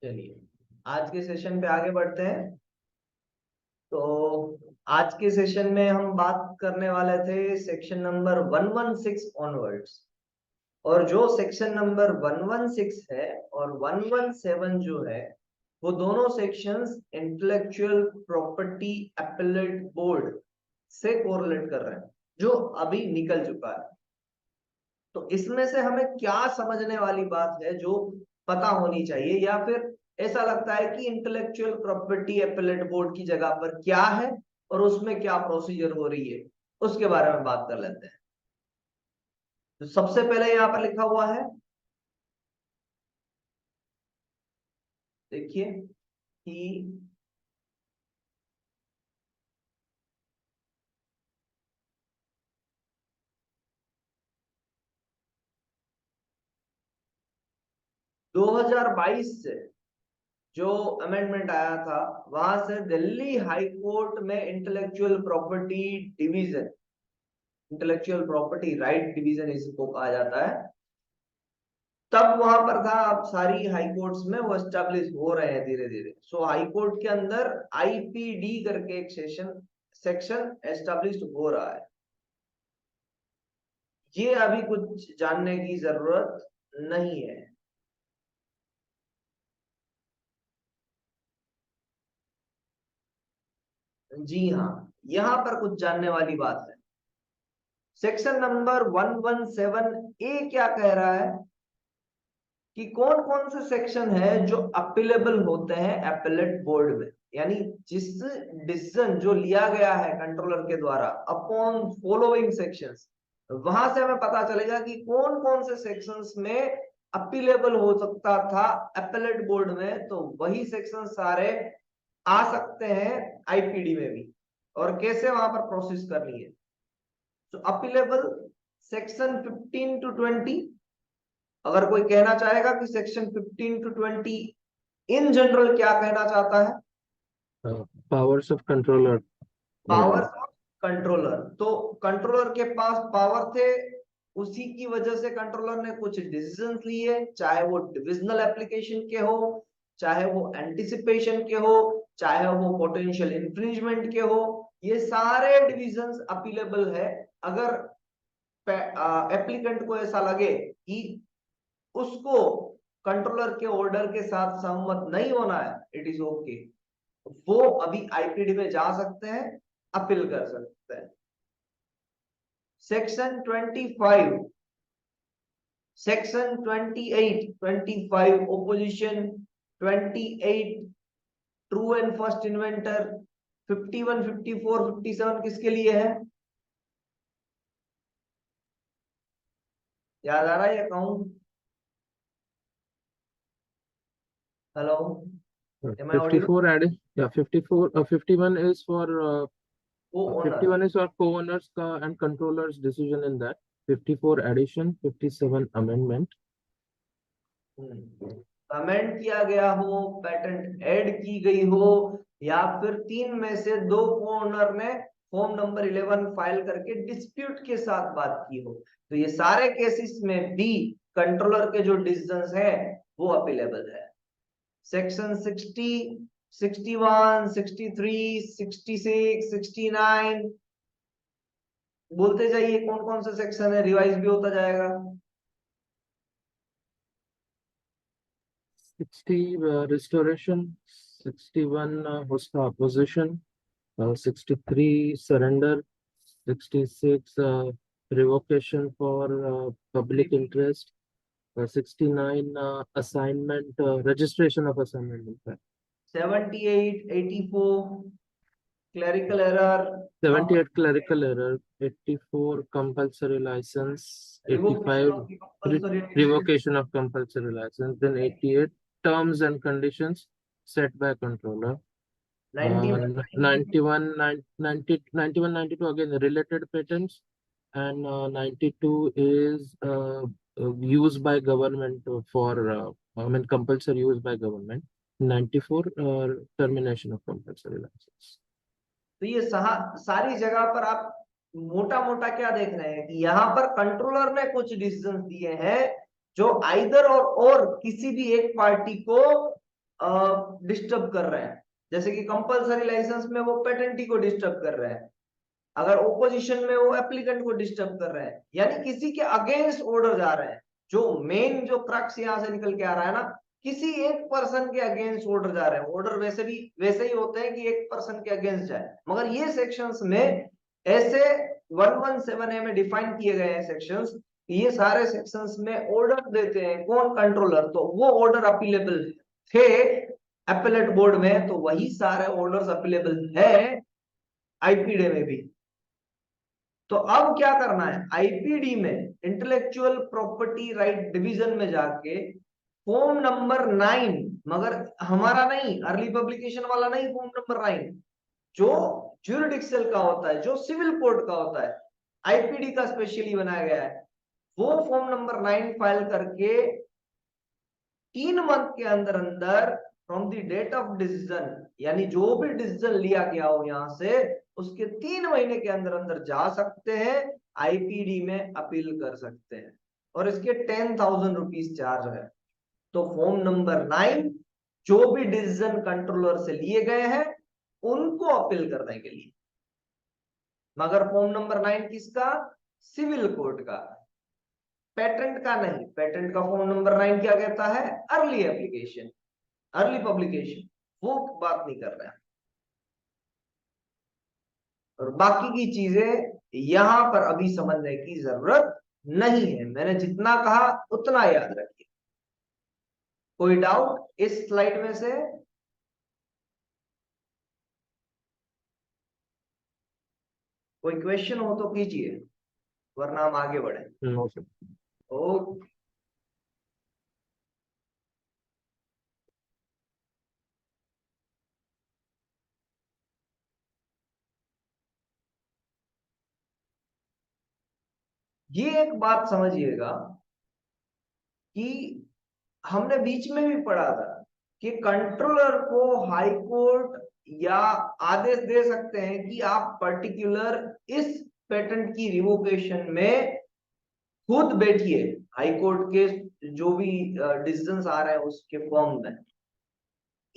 चलिए आज के सेशन पे आगे बढ़ते हैं। तो आज के सेशन में हम बात करने वाले थे सेक्शन नंबर 116 ऑनवर्ड्स। और जो सेक्शन नंबर 116 है और 117 जो है वो दोनों sections intellectual property appellate board से कोरिलेट कर रहे हैं, जो अभी निकल चुका है। तो इसमें से हमें क्या समझने वाली बात है जो पता होनी चाहिए, या फिर ऐसा लगता है कि इंटेलेक्चुअल प्रॉपर्टी अपीलेट बोर्ड की जगह पर क्या है और उसमें क्या प्रोसीजर हो रही है, उसके बारे में बात कर लेते हैं। तो सबसे पहले यहाँ पर लिखा हुआ है, देखिए कि 2022 से जो अमेंडमेंट आया था वहां से दिल्ली हाई कोर्ट में intellectual property division, intellectual property right division इसको कहा जाता है, तब वहां पर था। अब सारी हाई कोर्ट्स में वो एस्टेब्लिश हो रहे हैं धीरे धीरे। सो हाई कोर्ट के अंदर आईपीडी करके एक सेक्शन एस्टेब्लिश हो रहा है। ये अभी कुछ जानने की जरूरत नहीं है। जी हाँ, यहां पर कुछ जानने वाली बात है। सेक्शन नंबर 117 ए क्या कह रहा है कि कौन कौन से सेक्शन है जो अपीलेबल होते हैं अपीलेट बोर्ड में, यानी जिस डिसीजन जो लिया गया है कंट्रोलर के द्वारा अपॉन फॉलोइंग सेक्शंस, वहां से हमें पता चलेगा कि कौन कौन से सेक्शंस में अपीलेबल हो सकता था अपीलेट बोर्ड में। तो वही सेक्शन सारे आ सकते हैं आईपीडी में भी, और कैसे वहां पर प्रोसेस करनी है। तो अपीलेबल सेक्शन 15 टू 20। अगर कोई कहना चाहेगा कि सेक्शन 15 टू 20 इन जनरल क्या कहना चाहता है? Powers of controller. Power of controller. तो कंट्रोलर के पास पावर थे, उसी की वजह से कंट्रोलर ने कुछ डिसीजन लिए, चाहे वो डिविजनल एप्लीकेशन के हो, चाहे वो एंटिसिपेशन के हो, चाहे वो पोटेंशियल इन्फ्रिंजमेंट के हो। ये सारे डिविजन्स अपीलेबल है। अगर एप्लीकेंट को ऐसा लगे कि उसको कंट्रोलर के ऑर्डर के साथ सहमत नहीं होना है, इट इज ओके, वो अभी आईपीडी में जा सकते हैं, अपील कर सकते हैं। Section 25, section 28, 25 opposition, 28 true and first inventor, 51, 54, 57 किसके लिए है? याद आ रहा है account? Hello, am I audible? 54 added, yeah, 54, 51 is for वो ओनर। 51 is for co-owners का and controllers decision in that. 54 addition, 57 amendment. Comment किया गया हो, पेटेंट ऐड की गई हो, या फिर तीन में से दो ओनर ने फॉर्म नंबर 11 फाइल करके डिस्प्यूट के साथ बात की हो, तो ये सारे केसेस में भी कंट्रोलर के जो डिसीजंस है वो अपीलेबल है। सेक्शन 60, 61, 63, 66, 69 बोलते जाइए कौन कौन सा सेक्शन है, रिवाइज भी होता जाएगा। 60 restoration, 61 उसका opposition, 63 surrender, 66 revocation for public interest, 69 assignment, registration of assignment in fact. 78, 84 clerical error, 78 clerical error, 84 compulsory license, 85 revocation of compulsory license, then 88 terms and conditions set by controller. 91, 90, 91, 92 again related patents, and 92 is used by government for I mean compulsory use by government. 94 termination of compulsory license. तो ये सारी जगह पर आप मोटा मोटा क्या देख रहे हैं कि यहाँ पर कंट्रोलर ने कुछ डिसीजन दिए हैं जो आइदर और किसी भी एक पार्टी को डिस्टर्ब कर रहे हैं, जैसे कि कंपलसरी लाइसेंस में वो पेटेंटी को डिस्टर्ब कर रहे हैं, अगर ओपोजिशन में वो एप्लीकेंट को डिस्टर्ब कर रहे हैं, यानी किसी के अगेंस्ट ऑर्डर जा रहे हैं। जो मेन जो क्रक्स यहां से निकल के आ रहा है ना, किसी एक पर्सन के अगेंस्ट ऑर्डर जा रहे हैं। ऑर्डर वैसे भी वैसे ही होते हैं कि एक पर्सन के अगेंस्ट जाए, मगर ये सेक्शंस में ऐसे 117A में डिफाइन किए गए हैं सेक्शंस, ये सारे सेक्शंस में ऑर्डर देते हैं कौन, कंट्रोलर। तो वो ऑर्डर अपीलेबल थे अपीलेट बोर्ड में, तो वही सारे ऑर्डर्स अपीलेबल है आईपीडी में भी। तो अब क्या करना है, आईपीडी में इंटेलेक्चुअल प्रॉपर्टी राइट डिवीजन में जाके फॉर्म नंबर 9, मगर हमारा नहीं, अर्ली पब्लिकेशन वाला नहीं, फॉर्म नंबर 9 जो ज्यूरिडिक्शनल का होता है, जो सिविल कोर्ट का होता है, आईपीडी का स्पेशली बनाया गया है, वो फॉर्म नंबर 9 फाइल करके 3 मंथ के अंदर अंदर from the date of decision, यानी जो भी डिसीजन लिया गया हो यहां से, उसके 3 महीने के अंदर अंदर जा सकते हैं, आईपीडी में अपील कर सकते हैं, और इसके 10,000 रुपीज चार्ज है। तो फॉर्म नंबर 9 जो भी डिसीजन कंट्रोलर से लिए गए हैं उनको अपील करने के लिए, मगर फॉर्म नंबर 9 किसका, सिविल कोर्ट का, पेटेंट का नहीं। पेटेंट का फॉर्म नंबर 9 क्या कहता है, अर्ली एप्लीकेशन, अर्ली पब्लिकेशन, वो बात नहीं कर रहे हैं। और बाकी की चीजें यहां पर अभी समझने की जरूरत नहीं है, मैंने जितना कहा उतना याद रखिए। कोई डाउट इस स्लाइड में से? कोई क्वेश्चन हो तो कीजिए, वरना हम आगे बढ़े। No, sir. ओके, ये एक बात समझिएगा कि हमने बीच में भी पढ़ा था कि कंट्रोलर को हाई कोर्ट या आदेश दे सकते हैं कि आप पर्टिकुलर इस पेटेंट की रिवोकेशन में खुद बैठिए, हाई कोर्ट के जो भी डिसीजंस आ रहे हैं उसके फॉर्म में,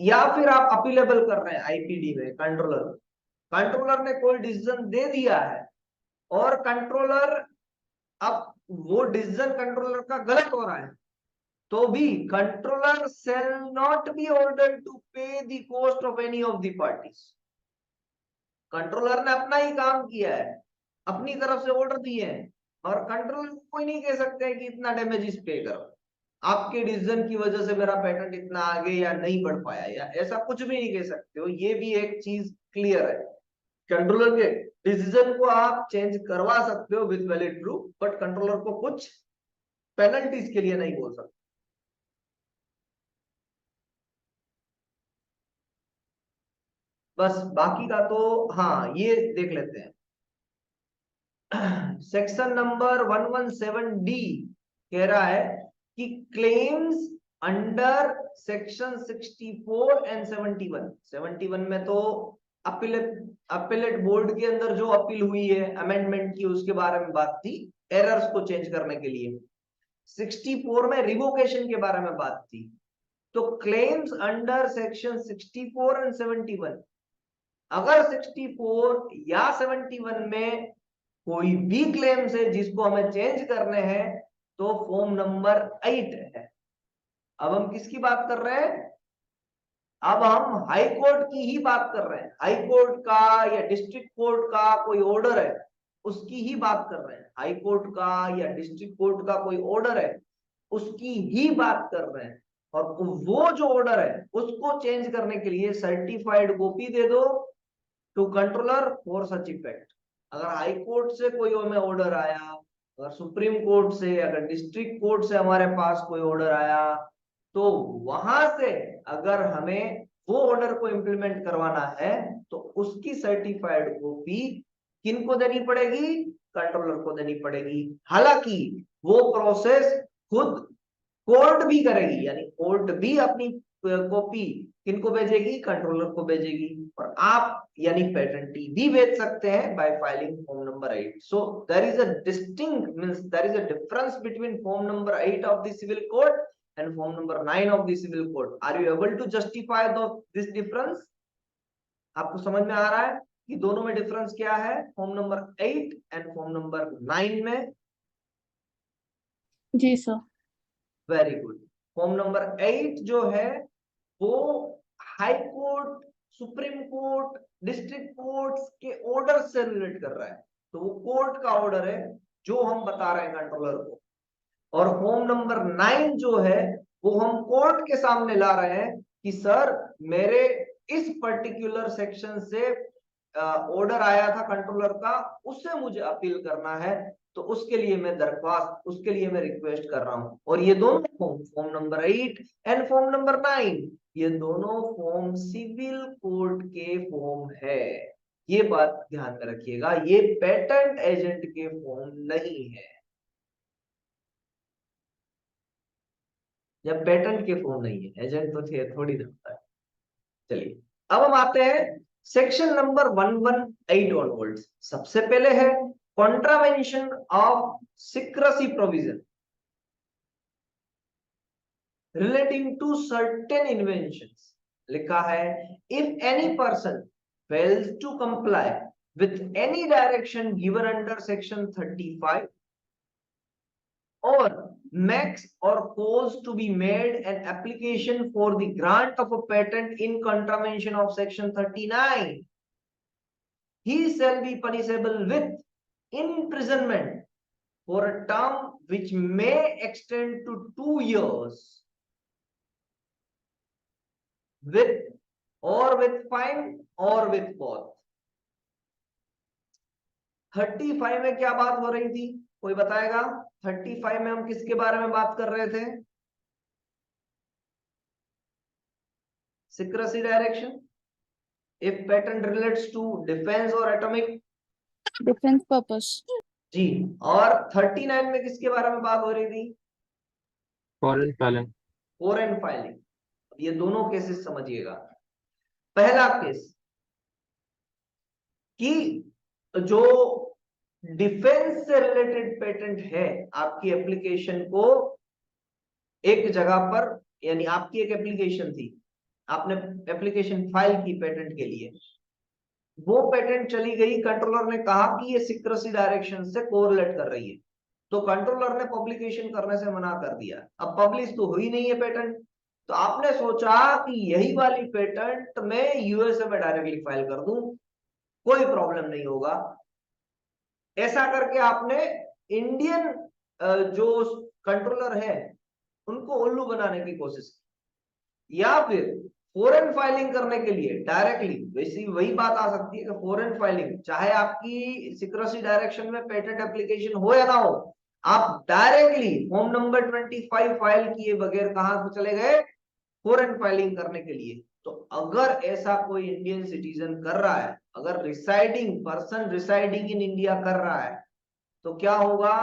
या फिर आप अपीलेबल कर रहे हैं आईपीडी में कंट्रोलर, कंट्रोलर ने कोई डिसीजन दे दिया है और कंट्रोलर, अब वो डिसीजन कंट्रोलर का गलत हो रहा है, तो भी controller shall not be ordered to pay the cost of any of the parties। Controller ने अपना ही काम किया है, अपनी तरफ से ऑर्डर दिए हैं, और कंट्रोलर को कोई नहीं कह सकते हैं कि इतना डैमेजेस पे करो, आपके डिसीजन की वजह से मेरा पेटेंट इतना आगे या नहीं बढ़ पाया, या ऐसा कुछ भी नहीं कह सकते हो। ये भी एक चीज क्लियर है, कंट्रोलर के डिसीजन को आप चेंज करवा सकते हो with valid proof, but controller को कुछ पेनल्टीज के लिए नहीं बोल सकते। बस बाकी का तो हाँ ये देख लेते हैं। सेक्शन नंबर 117D कह रहा है कि क्लेम्स अंडर सेक्शन 64 एंड 71, 71 में तो अपीलेट बोर्ड के अंदर जो अपील हुई है अमेंडमेंट की उसके बारे में बात थी, एरर्स को चेंज करने के लिए। 64 में रिवोकेशन के बारे में बात थी। तो क्लेम्स अंडर सेक्शन 64 एंड 71, अगर 64 या 71 में कोई भी क्लेम्स है जिसको हमें चेंज करने हैं, तो फॉर्म नंबर 8 है। अब हम किसकी बात कर रहे हैं, अब हम हाई कोर्ट की ही बात कर रहे हैं, हाई कोर्ट का या डिस्ट्रिक्ट कोर्ट का कोई ऑर्डर है उसकी ही बात कर रहे हैं, हाई कोर्ट का या डिस्ट्रिक्ट कोर्ट का कोई ऑर्डर है उसकी ही बात कर रहे हैं। और वो जो ऑर्डर है उसको चेंज करने के लिए सर्टिफाइड कॉपी दे दो to controller for such effect. अगर हाई कोर्ट से कोई हमें ऑर्डर आया, अगर सुप्रीम कोर्ट से, अगर डिस्ट्रिक्ट कोर्ट से हमारे पास कोई ऑर्डर आया, तो वहां से अगर हमें वो ऑर्डर को इम्प्लीमेंट करवाना है तो उसकी सर्टिफाइड कॉपी किनको देनी पड़ेगी, कंट्रोलर को देनी पड़ेगी। हालांकि वो प्रोसेस खुद कोर्ट भी करेगी, यानी कोर्ट भी अपनी कॉपी किनको भेजेगी, कंट्रोलर को भेजेगी, और आप यानी पेटेंटी भी भेज सकते हैं by filing form number 8। So there is a distinct means there is a difference between form number 8 of the civil code and form number 9 of the civil code. Are you able to justify this difference? आपको समझ में आ रहा है कि दोनों में difference क्या है, form number 8 and form number 9 में? जी sir. Very good. Form number 8 जो है वो high court, supreme court, district courts के ऑर्डर से रिलेट कर रहा है, तो वो कोर्ट का ऑर्डर है जो हम बता रहे हैं कंट्रोलर को। और फॉर्म नंबर 9 जो है वो हम कोर्ट के सामने ला रहे हैं कि सर मेरे इस पर्टिकुलर सेक्शन से ऑर्डर आया था कंट्रोलर का, उससे मुझे अपील करना है, तो उसके लिए मैं दरख्वास्त, उसके लिए मैं रिक्वेस्ट कर रहा हूं। और ये दोनों form number 8 and form number 9 ये दोनों फॉर्म सिविल कोर्ट के फॉर्म है, ये बात ध्यान में रखिएगा, ये पेटेंट एजेंट के फॉर्म नहीं है, या पेटेंट के फॉर्म नहीं है, एजेंट तो थे थोड़ी देर है। चलिए अब हम आते हैं सेक्शन नंबर 118 ऑनवर्ड्स। सबसे पहले है contravention of secrecy provision relating to certain inventions. लिखा है if any person fails to comply with any direction given under section 35 or makes or cause to be made an application for the grant of a patent in contravention of section 39, he shall be punishable with imprisonment for a term which may extend to 2 years with fine or with both। 35 में क्या बात हो रही थी, कोई बताएगा? 35 में हम किसके बारे में बात कर रहे थे? Secrecy direction if patent relates to defence और एटॉमिक डिफेंस पर्पस जी। और 39 में किसके बारे में बात हो रही थी? Foreign filing. Foreign filing. अब ये दोनों केसेस समझिएगा। पहला केस कि जो डिफेंस से रिलेटेड पेटेंट है, आपकी एप्लीकेशन को एक जगह पर, यानी आपकी एक एप्लीकेशन थी, आपने एप्लीकेशन फाइल की पेटेंट के लिए, वो पेटेंट चली गई, कंट्रोलर ने कहा कि ये सीक्रेसी डायरेक्शन से कोरिलेट कर रही है, तो कंट्रोलर ने पब्लिकेशन करने से मना कर दिया। अब पब्लिश तो हुई नहीं है पेटेंट, तो आपने सोचा कि यही वाली पेटेंट मैं यूएसए में डायरेक्टली फाइल कर दूं, कोई प्रॉब्लम नहीं होगा। ऐसा करके आपने इंडियन जो कंट्रोलर है उनको उल्लू बनाने की कोशिश की, या फिर फॉरेन फाइलिंग करने के लिए डायरेक्टली, वैसी वही बात आ सकती है कि फॉरेन फाइलिंग, चाहे आपकी सीक्रेसी डायरेक्शन में पेटेंट एप्लीकेशन हो या ना हो, आप डायरेक्टली फॉर्म नंबर 25 फाइल किए बगैर कहां को चले गए? फॉरेन फाइलिंग करने के लिए। तो अगर ऐसा कोई इंडियन सिटीजन कर रहा है, अगर पर्सन रिसाइडिंग इन इंडिया कर रहा है, तो क्या होगा?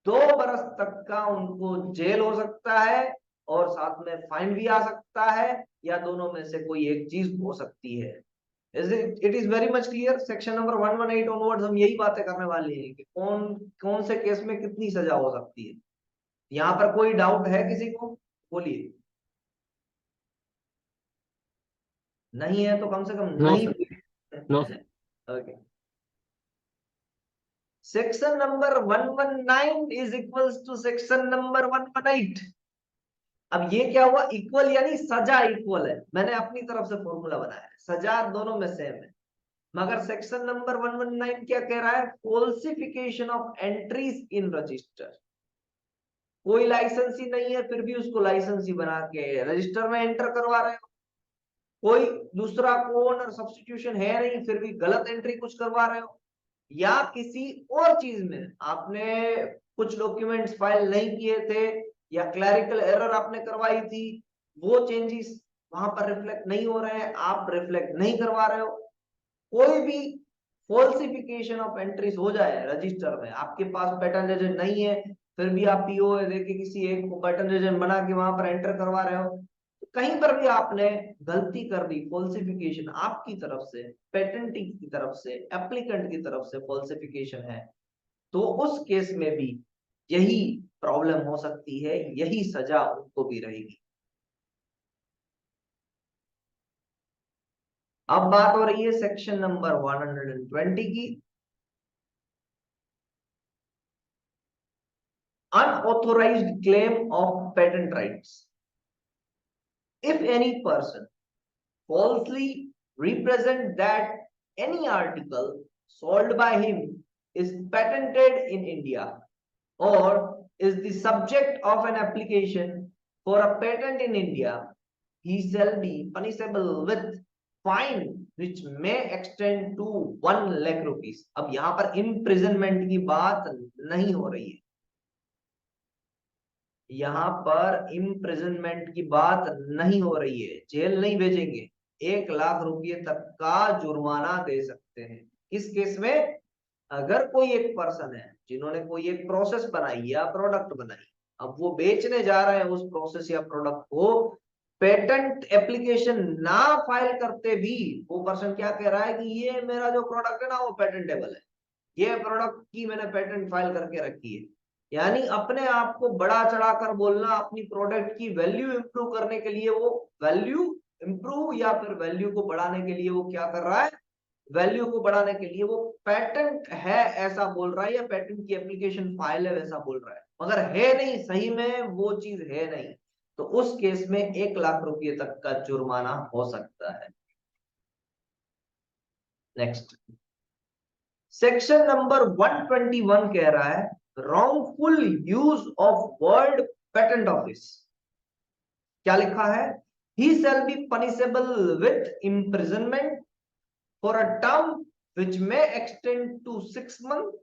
2 बरस तक का उनको जेल हो सकता है और साथ में फाइन भी आ सकता है, या दोनों में से कोई एक चीज हो सकती है। It is very much clear. Section number 118 onwards हम यही बातें करने वाले हैं कि कौन कौन से केस में कितनी सजा हो सकती है। यहाँ पर कोई डाउट है किसी को? बोलिए। नहीं है तो कम से कम No, नहीं। no। Okay. Section number 119 is equals to section number 118। अब ये क्या हुआ? इक्वल यानी सजा इक्वल है, मैंने अपनी तरफ से फॉर्मूला बनाया है, सजा दोनों में सेम है। मगर सेक्शन नंबर 119 क्या कह रहा है? Falsification of entries in register. कोई लाइसेंस ही नहीं है फिर भी उसको लाइसेंस ही बना के रजिस्टर में एंटर करवा रहे हो। कोई दूसरा कोन और सब्स्टिट्यूशन है नहीं फिर भी गलत एंट्री कुछ करवा रहे हो, या किसी और चीज में आपने कुछ डॉक्यूमेंट्स फाइल नहीं किए थे, या क्लैरिकल एरर आपने करवाई थी, वो चेंजेस वहां पर रिफ्लेक्ट नहीं हो रहे हैं, आप रिफ्लेक्ट नहीं करवा रहे हो। कोई भी फॉल्सिफिकेशन ऑफ एंट्रीज हो जाए रजिस्टर में, आपके पास पैटर्न एजेंट नहीं है फिर भी आप पीओ देके किसी एक को पैटर्न एजेंट बना के वहां पर एंटर करवा रहे हो, कहीं पर भी आपने गलती कर दी, फॉल्सिफिकेशन आपकी तरफ से, पेटेंटी की तरफ से, एप्लीकेंट की तरफ से फॉल्सिफिकेशन है, तो उस केस में भी यही प्रॉब्लम हो सकती है, यही सजा उनको भी रहेगी। अब बात हो रही है सेक्शन नंबर 120 की, unauthorized claim of patent rights. If any person falsely represent that any article sold by him is patented in India or is the subject of an application for a patent in India, he shall be punishable with fine which may extend to 1 lakh rupees. अब यहां पर imprisonment की बात नहीं हो रही है, यहां पर इम्प्रिजनमेंट की बात नहीं हो रही है, जेल नहीं भेजेंगे, 1 लाख रुपए तक का जुर्माना दे सकते हैं। किस केस में? अगर कोई एक पर्सन है जिन्होंने कोई एक प्रोसेस बनाई या प्रोडक्ट बनाई, अब वो बेचने जा रहे हैं उस प्रोसेस या प्रोडक्ट को, पेटेंट एप्लीकेशन ना फाइल करते भी वो पर्सन क्या कह रहा है कि ये मेरा जो प्रोडक्ट है ना वो पेटेंटेबल है, ये प्रोडक्ट की मैंने पेटेंट फाइल करके रखी है। यानी अपने आप को बड़ा चढ़ाकर बोलना, अपनी प्रोडक्ट की वैल्यू इंप्रूव करने के लिए वो वैल्यू इंप्रूव या फिर वैल्यू को बढ़ाने के लिए वो क्या कर रहा है, वैल्यू को बढ़ाने के लिए वो पेटेंट है ऐसा बोल रहा है या पेटेंट की एप्लीकेशन फाइल है वैसा बोल रहा है, मगर है नहीं, सही में वो चीज है नहीं, तो उस केस में 1 लाख रुपए तक का जुर्माना हो सकता है। नेक्स्ट सेक्शन नंबर 121 कह रहा है wrongful use of word patent office। क्या लिखा है? he shall be punishable with imprisonment for a term which may extend to 6 months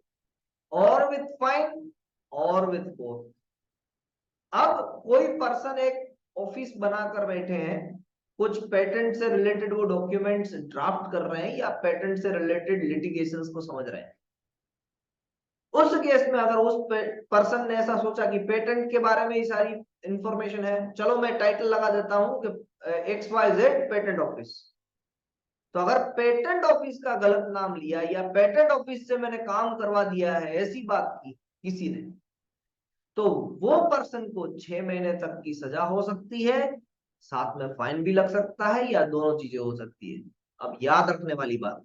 or with fine or with both। अब कोई पर्सन एक ऑफिस बनाकर बैठे हैं, कुछ पेटेंट से रिलेटेड वो डॉक्यूमेंट्स ड्राफ्ट कर रहे हैं या पेटेंट से रिलेटेड लिटिगेशंस को समझ रहे हैं। उस केस में अगर उस पर्सन ने ऐसा सोचा कि पेटेंट के बारे में ही सारी इंफॉर्मेशन है, चलो मैं टाइटल लगा देता हूं कि XYZ पेटेंट ऑफिस, तो अगर पेटेंट ऑफिस का गलत नाम लिया या पेटेंट ऑफिस से मैंने काम करवा दिया है ऐसी बात की किसी ने, तो वो पर्सन को 6 महीने तक की सजा हो सकती है, साथ में फाइन भी लग सकता है या दोनों चीजें हो सकती है। अब याद रखने वाली बात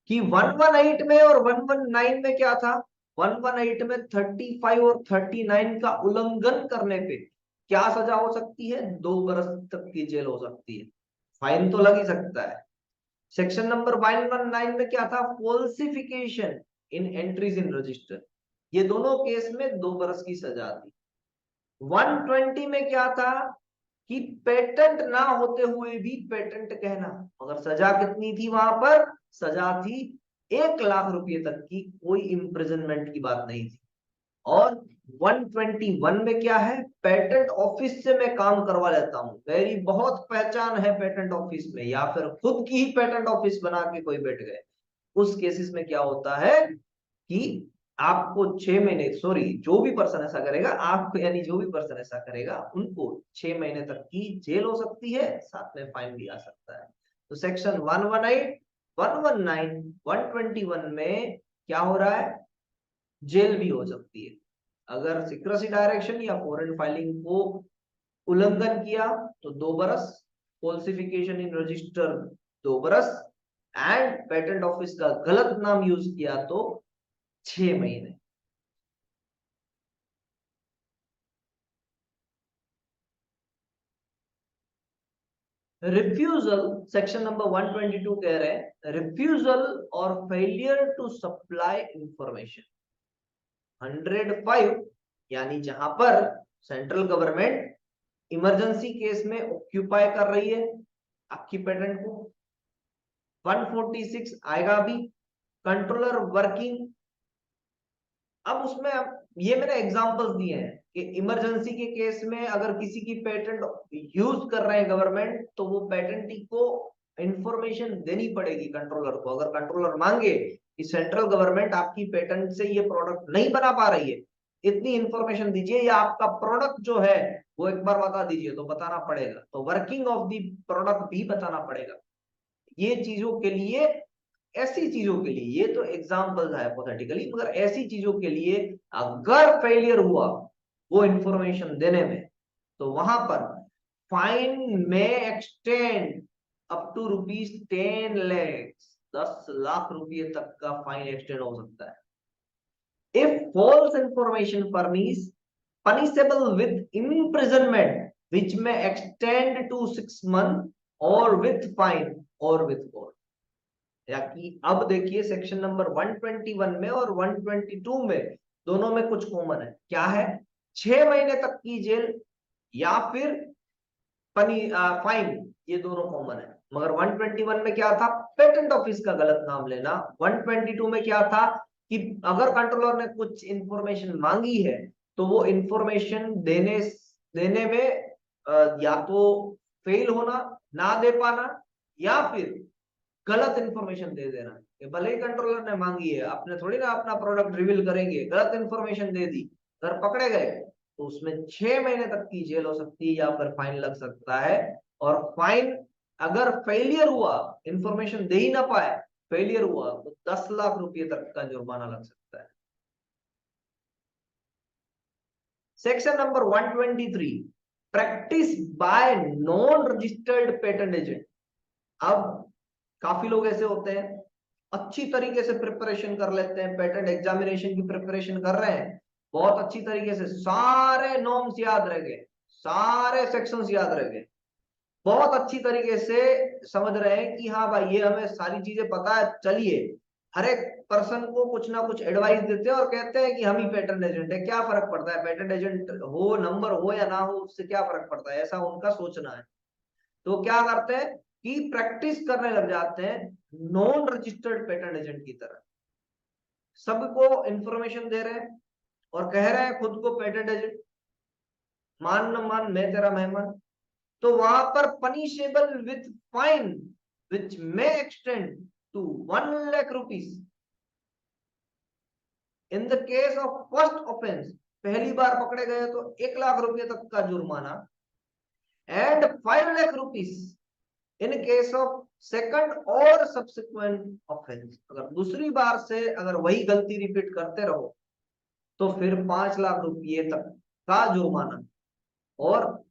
कि 118 में और 119 में क्या था? 118 में 35 और 39 का उल्लंघन करने पे क्या सजा हो सकती है? 2 बरस तक की जेल हो सकती है, फाइन तो लग ही सकता है। सेक्शन नंबर 119 में क्या था? Falsification in entries in register, ये दोनों केस में 2 बरस की सजा थी। 120 में क्या था कि पेटेंट ना होते हुए भी पेटेंट कहना, मगर सजा कितनी थी? वहां पर सजा थी 1 लाख रुपए तक की, कोई इम्प्रिजनमेंट की बात नहीं थी। और 121 में क्या है? पेटेंट ऑफिस से मैं काम करवा लेता हूं, मेरी बहुत पहचान है पेटेंट ऑफिस में, या फिर खुद की ही पेटेंट ऑफिस बना के कोई बैठ गए, उस केसेस में क्या होता है कि आपको 6 महीने, सॉरी जो भी पर्सन ऐसा करेगा आपको, यानी जो भी पर्सन ऐसा करेगा उनको 6 महीने तक की जेल हो सकती है, साथ में फाइन भी आ सकता है। तो सेक्शन 118, 119, 121 में क्या हो रहा है? जेल भी हो सकती है। अगर सीक्रेसी डायरेक्शन या फॉरेन फाइलिंग को उल्लंघन किया तो 2 बरस, फॉल्सिफिकेशन इन रजिस्टर 2 बरस, एंड पेटेंट ऑफिस का गलत नाम यूज किया तो 6 महीने। रिफ्यूजल सेक्शन नंबर 122 कह रहे हैं रिफ्यूजल और फेलियर टू सप्लाई इंफॉर्मेशन 105, यानी जहां पर सेंट्रल गवर्नमेंट इमरजेंसी केस में ऑक्यूपाई कर रही है आपकी पेटेंट को। 146 आएगा अभी, कंट्रोलर वर्किंग। अब उसमें ये मैंने एग्जांपल्स दिए हैं कि इमरजेंसी के केस में अगर किसी की पेटेंट यूज कर रहे हैं गवर्नमेंट, तो वो पेटेंटी को इंफॉर्मेशन देनी पड़ेगी कंट्रोलर को। अगर कंट्रोलर मांगे कि सेंट्रल गवर्नमेंट आपकी पेटेंट से ये प्रोडक्ट नहीं बना पा रही है, इतनी इंफॉर्मेशन दीजिए, या आपका प्रोडक्ट जो है वो एक बार बता दीजिए, तो बताना पड़ेगा, तो वर्किंग ऑफ द प्रोडक्ट भी बताना पड़ेगा। ये चीजों के लिए ऐसी चीजों के लिए, ये तो एग्जाम्पल है हाइपोथेटिकली, मगर ऐसी चीजों के लिए अगर फेलियर हुआ वो इंफॉर्मेशन देने में, तो वहां पर फाइन में extend up to ₹10 lakh, 10 lakh रुपए तक का फाइन एक्सटेंड हो सकता है। If false information punishable with imprisonment which may extend to 6 months or with fine or with court। या कि अब देखिए सेक्शन नंबर 121 में और 122 में दोनों में कुछ कॉमन है। क्या है? 6 महीने तक की जेल या फिर फाइन, ये दोनों कॉमन है। मगर 121 में क्या था? पेटेंट ऑफिस का गलत नाम लेना। 122 में क्या था कि अगर कंट्रोलर ने कुछ इंफॉर्मेशन मांगी है तो वो इंफॉर्मेशन देने में या तो फेल होना, ना दे पाना, या फिर गलत इंफॉर्मेशन दे देना। कि भले ही कंट्रोलर ने मांगी है, आपने थोड़ी ना अपना प्रोडक्ट रिवील करेंगे, गलत इंफॉर्मेशन दे दी, अगर पकड़े गए तो उसमें 6 महीने तक की जेल हो सकती है या फिर फाइन लग सकता है। और फाइन अगर फेलियर हुआ, इंफॉर्मेशन दे ही ना पाए, फेलियर हुआ, तो 10 लाख रुपए तक का जुर्माना लग सकता है। Section number 123, practice by non registered patent agent. अब काफी लोग ऐसे होते हैं, अच्छी तरीके से प्रिपरेशन कर लेते हैं, पेटेंट एग्जामिनेशन की प्रिपरेशन कर रहे हैं, बहुत अच्छी तरीके से सारे नॉर्म्स याद रह गए, सारे सेक्शंस याद रह गए, बहुत अच्छी तरीके से समझ रहे हैं कि हाँ भाई ये हमें सारी चीजें पता है, चलिए हर एक पर्सन को कुछ ना कुछ एडवाइस देते हैं और कहते हैं कि हम ही पेटेंट एजेंट है, क्या फर्क पड़ता है, पेटेंट एजेंट हो, नंबर हो या ना हो, उससे क्या फर्क पड़ता है, ऐसा उनका सोचना है। तो क्या करते हैं कि प्रैक्टिस करने लग जाते हैं नॉन रजिस्टर्ड पेटेंट एजेंट की तरह, सबको इंफॉर्मेशन दे रहे हैं और कह रहे हैं खुद को पेटेंट एजेंट, मान न मान मैं तेरा मेहमान। तो वहां पर punishable with fine which may extend to 1 lakh rupees in the case of first offence, पहली बार पकड़े गए तो 1 लाख रुपए तक का जुर्माना, and 5 lakh rupees in case of second और सब्सिक्वेंट ऑफेंस। अगर दूसरी बार से अगर वही गलती रिपीट करते रहो तो फिर 5 लाख रुपए तक का जुर्माना, और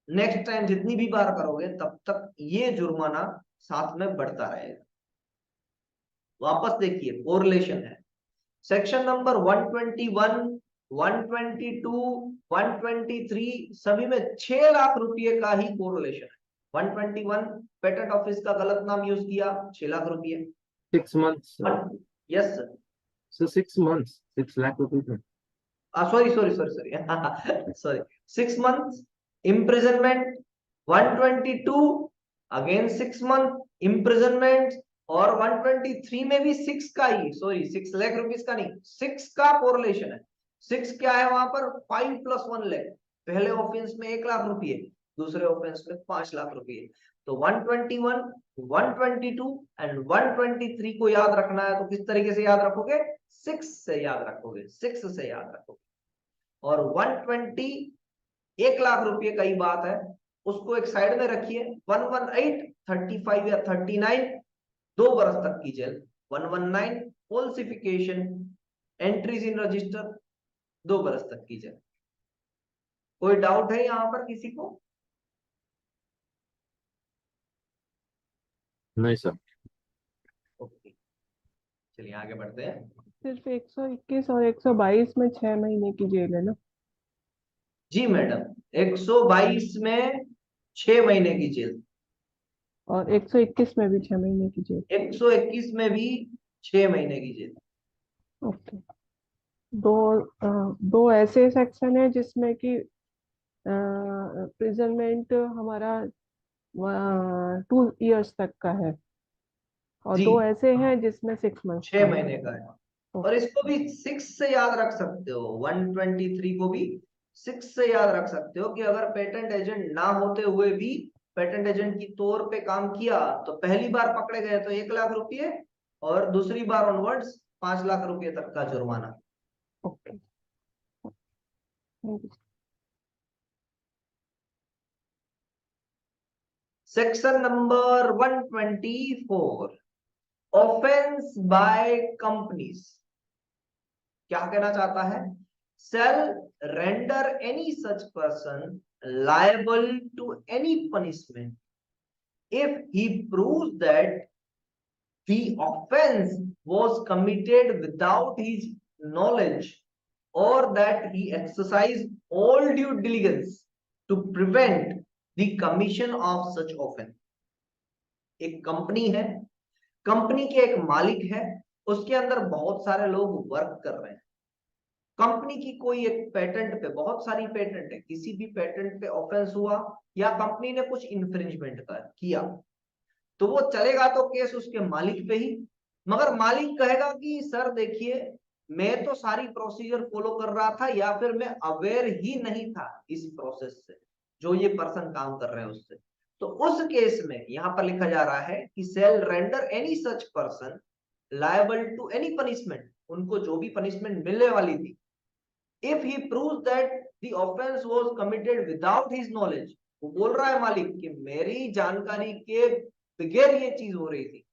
नेक्स्ट टाइम जितनी भी बार करोगे तब तक ये जुर्माना साथ में बढ़ता रहेगा। वापस देखिए कोरिलेशन है, सेक्शन नंबर 121, 122, 123 सभी में 6 लाख रुपए का ही कोरिलेशन है। 121 पेटेंट ऑफिस का गलत नाम यूज किया, 6 लाख रुपए। 6 months. Yes sir, So 6 months, 6 lakh rupees. Sorry 6 month imprisonment. 122 again 6 month imprisonment, और 123 में भी 6 का ही, सॉरी 6 लाख रुपीस का नहीं, 6 का कोरिलेशन है। 6 क्या है वहां पर? 5 + 1 लाख। पहले ऑफेंस में 1 लाख रुपए, दूसरे ऑफेंस में 5 लाख रुपए। तो 121, 122 एंड 123 को याद रखना है तो किस तरीके से याद रखोगे? 6 से याद रखोगे, 6 से याद रखोगे। और 120 1 लाख रुपए का ही बात है, उसको एक साइड में रखिए। 118 35 या 39 2 बरस तक की जेल। 119 फॉल्सिफिकेशन एंट्रीज इन रजिस्टर 2 बरस तक की जेल। कोई डाउट है यहां पर किसी को? नहीं सर। ओके, चलिए आगे बढ़ते हैं। सिर्फ 121 और 122 में 6 महीने की जेल है ना? जी मैडम, 122 में 6 महीने की जेल, और 121 में भी 6 महीने की जेल। 121 में भी 6 महीने की जेल। ओके। दो ऐसे सेक्शन है जिसमें कि प्रिजनमेंट हमारा 2 years तक का है, और जी 2 ऐसे हैं जिसमें 6 months 6 का है। महीने का है। और इसको भी 6 से याद रख सकते हो, 123 को भी 6 से याद रख सकते हो कि अगर पेटेंट एजेंट ना होते हुए भी पेटेंट एजेंट की तौर पे काम किया तो पहली बार पकड़े गए तो 1 लाख रुपए, और दूसरी बार ऑनवर्ड्स 5 लाख रुपए तक का जुर्माना। Okay, thank you. Section number 124, offence by companies, क्या कहना चाहता है? shall render any such person liable to any punishment if he proves that the offense was committed without his knowledge or that he exercised all due diligence to prevent the commission of such offense. एक company है, company के एक मालिक है, उसके अंदर बहुत सारे लोग वर्क कर रहे हैं। कंपनी की कोई एक पेटेंट पे, बहुत सारी पेटेंट है, किसी भी पेटेंट पे ऑफेंस हुआ या कंपनी ने कुछ इंफ्रिंजमेंट किया, तो वो चलेगा तो केस उसके मालिक पे ही। मगर मालिक कहेगा कि सर देखिए, मैं तो सारी प्रोसीजर फॉलो कर रहा था, या फिर मैं अवेयर ही नहीं था इस प्रोसेस से, जो ये पर्सन काम कर रहे हैं उससे। तो उस केस में यहां पर लिखा जा रहा है कि shall render any such person liable to any punishment, उनको जो भी पनिशमेंट मिलने वाली थी, if he proves that the offense was committed without his knowledge, वो बोल रहा है मालिक कि मेरी जानकारी के बगैर ये चीज हो रही थी,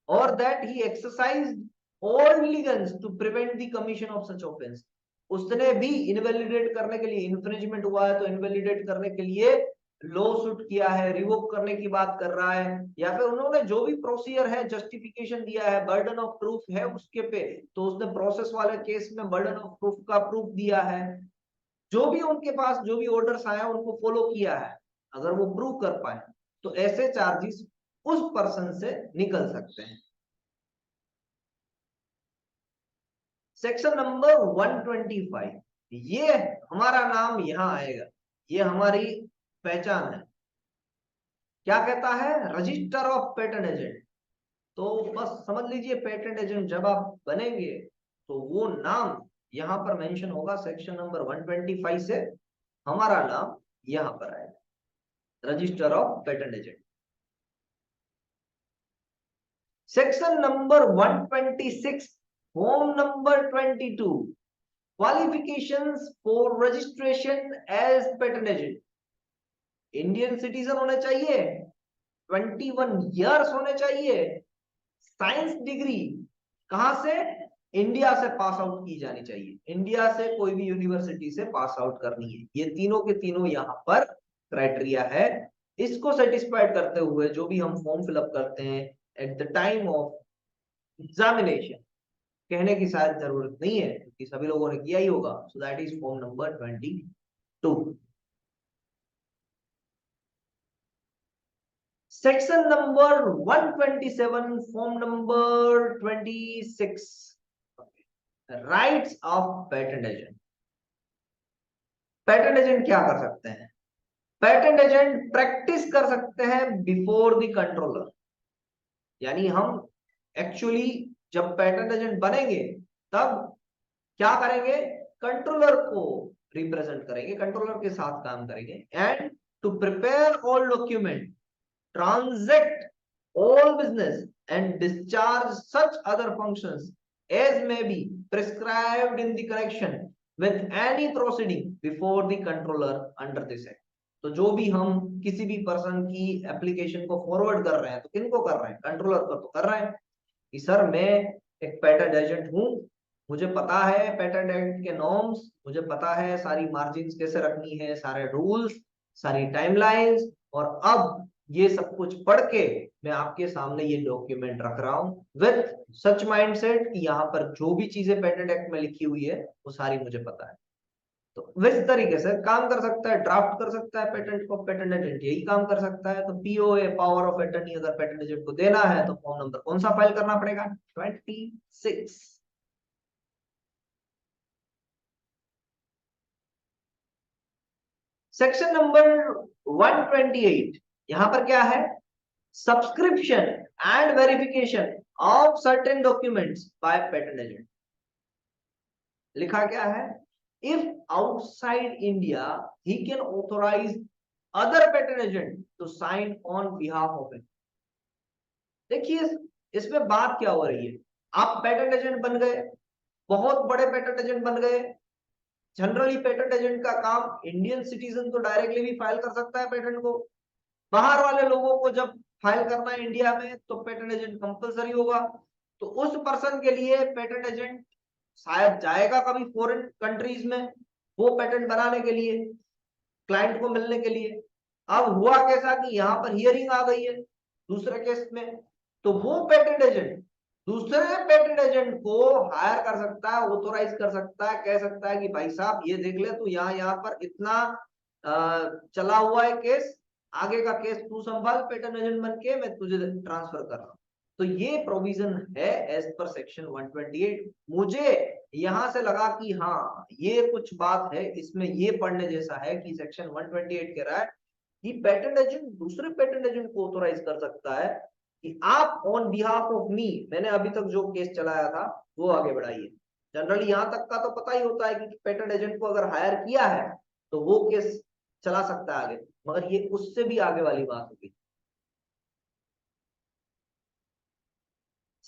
और that he exercised all diligence to prevent the commission of such offense, उसने भी इनवैलिडेट करने के लिए, इन्फ्रिंजमेंट हुआ है तो इनवैलिडेट करने के लिए लॉ सूट किया है, रिवोक करने की बात कर रहा है, या फिर उन्होंने जो भी प्रोसीजर है, जस्टिफिकेशन दिया है, बर्डन ऑफ प्रूफ है उसके पे, तो उसने प्रोसेस वाले केस में बर्डन ऑफ प्रूफ का प्रूफ दिया है, जो भी उनके पास जो भी ऑर्डर्स आए उनको फॉलो किया है, अगर वो प्रूव कर पाए तो ऐसे चार्जेस उस पर्सन से निकल सकते हैं। सेक्शन नंबर 125, ये हमारा नाम यहां आएगा, ये हमारी पहचान है। क्या कहता है? Register of patent agent. तो बस समझ लीजिए, पेटेंट एजेंट जब आप बनेंगे तो वो नाम यहां पर मेंशन होगा, सेक्शन नंबर 125 से हमारा नाम यहां पर आएगा, register of patent agent. Section number 126, form number 22, qualifications for registration as patent agent. Indian citizen होने चाहिए, 21 इयर्स होने चाहिए, साइंस डिग्री कहां से? इंडिया से पास आउट की जानी चाहिए, इंडिया से कोई भी यूनिवर्सिटी से पास आउट करनी है। ये तीनों के तीनों यहां पर क्राइटेरिया है। इसको सेटिस्फाइड करते हुए जो भी हम फॉर्म फिलअप करते हैं at the time of examination, कहने की शायद जरूरत नहीं है क्योंकि सभी लोगों ने किया ही होगा। So that is form number 22। Section number 127, form number 26, rights of patent agent. Patent agent क्या कर सकते हैं? पेटेंट एजेंट प्रैक्टिस कर सकते हैं बिफोर द कंट्रोलर, यानी हम एक्चुअली जब पेटेंट एजेंट बनेंगे तब क्या करेंगे? कंट्रोलर को रिप्रेजेंट करेंगे, कंट्रोलर के साथ काम करेंगे, and to prepare all document, transact all business and discharge such other functions as may be prescribed in the connection with any proceeding before the controller under this act। तो जो भी हम किसी भी पर्सन की एप्लीकेशन को forward कर रहे हैं तो किनको कर रहे हैं? कंट्रोलर को तो कर रहे हैं कि सर मैं एक पेटेंट एजेंट हूं, मुझे पता है पेटेंट एक्ट के नॉर्म्स, मुझे पता है सारी मार्जिन कैसे रखनी है, सारे रूल्स, सारी टाइमलाइंस, और अब ये सब कुछ पढ़ के मैं आपके सामने ये डॉक्यूमेंट रख रहा हूं विद सच माइंडसेट कि यहाँ पर जो भी चीजें पेटेंट एक्ट में लिखी हुई है वो सारी मुझे पता है। तो इस तरीके से काम कर सकता है, ड्राफ्ट कर सकता है पेटेंट को, पेटेंट एजेंट यही काम कर सकता है। तो पीओए, पावर ऑफ अटर्नी, अगर पेटेंट एजेंट को देना है तो फॉर्म नंबर कौन सा फाइल करना पड़ेगा? 26। सेक्शन नंबर 128, यहां पर क्या है? Subscription and verification of certain documents by patent agent. लिखा क्या है? If outside India he can authorise other patent agent to sign on behalf of it. देखिए इसमें बात क्या हो रही है, आप पेटेंट एजेंट बन गए, बहुत बड़े पेटेंट एजेंट बन गए। जनरली पेटेंट एजेंट का काम, इंडियन सिटीजन तो डायरेक्टली भी फाइल कर सकता है पेटेंट को, बाहर वाले लोगों को जब फाइल करना है इंडिया में तो पेटेंट एजेंट कंपलसरी होगा। तो उस पर्सन के लिए पेटेंट एजेंट शायद जाएगा कभी फॉरेन कंट्रीज में वो पेटेंट बनाने के लिए, क्लाइंट को मिलने के लिए। अब हुआ कैसा कि यहाँ पर हियरिंग आ गई है दूसरे केस में, तो वो पेटेंट एजेंट दूसरे पेटेंट एजेंट को हायर कर सकता है, ऑथोराइज कर सकता है, कह सकता है कि भाई साहब ये देख ले, तू यहाँ पर इतना चला हुआ है केस, आगे का केस तू संभाल पेटेंट एजेंट बन के, मैं तुझे ट्रांसफर कर रहा हूं। तो ये प्रोविजन है एज पर सेक्शन 128। मुझे यहां से लगा कि हाँ ये कुछ बात है, इसमें ये पढ़ने जैसा है कि सेक्शन 128 कह रहा है कि पेटेंट एजेंट दूसरे पेटेंट एजेंट को ऑथोराइज कर सकता है कि आप ऑन बिहाफ ऑफ मी, मैंने अभी तक जो केस चलाया था वो आगे बढ़ाइए। जनरली यहां तक का तो पता ही होता है कि पेटेंट एजेंट को अगर हायर किया है तो वो केस चला सकता है आगे, मगर ये उससे भी आगे वाली बात होगी।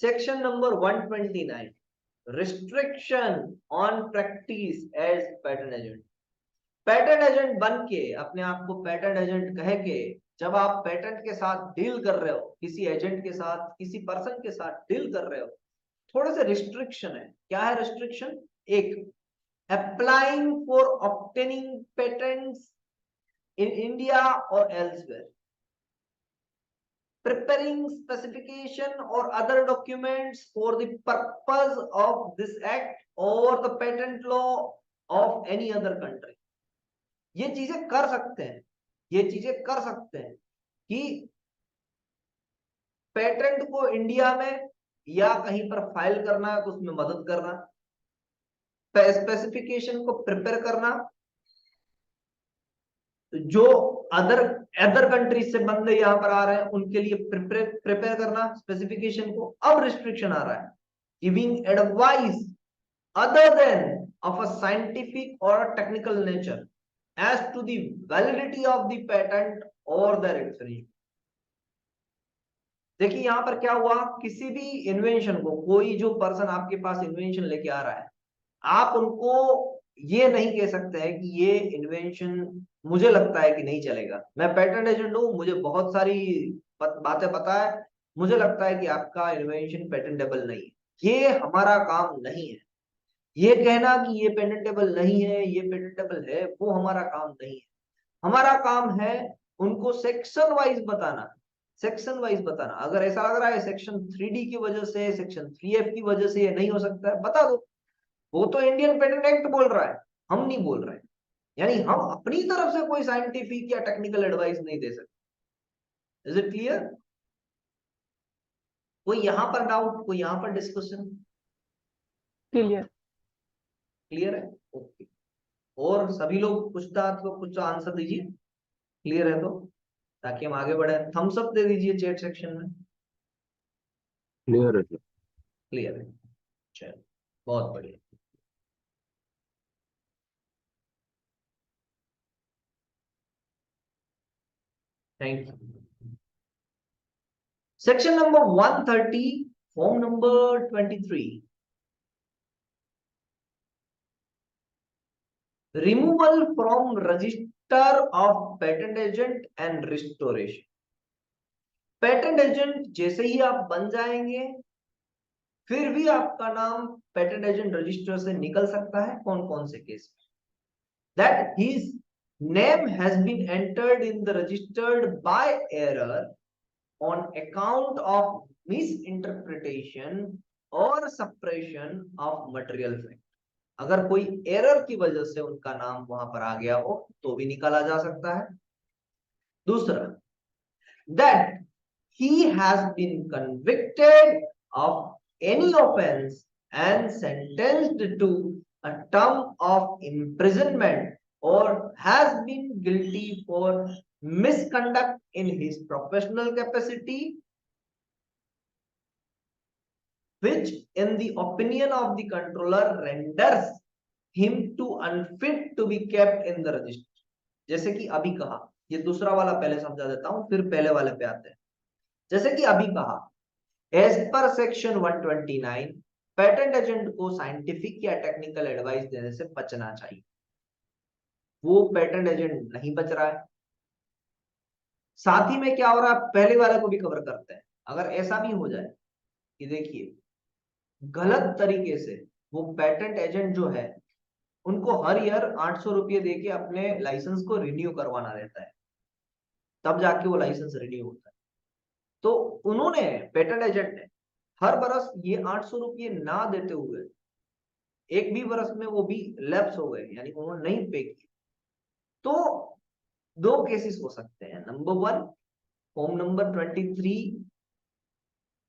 Section number 129, restriction on practice as patent agent. Patent agent बन के अपने आप को पेटेंट एजेंट कह के जब आप पेटेंट के साथ डील कर रहे हो, किसी एजेंट के साथ, किसी पर्सन के साथ डील कर रहे हो, थोड़े से रिस्ट्रिक्शन है। क्या है रिस्ट्रिक्शन? एक, applying for obtaining patents in India or elsewhere, preparing specification or other documents for the purpose of this act or the patent law of any other country। ये चीजें कर सकते हैं, ये चीजें कर सकते हैं कि पेटेंट को इंडिया में या कहीं पर फाइल करना है तो उसमें मदद करना, स्पेसिफिकेशन को प्रिपेयर करना, जो अदर कंट्रीज से बंदे यहां पर आ रहे हैं उनके लिए प्रिपेयर करना स्पेसिफिकेशन को। अब रिस्ट्रिक्शन आ रहा है, giving advice other than of a scientific और technical nature as to the validity of the patent और देयर इंफ्रिंजमेंट। देखिए यहां पर क्या हुआ, किसी भी इन्वेंशन को, कोई जो पर्सन आपके पास इन्वेंशन लेके आ रहा है, आप उनको ये नहीं कह सकते हैं कि ये इन्वेंशन मुझे लगता है कि नहीं चलेगा, मैं पेटेंट एजेंट हूं, मुझे बहुत सारी बातें पता है, मुझे लगता है कि आपका इन्वेंशन पेटेंटेबल नहीं है। ये हमारा काम नहीं है। ये कहना कि ये पेटेंटेबल नहीं है, ये पेटेंटेबल है, वो हमारा काम नहीं है। हमारा काम है उनको सेक्शन वाइज बताना, सेक्शन वाइज बताना। अगर ऐसा लग रहा है सेक्शन 3D की वजह से, सेक्शन 3F की वजह से ये नहीं हो सकता है, बता दो। वो तो इंडियन पेटेंट एक्ट बोल रहा है, हम नहीं बोल रहे हैं। यानी हम अपनी तरफ से कोई साइंटिफिक या टेक्निकल एडवाइस नहीं दे सकते। Is it clear? कोई यहां पर डाउट, कोई यहां पर डिस्कशन? क्लियर। क्लियर है? ओके। और सभी लोग कुछ आंसर दीजिए, क्लियर है तो, ताकि हम आगे बढ़े। थम्स अप दे दीजिए चैट सेक्शन में। क्लियर है। क्लियर है, चलो बहुत बढ़िया। Thank you. Section number 130, form number 23, removal from register of patent agent and restoration. Patent agent जैसे ही आप बन जाएंगे फिर भी आपका नाम पेटेंट एजेंट रजिस्टर से निकल सकता है। कौन कौन से केस में? That his name has been entered in the registered by error on account of misinterpretation और सप्रेशन ऑफ मटेरियल फैक्ट। अगर कोई एरर की वजह से उनका नाम वहां पर आ गया हो तो भी निकाला जा सकता है। दूसरा, that he has been convicted of any offense and sentenced to a term of imprisonment or has been guilty for misconduct in his professional capacity, which in the opinion of the controller renders him to unfit to be kept in the register। जैसे कि अभी कहा, ये दूसरा वाला पहले समझा देता हूं फिर पहले वाले पे आते हैं। जैसे कि अभी कहा, as per section 129 patent agent को साइंटिफिक या टेक्निकल एडवाइस देने से बचना चाहिए। वो पेटेंट एजेंट नहीं बच रहा है। साथ ही में क्या हो रहा है, पहले वाले को भी कवर करते हैं। अगर ऐसा भी हो जाए कि देखिए गलत तरीके से वो पेटेंट एजेंट जो है उनको हर ईयर 800 रुपये देके अपने लाइसेंस को रिन्यू करवाना रहता है, तब जाके वो लाइसेंस रिन्यू होता है। तो उन्होंने, पेटेंट एजेंट ने हर बरस ये 800 रुपये ना देते हुए एक भी बरस में वो भी लैप्स हो गए, यानी उन्होंने नहीं पे किए, तो दो केसेस हो सकते हैं। नंबर 1, फॉर्म नंबर 23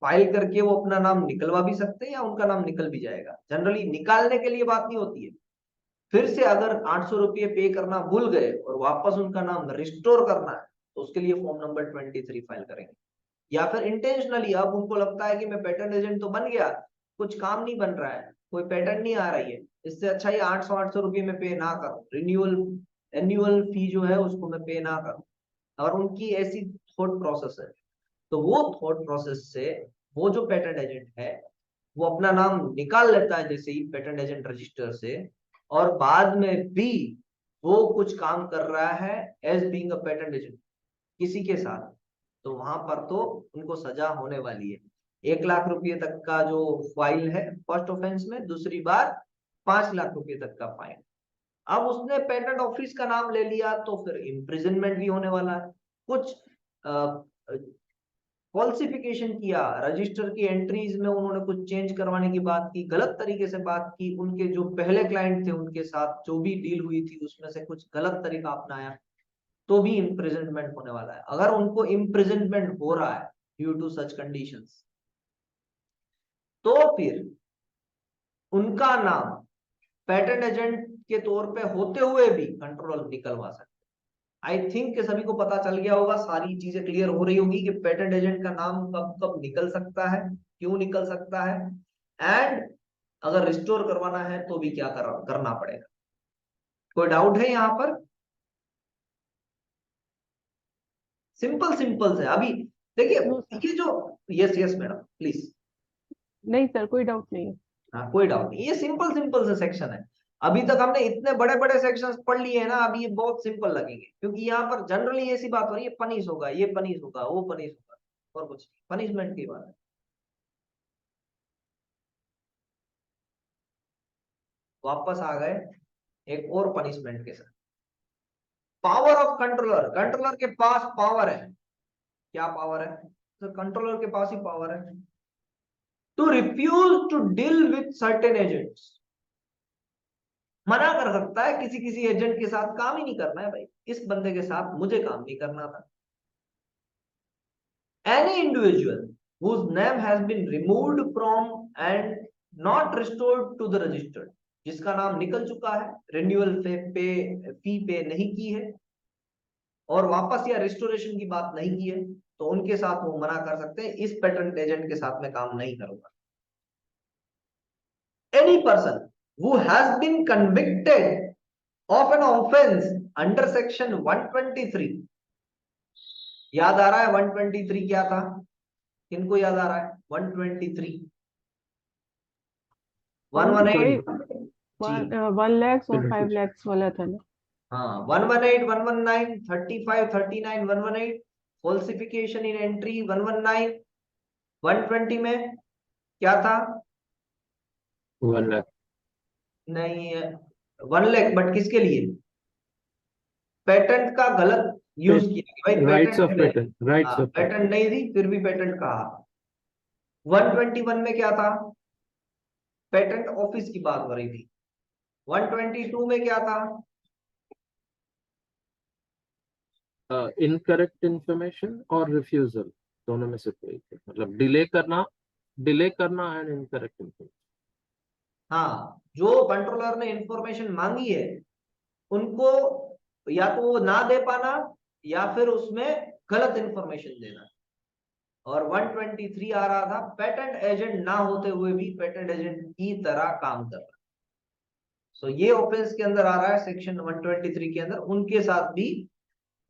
फाइल करके वो अपना नाम निकलवा भी सकते हैं या उनका नाम निकल भी जाएगा। जनरली निकालने के लिए बात नहीं होती है, फिर से अगर 800 रुपये पे करना भूल गए और वापस उनका नाम रिस्टोर करना है तो उसके लिए फॉर्म नंबर 23 फाइल करेंगे। या फिर इंटेंशनली अब उनको लगता है कि मैं पेटेंट एजेंट तो बन गया, कुछ काम नहीं बन रहा है, कोई पेटेंट नहीं आ रही है, इससे अच्छा ये 800 रुपये में पे ना करूं, रिन्यूअल एनुअल फी जो है उसको मैं पे ना करूं, और उनकी ऐसी थॉट प्रोसेस है, तो वो थॉट प्रोसेस से वो जो पेटेंट एजेंट है वो अपना नाम निकाल लेता है जैसे ही पेटेंट एजेंट रजिस्टर से, और बाद में भी वो कुछ काम कर रहा है as being a patent agent किसी के साथ, तो वहां पर तो उनको सजा होने वाली है। 1 लाख रुपए तक का जो फाइन है फर्स्ट ऑफेंस में, दूसरी बार 5 लाख रुपए तक का फाइन। अब उसने पेटेंट ऑफिस का नाम ले लिया तो फिर इम्प्रिजनमेंट भी होने वाला है। कुछ फॉल्सिफिकेशन किया, रजिस्टर की एंट्रीज में उन्होंने कुछ चेंज करवाने की बात की, गलत तरीके से बात की, उनके जो पहले क्लाइंट थे उनके साथ जो भी डील हुई थी उसमें से कुछ गलत तरीका अपनाया, तो भी इम्प्रिजनमेंट होने वाला है। अगर उनको इम्प्रिजनमेंट हो रहा है ड्यू टू सच कंडीशंस, तो फिर उनका नाम पेटेंट एजेंट के तौर पे होते हुए भी कंट्रोलर निकलवा सकते। आई थिंक सभी को पता चल गया होगा, सारी चीजें क्लियर हो रही होगी कि पेटेंट एजेंट का नाम कब कब निकल सकता है, क्यों निकल सकता है, एंड अगर रिस्टोर करवाना है तो भी क्या करना पड़ेगा। कोई डाउट है यहाँ पर? सिंपल सिंपल से अभी देखिए, नो सर, ये जो, यस यस मैडम प्लीज। नहीं सर, कोई डाउट नहीं है। हाँ कोई डाउट नहीं, ये सिंपल सिंपल से सेक्शन है। अभी तक हमने इतने बड़े बड़े सेक्शंस पढ़ लिए हैं ना, अभी ये बहुत सिंपल लगेंगे, क्योंकि यहाँ पर जनरली ऐसी बात हो रही है, पनिश होगा, ये पनिश होगा, वो पनिश होगा, और कुछ नहीं, पनिशमेंट की बात है। वापस आ गए एक और पनिशमेंट के साथ, पावर ऑफ कंट्रोलर। कंट्रोलर के पास पावर है, क्या पावर है? तो कंट्रोलर के पास ही पावर है to refuse to deal with certain agents. मना कर सकता है किसी किसी एजेंट के साथ काम ही नहीं करना है, भाई इस बंदे के साथ मुझे काम नहीं करना था। Any individual whose name has been removed from and not restored to the registered, जिसका नाम निकल चुका है, रिन्यूअल फी पे नहीं की है और वापस या रिस्टोरेशन की बात नहीं की है, तो उनके साथ वो मना कर सकते हैं, इस पेटेंट एजेंट के साथ मैं काम नहीं करूंगा। Any person who has been convicted of an offense under section 123, याद आ रहा है 123 क्या था? किनको याद आ रहा है 123? 118 1 lakhs और 5 lakhs वाला था ना? हाँ, 118, 119, 35, 39, 118, फॉल्सिफिकेशन इन एंट्री 119, 120 में क्या था? 1 लाख नहीं है 1 लाख, बट किसके लिए? पेटेंट का गलत यूज किया कि भाई राइट्स ऑफ पेटेंट है, पेटेंट, राइट्स ऑफ पेटेंट नहीं थी फिर भी पेटेंट कहा। 121 में क्या था? पेटेंट ऑफिस की बात हो रही थी। 122 में क्या था? इनकरेक्ट इंफॉर्मेशन और रिफ्यूजल, दोनों में से कोई, मतलब डिले करना एंड इनकरेक्ट इंफॉर्मेशन। हाँ, जो कंट्रोलर ने इंफॉर्मेशन मांगी है उनको या तो वो ना दे पाना या फिर उसमें गलत इंफॉर्मेशन देना। और 123 आ रहा था पेटेंट एजेंट ना होते हुए भी पेटेंट एजेंट की तरह काम कर रहा। सो ये ऑफेंस के अंदर आ रहा है सेक्शन 123 के अंदर, उनके साथ भी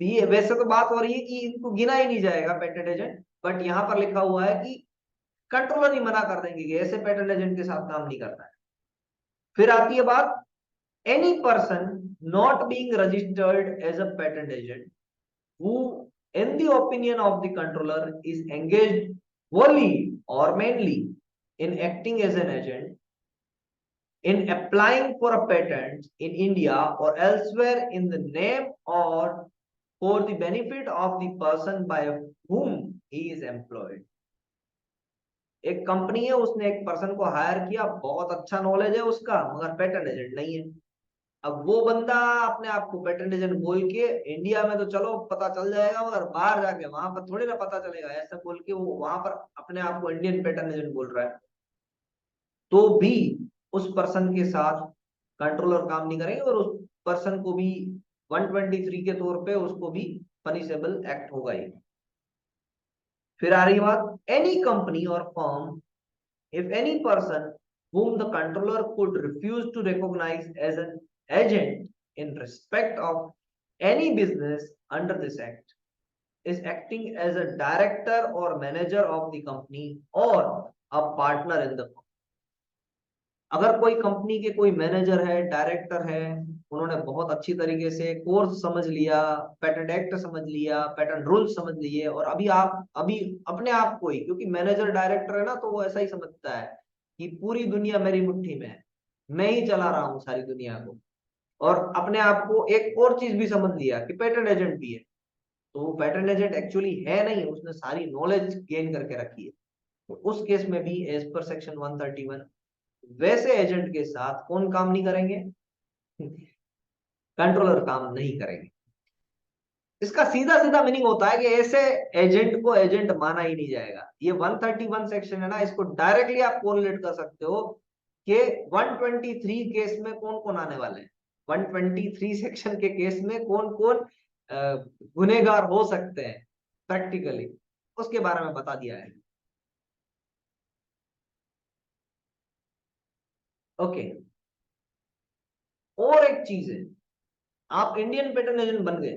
ये वैसे तो बात हो रही है कि इनको गिना ही नहीं जाएगा पेटेंट एजेंट, बट यहाँ पर लिखा हुआ है कि कंट्रोलर ही मना कर देंगे कि ऐसे पेटेंट एजेंट के साथ काम नहीं करना है। फिर आती है बात, any person not being registered as a patent agent who in the opinion of the controller is engaged wholly or mainly in acting as an agent, in applying for a patent in India or elsewhere in the name or for the benefit of the person by whom he is employed. एक company है, उसने एक person को higher किया, बहुत अच्छा knowledge है उसका, मगर पेटेंट एजेंट नहीं है। अब वो बंदा अपने आप को पेटेंट एजेंट बोल के, इंडिया में तो चलो पता चल जाएगा, मगर बाहर जाके वहां पर थोड़ी ना पता चलेगा, ऐसा बोल के वो वहां पर अपने आप को इंडियन पेटेंट एजेंट बोल रहा है, तो भी उस पर्सन के साथ कंट्रोलर काम नहीं करेंगे और उस पर्सन को भी 123 के तौर पे उसको भी पनिशेबल एक्ट होगा ही। फिर आ रही बात, एनी कंपनी और firm if any person whom the controller could refuse to recognize as an agent in respect of any business under this act is acting as a director or manager of the company or a partner in the firm. अगर कोई company के कोई manager है, director है, उन्होंने बहुत अच्छी तरीके से कोर्स समझ लिया, पेटेंट एक्ट समझ लिया, पेटेंट रूल समझ लिए, और अभी अपने आप को ही, क्योंकि मैनेजर डायरेक्टर है ना, तो वो ऐसा ही समझता है कि पूरी दुनिया मेरी मुट्ठी में है, मैं ही चला रहा हूँ सारी दुनिया को, और अपने आप को एक और चीज भी समझ लिया कि पेटेंट एजेंट भी है, तो वो पेटेंट एजेंट एक्चुअली है नहीं, उसने सारी नॉलेज गेन करके रखी है। तो उस केस में भी एज पर सेक्शन 131 वैसे एजेंट के साथ कौन काम नहीं करेंगे? कंट्रोलर काम नहीं करेंगे। इसका सीधा सीधा मीनिंग होता है कि ऐसे एजेंट को एजेंट माना ही नहीं जाएगा। ये 131 सेक्शन है ना, इसको डायरेक्टली आप कोरिलेट कर सकते हो कि 123 केस में कौन कौन आने वाले हैं, 123 सेक्शन के केस में कौन कौन गुनहगार हो सकते हैं प्रैक्टिकली, उसके बारे में बता दिया है। ओके, और एक चीज है, आप इंडियन पेटेंट एजेंट बन गए,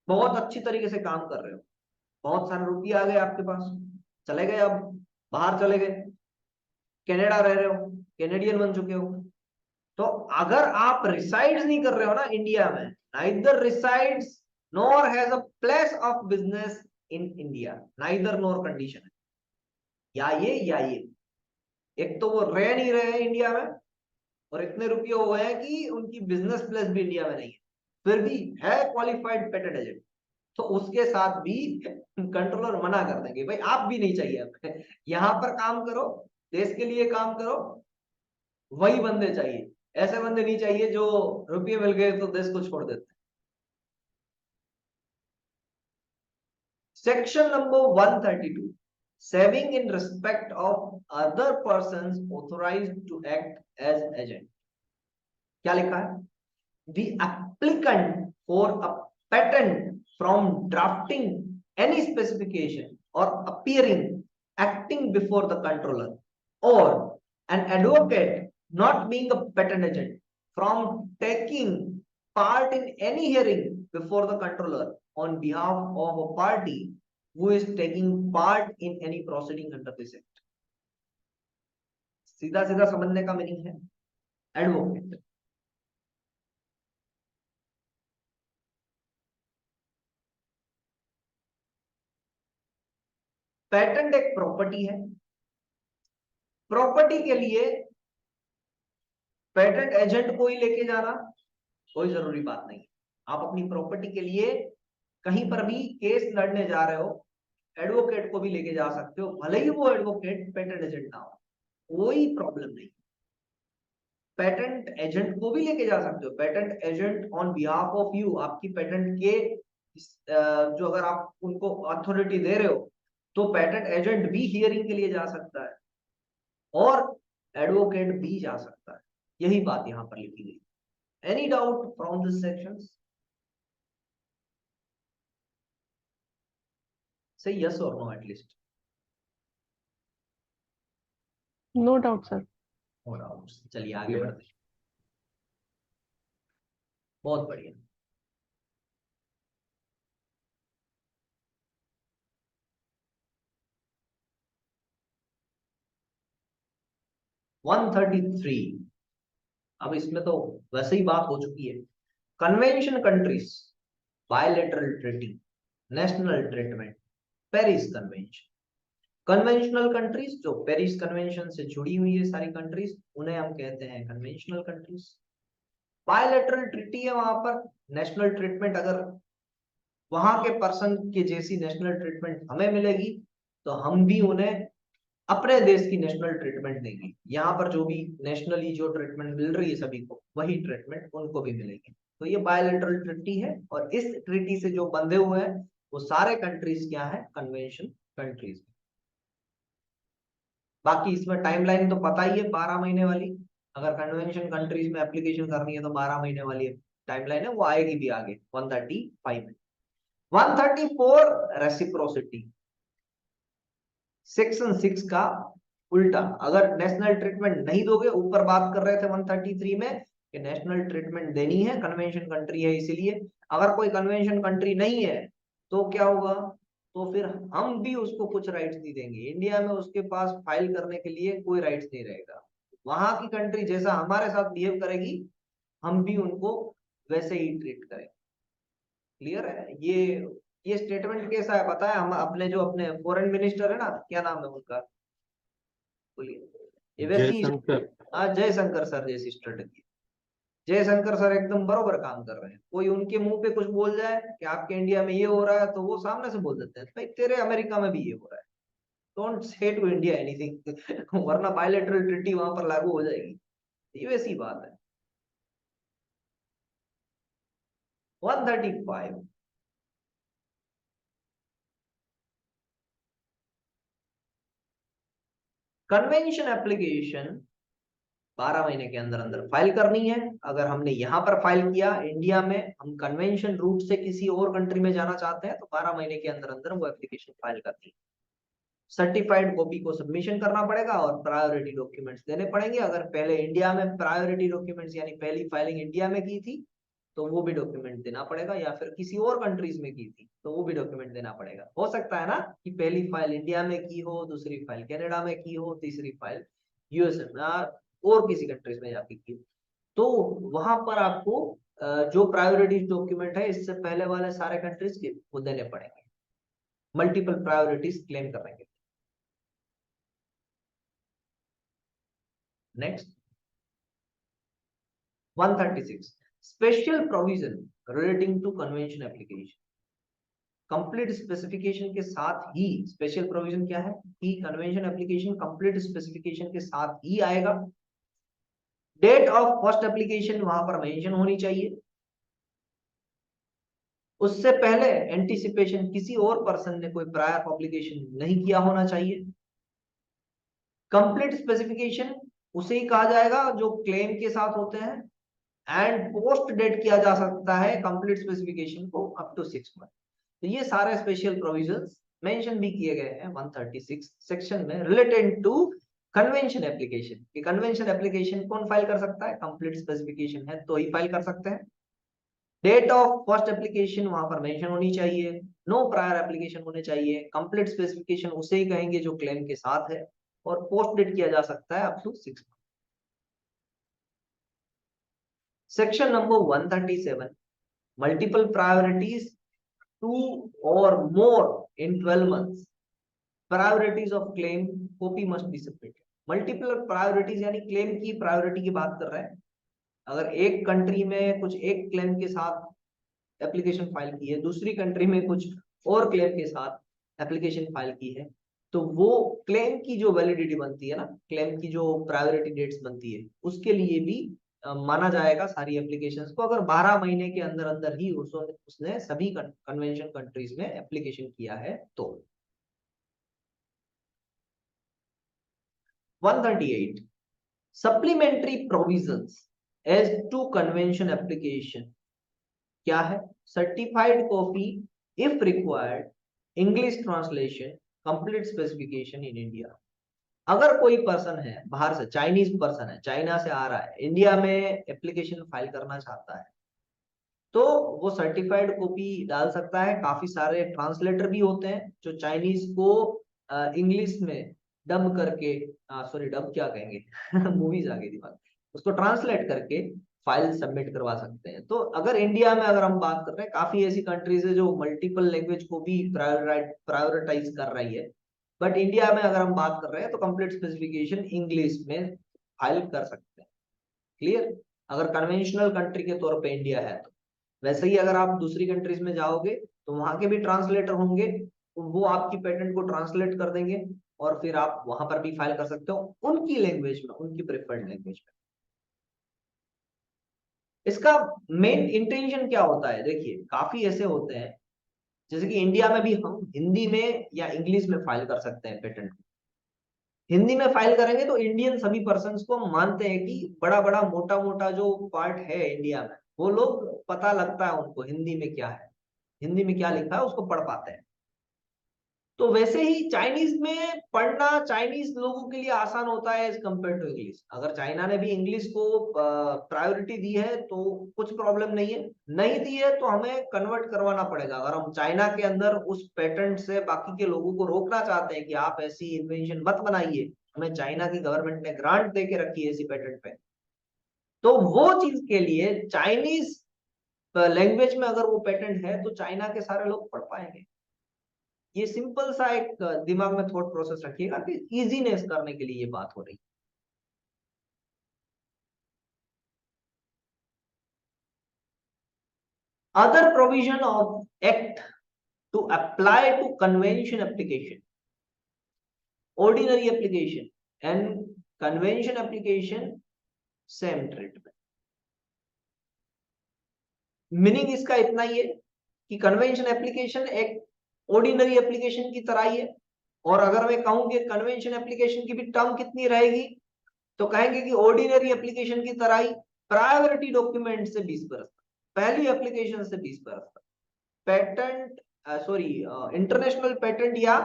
बहुत अच्छी तरीके से काम कर रहे हो, बहुत सारे रुपये आ गए आपके पास, चले गए, अब बाहर चले गए, कनाडा रह रहे हो, कैनेडियन बन चुके हो, तो अगर आप रिसाइड्स नहीं कर रहे हो ना इंडिया में, neither resides nor has a place of business in India, neither nor condition है, या ये, एक तो वो रह नहीं रहे हैं इंडिया में, और इतने रुपये हो गए हैं कि उनकी बिजनेस प्लेस भी इंडिया में नहीं है, फिर भी है क्वालिफाइड पेटेंट एजेंट, तो उसके साथ भी कंट्रोलर मना कर देंगे, भाई आप भी नहीं चाहिए, यहां पर काम करो, देश के लिए काम करो, वही बंदे चाहिए, ऐसे बंदे नहीं चाहिए जो रुपये मिल गए तो देश को छोड़ देते। Section number 132, saving in respect of other persons authorized to act as agent, क्या लिखा है? The applicant for a patent from drafting any specification or appearing acting before the controller, or an advocate not being a patent agent from taking part in any hearing before the controller on behalf of a party who is taking part in any proceeding under this act. सीधा सीधा समझने का meaning है advocate. Patent एक property है, property के लिए patent agent को ही लेके जाना कोई जरूरी बात नहीं। आप अपनी प्रॉपर्टी के लिए कहीं पर भी केस लड़ने जा रहे हो, एडवोकेट को भी लेके जा सकते हो, भले ही वो एडवोकेट पेटेंट एजेंट ना हो, कोई प्रॉब्लम नहीं। पेटेंट एजेंट को भी लेके जा सकते हो, patent agent on behalf of you, आपकी पेटेंट के जो अगर आप उनको अथॉरिटी दे रहे हो, तो पेटेंट एजेंट भी हियरिंग के लिए जा सकता है और एडवोकेट भी जा सकता है, यही बात यहां पर लिखी गई। Any doubt from this sections? Say yes और no at least. No doubt sir. No doubt, चलिए आगे बढ़ते हैं। बहुत बढ़िया। वन 133, अब इसमें तो वैसे ही बात हो चुकी है। Convention countries, bilateral treaty, national treatment, Paris convention, conventional countries जो पेरिस कन्वेंशन से जुड़ी हुई है सारी कंट्रीज, उन्हें हम कहते हैं कन्वेंशनल कंट्रीज। बायलैटरल ट्रीटी है, वहां पर नेशनल ट्रीटमेंट, अगर वहां के पर्सन के जैसी नेशनल ट्रीटमेंट हमें मिलेगी तो हम भी उन्हें अपने देश की नेशनल ट्रीटमेंट देंगे। यहाँ पर जो भी नेशनली जो ट्रीटमेंट मिल रही है सभी को, वही ट्रीटमेंट उनको भी मिलेगी। तो ये बायलैटरल ट्रीटी है, और इस ट्रीटी से जो बंधे हुए हैं वो सारे कंट्रीज क्या है, कन्वेंशन कंट्रीज। बाकी इसमें टाइमलाइन तो पता ही है, 12 महीने वाली। अगर कन्वेंशन कंट्रीज में एप्लीकेशन करनी है तो 12 महीने वाली टाइमलाइन है, वो आएगी भी आगे 135 में। 134 रेसिप्रोसिटी, सेक्शन 6 का उल्टा। अगर नेशनल ट्रीटमेंट नहीं दोगे, ऊपर बात कर रहे थे 133 में कि नेशनल ट्रीटमेंट देनी है, कन्वेंशन कंट्री है इसीलिए। अगर कोई कन्वेंशन कंट्री नहीं है तो क्या होगा, तो फिर हम भी उसको कुछ राइट्स नहीं देंगे। इंडिया में उसके पास फाइल करने के लिए कोई राइट्स नहीं रहेगा। वहां की कंट्री जैसा हमारे साथ बिहेव करेगी, हम भी उनको वैसे ही ट्रीट करेंगे। क्लियर है? ये स्टेटमेंट कैसा है पता है? हम अपने फॉरेन मिनिस्टर है ना, क्या नाम है उनका, बोलिए। ये वैसी जयशंकर। जयशंकर सर जैसी स्ट्रेटेजी। जयशंकर सर एकदम बरोबर काम कर रहे हैं। कोई उनके मुंह पे कुछ बोल जाए कि आपके इंडिया में ये हो रहा है, तो वो सामने से बोल देते हैं भाई तेरे अमेरिका में भी ये हो रहा है, don't say to India anything वरना बायलैटरल ट्रीटी वहां पर लागू हो जाएगी। ये वैसी बात है। 135 कन्वेंशन एप्लीकेशन 12 महीने के अंदर अंदर फाइल करनी है। अगर हमने यहां पर फाइल किया इंडिया में, हम कन्वेंशन रूट से किसी और कंट्री में जाना चाहते हैं, तो 12 महीने के अंदर अंदर वो एप्लीकेशन फाइल करनी है। सर्टिफाइड कॉपी को सबमिशन करना पड़ेगा और प्रायोरिटी डॉक्यूमेंट्स देने पड़ेंगे। अगर पहले इंडिया में प्रायोरिटी डॉक्यूमेंट्स यानी पहली फाइलिंग इंडिया में की थी तो वो भी डॉक्यूमेंट देना पड़ेगा, या फिर किसी और कंट्रीज में की थी तो वो भी डॉक्यूमेंट देना पड़ेगा। हो सकता है ना कि पहली फाइल इंडिया में की हो, दूसरी फाइल कनाडा में की हो, तीसरी फाइल यूएसए में और किसी कंट्रीज में जाके की हो, तो वहां पर आपको जो प्रायोरिटी डॉक्यूमेंट है इससे पहले वाले सारे कंट्रीज के वो देने पड़ेंगे, मल्टीपल प्रायोरिटीज क्लेम करने के। Next 136 special provision relating to convention application. Complete specification के साथ ही स्पेशल प्रोविजन क्या है कि कन्वेंशन एप्लीकेशन कंप्लीट स्पेसिफिकेशन के साथ ही आएगा। डेट ऑफ फर्स्ट एप्लीकेशन वहां पर मेंशन होनी चाहिए। उससे पहले एंटीसिपेशन किसी और पर्सन ने कोई प्रायर पब्लिकेशन नहीं किया होना चाहिए। कंप्लीट स्पेसिफिकेशन उसे ही कहा जाएगा जो क्लेम के साथ होते हैं, एंड पोस्ट डेट किया जा सकता है कंप्लीट स्पेसिफिकेशन को अप टू 6 मंथ। तो ये सारे स्पेशल प्रोविजंस मेंशन भी किए गए हैं 136 सेक्शन में रिलेटेड टू कन्वेंशन एप्लीकेशन। कि कन्वेंशन एप्लीकेशन कौन फाइल कर सकता है, कंप्लीट स्पेसिफिकेशन है तो ही फाइल कर सकते हैं। डेट ऑफ फर्स्ट एप्लीकेशन वहां पर मेंशन होनी चाहिए, नो प्रायर एप्लीकेशन होने चाहिए, कंप्लीट स्पेसिफिकेशन उसे ही कहेंगे जो क्लेम के साथ है, और पोस्ट डेट किया जा सकता है up to 6 month. Section number 137 multiple priorities 2 or more in 12 months, priorities of claim copy must be submitted. Multiple priorities यानी क्लेम की प्रायोरिटी की बात कर रहे हैं। अगर एक कंट्री में कुछ एक क्लेम के साथ एप्लीकेशन फाइल की है, दूसरी कंट्री में कुछ और क्लेम के साथ एप्लीकेशन फाइल की है, तो वो क्लेम की जो वैलिडिटी बनती है ना, क्लेम की जो प्रायोरिटी डेट्स बनती है, उसके लिए भी माना जाएगा सारी एप्लीकेशंस को, अगर 12 महीने के अंदर अंदर ही उसने सभी कन्वेंशन कंट्रीज में एप्लीकेशन किया है तो। 138 supplementary provisions as to convention application क्या है? Certified copy if required, English translation, complete specification in India. अगर कोई पर्सन है बाहर से, चाइनीज पर्सन है, चाइना से आ रहा है, इंडिया में एप्लीकेशन फाइल करना चाहता है, तो वो सर्टिफाइड कॉपी डाल सकता है। काफी सारे ट्रांसलेटर भी होते हैं जो चाइनीज को इंग्लिश में डब करके, सॉरी डब क्या कहेंगे मूवीज आ गई दिमाग, उसको ट्रांसलेट करके फाइल सबमिट करवा सकते हैं। तो अगर इंडिया में अगर हम बात कर रहे हैं, काफी ऐसी कंट्रीज है जो मल्टीपल लैंग्वेज को भी प्रायोरिटाइज कर रही है, बट इंडिया में अगर हम बात कर रहे हैं तो कंप्लीट स्पेसिफिकेशन इंग्लिश में फाइल कर सकते हैं। क्लियर? अगर कन्वेंशनल कंट्री के तौर पे इंडिया है तो। वैसे ही अगर आप दूसरी कंट्रीज में जाओगे तो वहां के भी ट्रांसलेटर होंगे, तो वो आपकी पेटेंट को ट्रांसलेट कर देंगे और फिर आप वहां पर भी फाइल कर सकते हो उनकी लैंग्वेज में, उनकी प्रेफर्ड लैंग्वेज में। इसका मेन इंटेंशन क्या होता है? देखिए काफी ऐसे होते हैं, जैसे कि इंडिया में भी हम हिंदी में या इंग्लिश में फाइल कर सकते हैं पेटेंट। हिंदी में फाइल करेंगे तो इंडियन सभी पर्सन्स को हम मानते हैं कि बड़ा बड़ा मोटा मोटा जो पार्ट है इंडिया में, वो लोग पता लगता है उनको हिंदी में क्या है, हिंदी में क्या लिखा है उसको पढ़ पाते हैं। तो वैसे ही चाइनीज में पढ़ना चाइनीज लोगों के लिए आसान होता है एज कम्पेयर टू इंग्लिश। अगर चाइना ने भी इंग्लिश को प्रायोरिटी दी है तो कुछ प्रॉब्लम नहीं है, नहीं दी है तो हमें कन्वर्ट करवाना पड़ेगा। अगर हम चाइना के अंदर उस पेटेंट से बाकी के लोगों को रोकना चाहते हैं कि आप ऐसी इन्वेंशन मत बनाइए, हमें चाइना की गवर्नमेंट ने ग्रांट दे के रखी है ऐसी पेटेंट पे, तो वो चीज के लिए चाइनीज लैंग्वेज में अगर वो पेटेंट है तो चाइना के सारे लोग पढ़ पाएंगे। ये सिंपल सा एक दिमाग में थॉट प्रोसेस रखिएगा कि इजीनेस करने के लिए ये बात हो रही है। Other provision of act to apply to convention application, ordinary application and convention application same treatment. Meaning इसका इतना ही है कि कन्वेंशन एप्लीकेशन एक ऑर्डिनरी एप्लीकेशन की तरह ही है, और अगर मैं कहूं कि कन्वेंशन एप्लीकेशन की भी टर्म कितनी रहेगी तो कहेंगे कि ऑर्डिनरी एप्लीकेशन की तरह ही प्रायोरिटी डॉक्यूमेंट से 20%, पहली एप्लीकेशन से 20%। पेटेंट इंटरनेशनल पेटेंट या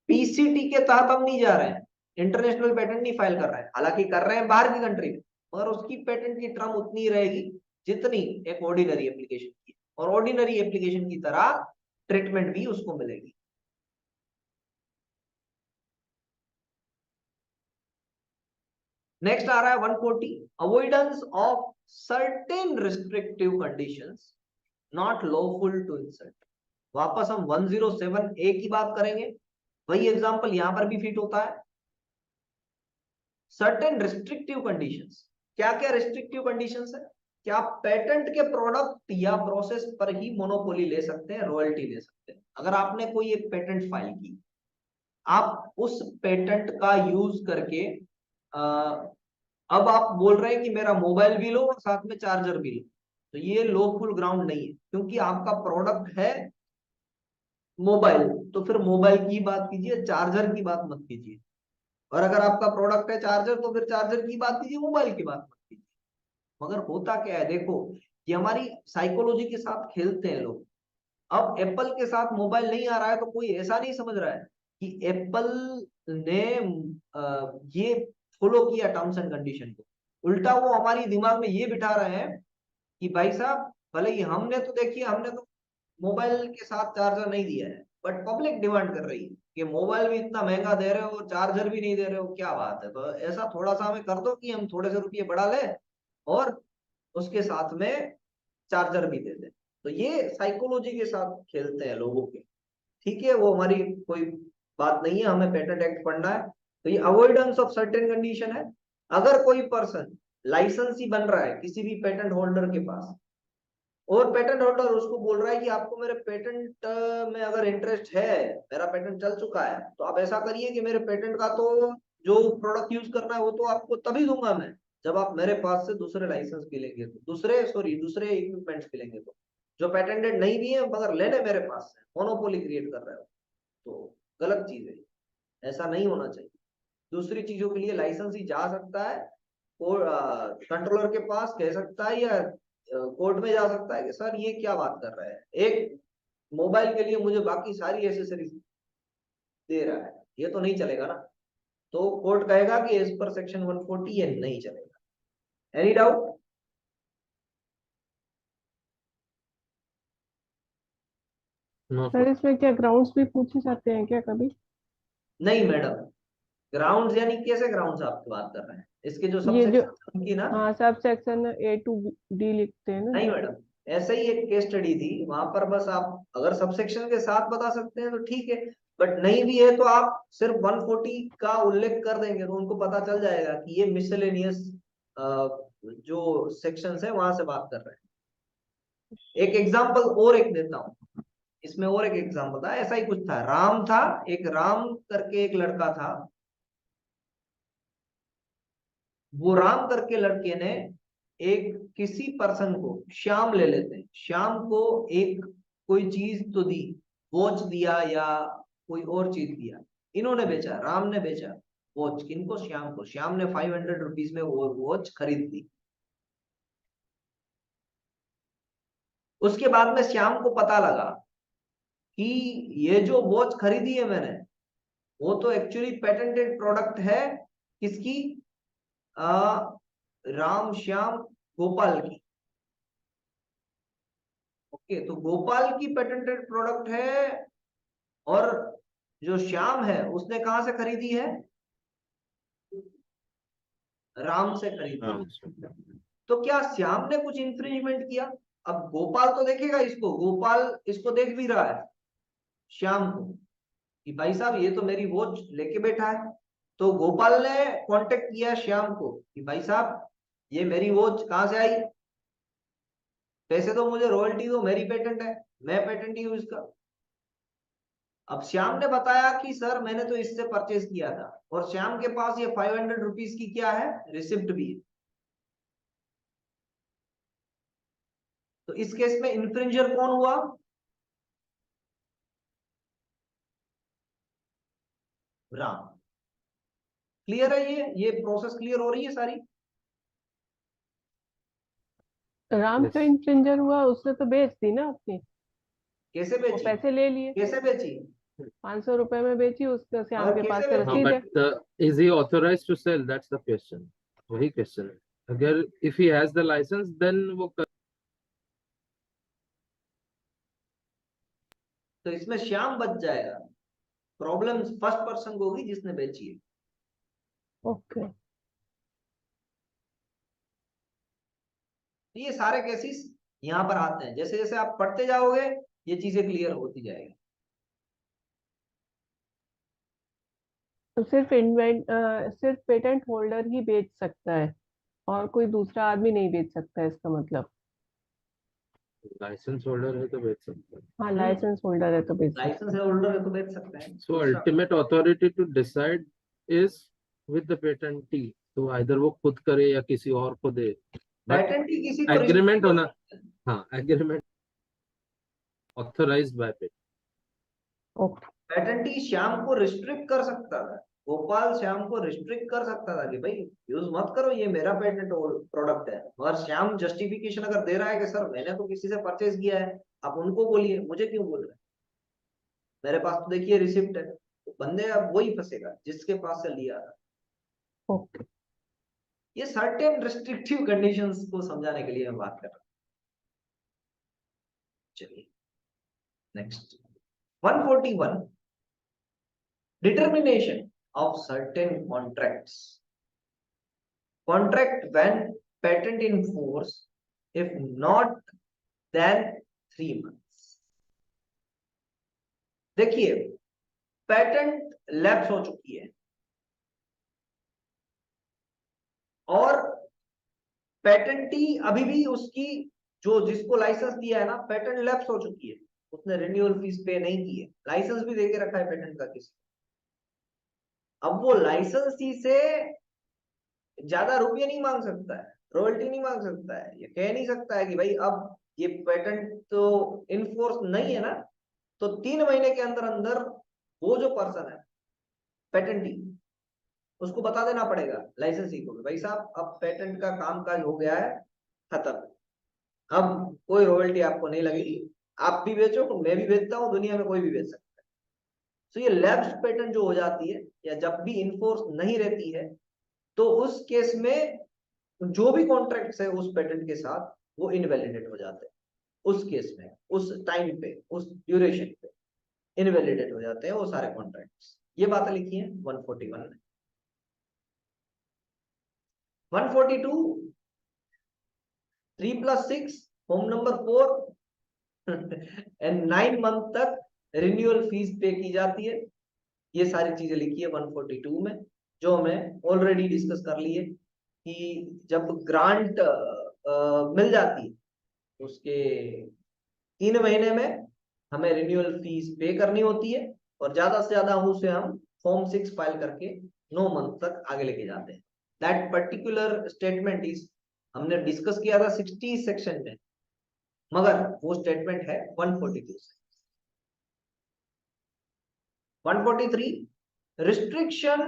पीसीटी के तहत हम नहीं जा रहे हैं, इंटरनेशनल पेटेंट नहीं फाइल कर रहे हैं, हालांकि कर रहे हैं बाहर की कंट्री में, मगर उसकी पेटेंट की टर्म उतनी रहेगी जितनी एक ऑर्डिनरी एप्लीकेशन की, और ऑर्डिनरी एप्लीकेशन की तरह ट्रीटमेंट भी उसको मिलेगी। नेक्स्ट आ रहा है 140, avoidance of certain restrictive conditions not lawful to insert. वापस हम 107A की बात करेंगे, वही एग्जांपल यहां पर भी फिट होता है। सर्टेन रिस्ट्रिक्टिव कंडीशंस, क्या क्या रिस्ट्रिक्टिव कंडीशंस है? क्या आप पेटेंट के प्रोडक्ट या प्रोसेस पर ही मोनोपोली ले सकते हैं, रॉयल्टी ले सकते हैं। अगर आपने कोई एक पेटेंट फाइल की, आप उस पेटेंट का यूज करके अब आप बोल रहे हैं कि मेरा मोबाइल भी लो और साथ में चार्जर भी लो, तो ये लॉफुल ग्राउंड नहीं है, क्योंकि आपका प्रोडक्ट है मोबाइल, तो फिर मोबाइल की बात कीजिए, चार्जर की बात मत कीजिए। और अगर आपका प्रोडक्ट है चार्जर तो फिर चार्जर की बात कीजिए, मोबाइल की बात मत कीजिए। मगर होता क्या है, देखो कि हमारी साइकोलॉजी के साथ खेलते हैं लोग। अब एप्पल के साथ मोबाइल नहीं आ रहा है तो कोई ऐसा नहीं समझ रहा है कि एप्पल ने ये फॉलो किया टर्म्स एंड कंडीशन को। उल्टा वो हमारी दिमाग में ये बिठा रहे हैं कि भाई साहब भले ही हमने तो देखिए, हमने तो मोबाइल के साथ चार्जर नहीं दिया है, बट पब्लिक डिमांड कर रही है कि मोबाइल भी इतना महंगा दे रहे हो, चार्जर भी नहीं दे रहे हो, क्या बात है। तो ऐसा थोड़ा सा हमें कर दो कि हम थोड़े से रुपये बढ़ा ले और उसके साथ में चार्जर भी दे दे। तो ये साइकोलॉजी के साथ खेलते हैं लोगों के, ठीक है, वो हमारी कोई बात नहीं है, हमें पेटेंट एक्ट पढ़ना है। तो ये अवॉइडेंस ऑफ सर्टेन कंडीशन है। अगर कोई पर्सन लाइसेंसी बन रहा है किसी भी पेटेंट होल्डर के पास, और पेटेंट होल्डर उसको बोल रहा है कि आपको मेरे पेटेंट में अगर इंटरेस्ट है, मेरा पेटेंट चल चुका है, तो आप ऐसा करिए कि मेरे पेटेंट का तो जो प्रोडक्ट यूज करना है वो तो आपको तभी दूंगा मैं जब आप मेरे पास से दूसरे लाइसेंस भी लेंगे, तो दूसरे इक्विपमेंट्स भी लेंगे। तो जो पेटेंटेड नहीं भी है मगर लेने मेरे पास से, मोनोपोली क्रिएट कर रहे हो, तो गलत चीज है, ऐसा नहीं होना चाहिए। दूसरी चीजों के लिए लाइसेंस ही जा सकता है, और कंट्रोलर के पास कह सकता है या कोर्ट में जा सकता है कि सर ये क्या बात कर रहा है, एक मोबाइल के लिए मुझे बाकी सारी एसेसरीज दे रहा है, ये तो नहीं चलेगा ना। तो कोर्ट कहेगा कि एज पर सेक्शन 140 ये नहीं चलेगा। Any doubt? No, सर इसमें क्या ग्राउंड्स भी पूछे जाते हैं क्या कभी? नहीं मैडम, ग्राउंड्स यानी कैसे ग्राउंड्स आप बात कर रहे हैं? इसके जो सब ये जो सेक्शन उनकी ना, हाँ sub section A to D लिखते हैं ना नहीं जैसे। मैडम, ऐसा ही एक केस स्टडी थी, वहां पर बस आप अगर सबसेक्शन के साथ बता सकते हैं तो ठीक है, बट नहीं भी है तो आप सिर्फ 140 का उल्लेख कर देंगे तो उनको पता चल जाएगा कि ये मिसलेनियस जो सेक्शंस है वहां से बात कर रहे हैं। एक एग्जांपल और एक देता हूं, इसमें और एक एग्जांपल था, ऐसा ही कुछ था, राम था, एक राम करके एक लड़का था, वो राम करके लड़के ने एक किसी पर्सन को, श्याम ले लेते हैं, श्याम को एक कोई चीज तो दी, वॉच दिया या कोई और चीज दिया, इन्होंने बेचा, राम ने बेचा वॉच, किनको, श्याम को, श्याम ने 500 रुपीज में वो वॉच खरीद ली। उसके बाद में श्याम को पता लगा कि ये जो वॉच खरीदी है मैंने, वो तो एक्चुअली पेटेंटेड प्रोडक्ट है, किसकी, राम श्याम गोपाल की। ओके, तो गोपाल की पेटेंटेड प्रोडक्ट है, और जो श्याम है उसने कहां से खरीदी है, राम से खरीदी। तो क्या श्याम ने कुछ इंफ्रिंजमेंट किया? अब गोपाल तो देखेगा इसको, गोपाल इसको देख भी रहा है श्याम को कि भाई साहब ये तो मेरी वॉच लेके बैठा है, तो गोपाल ने कांटेक्ट किया श्याम को कि भाई साहब ये मेरी वॉच कहां से आई, पैसे तो मुझे, रॉयल्टी दो, मेरी पेटेंट है, मैं पेटेंट हूं इसका। अब श्याम ने बताया कि सर मैंने तो इससे परचेज किया था, और श्याम के पास ये 500 रुपीज की क्या है, रिसिप्ट भी है। तो इस केस में इन्फ्रिंजर कौन हुआ, राम। क्लियर है? ये प्रोसेस क्लियर हो रही है सारी? राम Yes. का इन्फ्रिंजर हुआ, उसने तो बेच दी ना अपनी, कैसे वो बेची, पैसे ले लिए, कैसे बेची, 500 रुपए में बेची, उसका श्याम और के पास कैसे तो बेची? रसीद है। but is he authorized to sell? That's the question. वही क्वेश्चन है, अगर if he has the license then वो तो इसमें श्याम बच जाएगा, प्रॉब्लम फर्स्ट पर्सन को होगी जिसने बेची है। ओके। तो ये सारे केसेस यहाँ पर आते हैं, जैसे जैसे आप पढ़ते जाओगे ये चीजें क्लियर होती जाएगी। तो सिर्फ पेटेंट होल्डर ही बेच सकता है, और कोई दूसरा आदमी नहीं बेच सकता है, इसका मतलब? लाइसेंस होल्डर है तो बेच सकता है। हाँ, लाइसेंस होल्डर है तो बेच सकता लाइसेंस होल्डर है तो बेच सकते हैं। So ultimate authority to decide is with the patentee. तो either वो खुद करे या किसी और को दे, but पेटेंट ही किसी को agreement होना, हाँ agreement authorized by patent. है। ओके। पेटेंट ही श्याम को रिस्ट्रिक्ट कर सकता था, गोपाल श्याम को रिस्ट्रिक्ट कर सकता था कि भाई यूज मत करो, ये मेरा पेटेंट प्रोडक्ट है, और श्याम जस्टिफिकेशन अगर दे रहा है कि सर मैंने तो किसी से परचेज किया है, आप उनको बोलिए, मुझे क्यों बोल रहे हैं, मेरे पास तो देखिए रिसिप्ट है, तो बंदे अब वही फंसेगा जिसके पास से लिया था। ओके। ये सर्टेन रिस्ट्रिक्टिव कंडीशंस को समझाने के लिए मैं बात कर रहा हूँ। चलिए next, 141, determination of certain contracts. Contract when patent in force if not than 3 months. देखिए पेटेंट लैप्स हो चुकी है, और पेटेंटी अभी भी उसकी, जो जिसको लाइसेंस दिया है ना, पेटेंट लैप्स हो चुकी है, उसने रिन्यूअल फीस पे नहीं की है, लाइसेंस भी देके रखा है पेटेंट का किसी। अब वो लाइसेंसी से ज्यादा रुपये नहीं मांग सकता है, रॉयल्टी नहीं मांग सकता है, ये कह नहीं सकता है कि भाई अब ये पेटेंट तो इनफोर्स नहीं है ना, तो 3 महीने के अंदर अंदर वो जो पर्सन है पेटेंटी, उसको बता देना पड़ेगा लाइसेंसी को, भाई साहब अब पेटेंट का काम काज हो गया है, खत्म, अब कोई रॉयल्टी आपको नहीं लगेगी, आप भी बेचो, मैं भी बेचता हूँ, दुनिया में कोई भी बेच सकता है। तो ये लैप्स पेटेंट जो हो जाती है, या जब भी इनफोर्स नहीं रहती है, तो उस केस में जो भी कॉन्ट्रैक्ट्स है उस पेटेंट के साथ वो इनवैलिडेट हो जाते हैं, उस केस में, उस टाइम पे, उस ड्यूरेशन पे इनवैलिडेट हो जाते हैं वो सारे कॉन्ट्रैक्ट्स। ये बातें लिखी हैं 141 में। 142, 3 + 6 फॉर्म नंबर 4 एंड 9 मंथ तक रिन्यूअल फीस पे की जाती है। ये सारी चीजें लिखी है 142 में, जो हमें ऑलरेडी डिस्कस कर लिए कि जब ग्रांट मिल जाती है उसके 3 महीने में हमें रिन्यूअल फीस पे करनी होती है, और ज्यादा से ज्यादा उसे हम फॉर्म 6 फाइल करके 9 मंथ तक आगे लेके जाते हैं। दैट पर्टिकुलर स्टेटमेंट इज हमने डिस्कस किया था 60 सेक्शन में, मगर वो स्टेटमेंट है 142 से। 143 restriction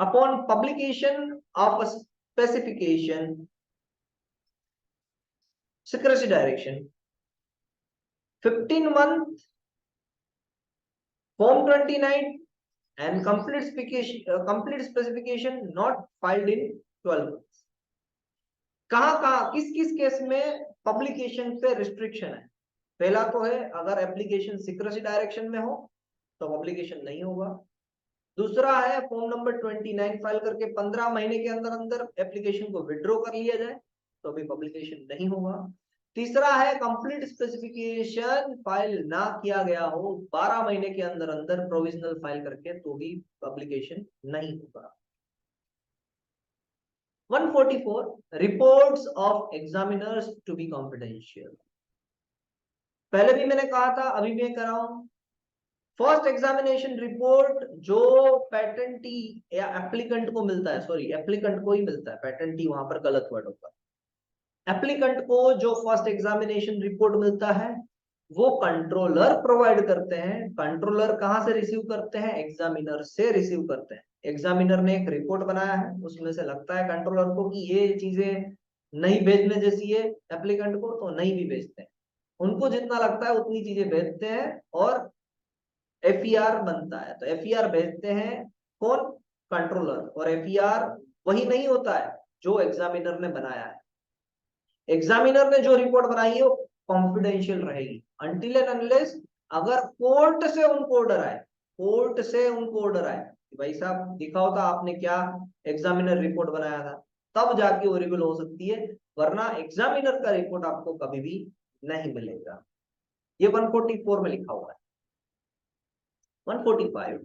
upon publication of a specification, secrecy direction, 15 month, form 29 and complete specification not filed in 12 months। कहाँ किस किस केस में पब्लिकेशन पे रिस्ट्रिक्शन है? पहला तो है अगर एप्लीकेशन सिक्रेसी डायरेक्शन में हो तो पब्लिकेशन नहीं होगा। दूसरा है फॉर्म नंबर 29 फाइल करके 15 महीने के अंदर अंदर एप्लीकेशन को विड्रॉ कर लिया जाए तो भी पब्लिकेशन नहीं होगा। तीसरा है कंप्लीट स्पेसिफिकेशन फाइल ना किया गया हो 12 महीने के अंदर अंदर प्रोविजनल फाइल करके तो भी पब्लिकेशन नहीं होगा। 144 reports of examiners to be confidential. पहले भी मैंने कहा था, अभी मैं कर रहा हूं, फर्स्ट एग्जामिनेशन रिपोर्ट जो पैटेंटी या एप्लीकेंट को मिलता है, सॉरी एप्लीकेंट को ही मिलता है, पैटेंटी वहां पर गलत वर्ड होगा। एप्लीकेंट को जो फर्स्ट एग्जामिनेशन रिपोर्ट मिलता है वो कंट्रोलर प्रोवाइड करते हैं। कंट्रोलर कहां से रिसीव करते हैं? एग्जामिनर से रिसीव करते हैं। एग्जामिनर ने एक रिपोर्ट बनाया है, उसमें से लगता है कंट्रोलर को कि ये चीजें नहीं भेजने जैसी है एप्लीकेंट को, तो नहीं भी भेजते हैं। उनको जितना लगता है उतनी चीजें भेजते हैं और एफईआर बनता है। तो एफईआर भेजते हैं कौन? कंट्रोलर। और एफईआर वही नहीं होता है जो एग्जामिनर ने बनाया है। एग्जामिनर ने जो रिपोर्ट बनाई है वो कॉन्फिडेंशियल रहेगी अनटिल एंड अनलेस अगर कोर्ट से उनको ऑर्डर आए, कोर्ट से उनको ऑर्डर आए कि भाई साहब दिखाओ था आपने क्या एग्जामिनर रिपोर्ट बनाया था, तब जाके वो रिवील हो सकती है, वरना एग्जामिनर का रिपोर्ट आपको कभी भी नहीं मिलेगा। ये 144 में लिखा हुआ है। 145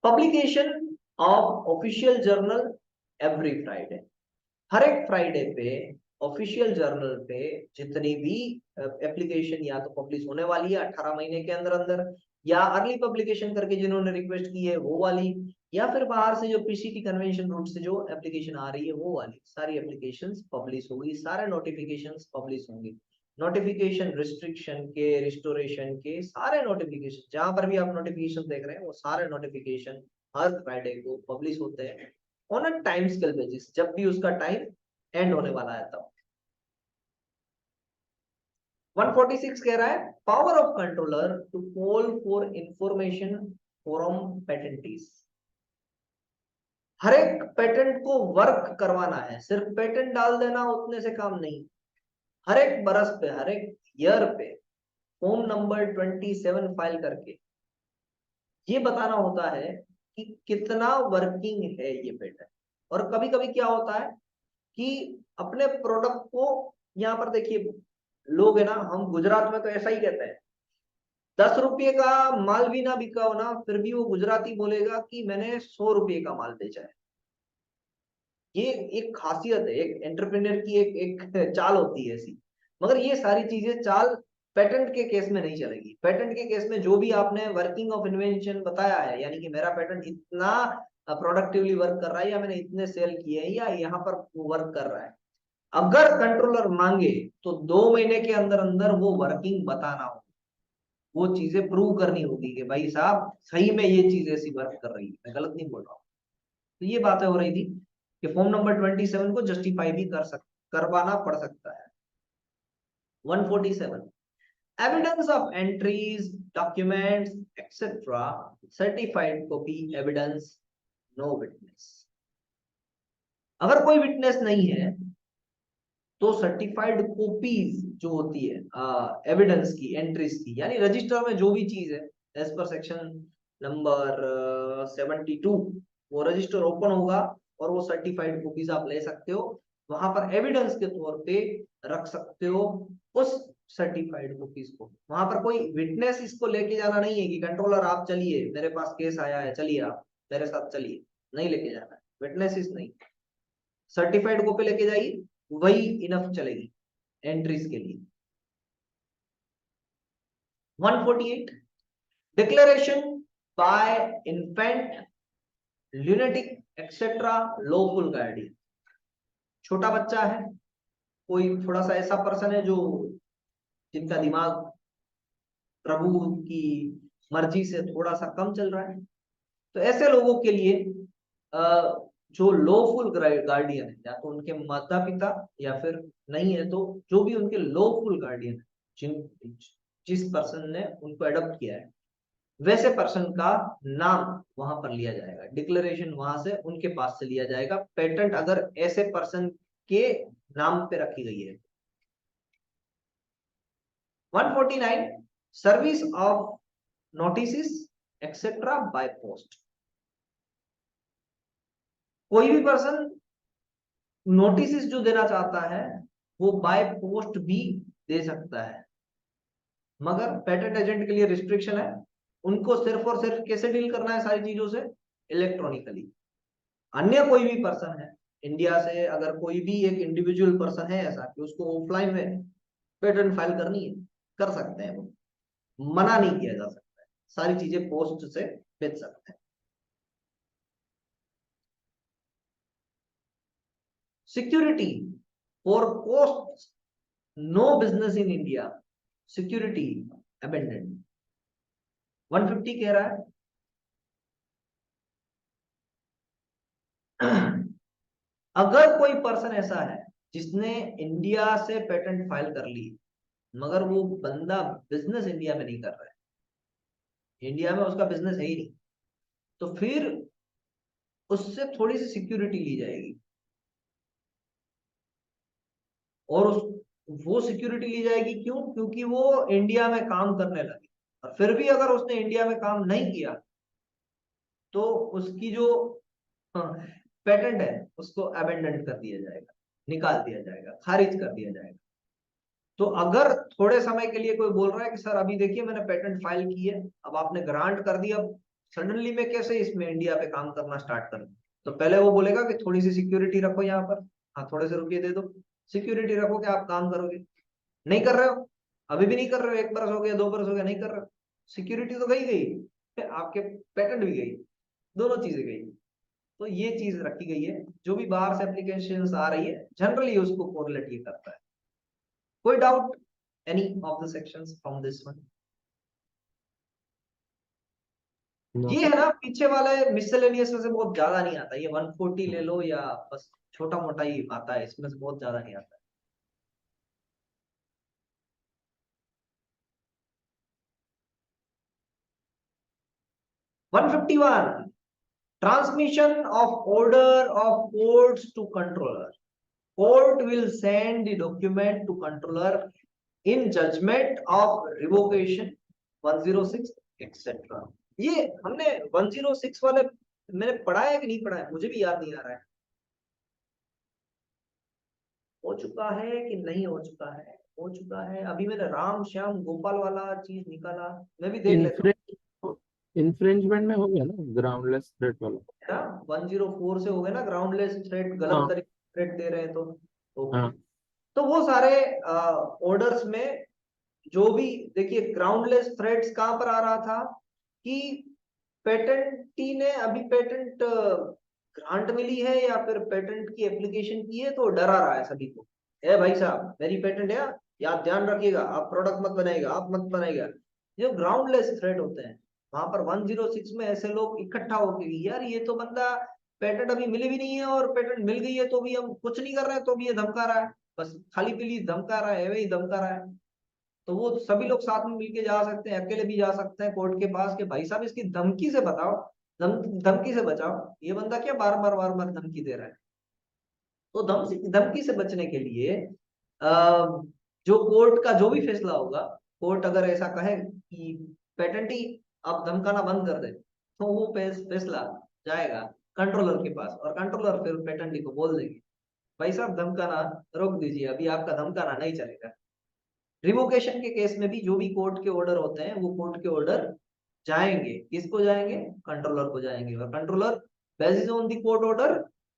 publication of official journal every Friday. हर एक फ्राइडे पे ऑफिशियल जर्नल पे जितनी भी एप्लीकेशन या तो पब्लिश होने वाली है 18 महीने के अंदर अंदर, या अर्ली पब्लिकेशन करके जिन्होंने रिक्वेस्ट की है वो वाली, या फिर बाहर से जो पीसीटी कन्वेंशन रूट से जो एप्लीकेशन आ रही है वो वाली, सारी एप्लीकेशंस पब्लिश होगी, सारे नोटिफिकेशंस पब्लिश होंगे। नोटिफिकेशन रिस्ट्रिक्शन के, रिस्टोरेशन के सारे नोटिफिकेशन, जहां पर भी आप नोटिफिकेशन देख रहे हैं वो सारे नोटिफिकेशन हर फ्राइडे को पब्लिश होते हैं on a time scale basis, जब भी उसका टाइम एंड होने वाला है तब। 146 कह रहा है power of controller to call for information from patentees. हर एक पेटेंट को वर्क करवाना है, सिर्फ पेटेंट डाल देना उतने से काम नहीं। हर एक बरस पे, हर एक ईयर पे फॉर्म नंबर 27 फाइल करके ये बताना होता है कि कितना वर्किंग है ये पेटेंट। और कभी कभी क्या होता है कि अपने प्रोडक्ट को, यहाँ पर देखिए लोग है ना, हम गुजरात में तो ऐसा ही कहते हैं, 10 रुपये का माल भी ना बिका हो ना, फिर भी वो गुजराती बोलेगा कि मैंने 100 रुपये का माल बेचा है। ये एक खासियत है, एक एंटरप्रेन्योर की एक चाल होती है ऐसी। मगर ये सारी चीजें चाल पेटेंट के केस में नहीं चलेगी। पेटेंट के केस में जो भी आपने वर्किंग ऑफ इन्वेंशन बताया है, यानी कि मेरा पेटेंट इतना प्रोडक्टिवली वर्क कर रहा है, या मैंने इतने सेल किए हैं, या यहाँ पर वर्क कर रहा है, अगर कंट्रोलर मांगे तो 2 महीने के अंदर अंदर वो वर्किंग बताना होगा, वो चीजें प्रूव करनी होगी कि भाई साहब सही में ये चीज ऐसी वर्क कर रही है, मैं गलत नहीं बोल रहा हूँ। तो ये बातें हो रही थी कि फॉर्म नंबर 27 को जस्टिफाई भी करवाना पड़ सकता है। 147 evidence of entries, documents etcetera, certified copy evidence, no witness. अगर कोई विटनेस नहीं है तो सर्टिफाइड कॉपीज जो होती है एविडेंस की, एंट्रीज की, यानी रजिस्टर में जो भी चीज है एज पर सेक्शन नंबर 72 वो रजिस्टर ओपन होगा और वो सर्टिफाइड कॉपीज आप ले सकते हो। वहां पर एविडेंस के तौर पे रख सकते हो उस सर्टिफाइड कॉपीज को। वहां पर कोई विटनेस इसको लेके जाना नहीं है कि कंट्रोलर आप चलिए, मेरे पास केस आया है, चलिए आप मेरे साथ चलिए, नहीं लेके जाना है, विटनेसेस नहीं, सर्टिफाइड कॉपी लेके जाइए, वही इनफ चलेगी एंट्रीज के लिए। 148 declaration bye infant, lunatic etcetera lawful guardian. छोटा बच्चा है, कोई थोड़ा सा ऐसा पर्सन है जो जिनका दिमाग प्रभु की मर्जी से थोड़ा सा कम चल रहा है, तो ऐसे लोगों के लिए जो लॉफुल गार्डियन है, या तो उनके माता पिता या फिर नहीं है तो जो भी उनके लॉफुल गार्डियन है, जिस पर्सन ने उनको अडॉप्ट किया है, वैसे पर्सन का नाम वहां पर लिया जाएगा, डिक्लेरेशन वहां से उनके पास से लिया जाएगा, पेटेंट अगर ऐसे पर्सन के नाम पे रखी गई है। 149 service of notice etcetera by post. कोई भी पर्सन नोटिस जो देना चाहता है वो बाय पोस्ट भी दे सकता है, मगर पेटेंट एजेंट के लिए रिस्ट्रिक्शन है, उनको सिर्फ और सिर्फ कैसे डील करना है सारी चीजों से, इलेक्ट्रॉनिकली। अन्य कोई भी पर्सन है इंडिया से, अगर कोई भी एक इंडिविजुअल पर्सन है ऐसा कि उसको ऑफलाइन में पेटेंट फाइल करनी है, कर सकते हैं, वो मना नहीं किया जा सकता है, सारी चीजें पोस्ट से भेज सकते हैं। Security for post no business in India, security abandoned. 150 कह रहा है अगर कोई पर्सन ऐसा है जिसने इंडिया से पेटेंट फाइल कर ली, मगर वो बंदा बिजनेस इंडिया में नहीं कर रहा है, इंडिया में उसका बिजनेस है ही नहीं, तो फिर उससे थोड़ी सी सिक्योरिटी ली जाएगी, और वो सिक्योरिटी ली जाएगी क्यों? क्योंकि वो इंडिया में काम करने लगे, और फिर भी अगर उसने इंडिया में काम नहीं किया तो उसकी जो पेटेंट है उसको अबेंडन कर दिया जाएगा, निकाल दिया जाएगा, खारिज कर दिया जाएगा। तो अगर थोड़े समय के लिए कोई बोल रहा है कि सर अभी देखिए मैंने पेटेंट फाइल की है, अब आपने ग्रांट कर दिया, अब सडनली मैं कैसे इसमें इंडिया पे काम करना स्टार्ट करूं, तो पहले वो बोलेगा कि थोड़ी सी सिक्योरिटी रखो यहाँ पर, हाँ थोड़े से रुपये दे दो, सिक्योरिटी रखो कि आप काम करोगे। नहीं कर रहे हो, अभी भी नहीं कर रहे हो, 1 बरस हो गया, 2 बरस हो गया, नहीं कर रहे हो, सिक्योरिटी तो गई, आपके पेटेंट भी गई, दोनों चीजें गई। तो ये चीज रखी गई है, जो भी बाहर से एप्लीकेशन आ रही है जनरली उसको कोरिलेट ये करता है। कोई doubt any of the sections from this one? No. ये है ना, पीछे वाले मिसलेनियस में से बहुत ज्यादा नहीं आता, ये 140 ले लो या बस छोटा मोटा ही आता है, इसमें से बहुत ज्यादा नहीं आता है। (151) transmission of order of courts to controller. Court will send the document to controller in judgment of revocation 106 etc. ये हमने 106 वाले मैंने पढ़ा है कि नहीं पढ़ा है, मुझे भी याद नहीं आ रहा है, हो चुका है कि नहीं हो चुका है? हो चुका है। अभी मैंने राम श्याम गोपाल वाला चीज निकाला, मैं भी देख लेता हूँ। इन्फ्रिंजमेंट में हो गया ना ग्राउंडलेस थ्रेट वाला, है ना, 104 से हो गया ना, ग्राउंडलेस थ्रेट, गलत हाँ तरीके थ्रेट दे रहे हैं तो ओके। हाँ तो वो सारे ऑर्डर्स में जो भी, देखिए ग्राउंडलेस थ्रेट्स कहां पर आ रहा था कि पेटेंटी ने अभी पेटेंट ग्रांट मिली है या फिर पेटेंट की एप्लीकेशन की है, तो डरा रहा है सभी को, ए भाई साहब मेरी पेटेंट है, या ध्यान रखिएगा, आप प्रोडक्ट मत बनाएगा, आप मत बनाएगा। जो ग्राउंडलेस थ्रेट होते हैं वहां पर 106 में ऐसे लोग इकट्ठा होके यार ये तो बंदा पेटेंट अभी मिली भी नहीं है, और पेटेंट मिल गई है तो भी हम कुछ नहीं कर रहे हैं, तो भी ये धमका रहा है, बस खाली पीली धमका रहा है, वही धमका रहा है। तो वो सभी लोग साथ में मिलके जा सकते हैं, अकेले भी जा सकते हैं कोर्ट के पास कि भाई साहब इसकी धमकी से बताओ, धमकी से बचाओ, ये बंदा क्या बार बार धमकी दे रहा है। तो धमकी से बचने के लिए जो कोर्ट का जो भी फैसला होगा, कोर्ट अगर ऐसा कहे कि पेटेंटी आप धमकाना बंद कर दे, तो वो फैसला जाएगा कंट्रोलर के पास, और कंट्रोलर फिर पेटेंटी को बोल देंगे भाई साहब धमकाना रोक दीजिए, अभी आपका धमकाना नहीं चलेगा। रिवोकेशन के केस में भी जो भी कोर्ट के ऑर्डर होते हैं वो कोर्ट के ऑर्डर जाएंगे, किसको जाएंगे? कंट्रोलर को जाएंगे, और controller basis on the court order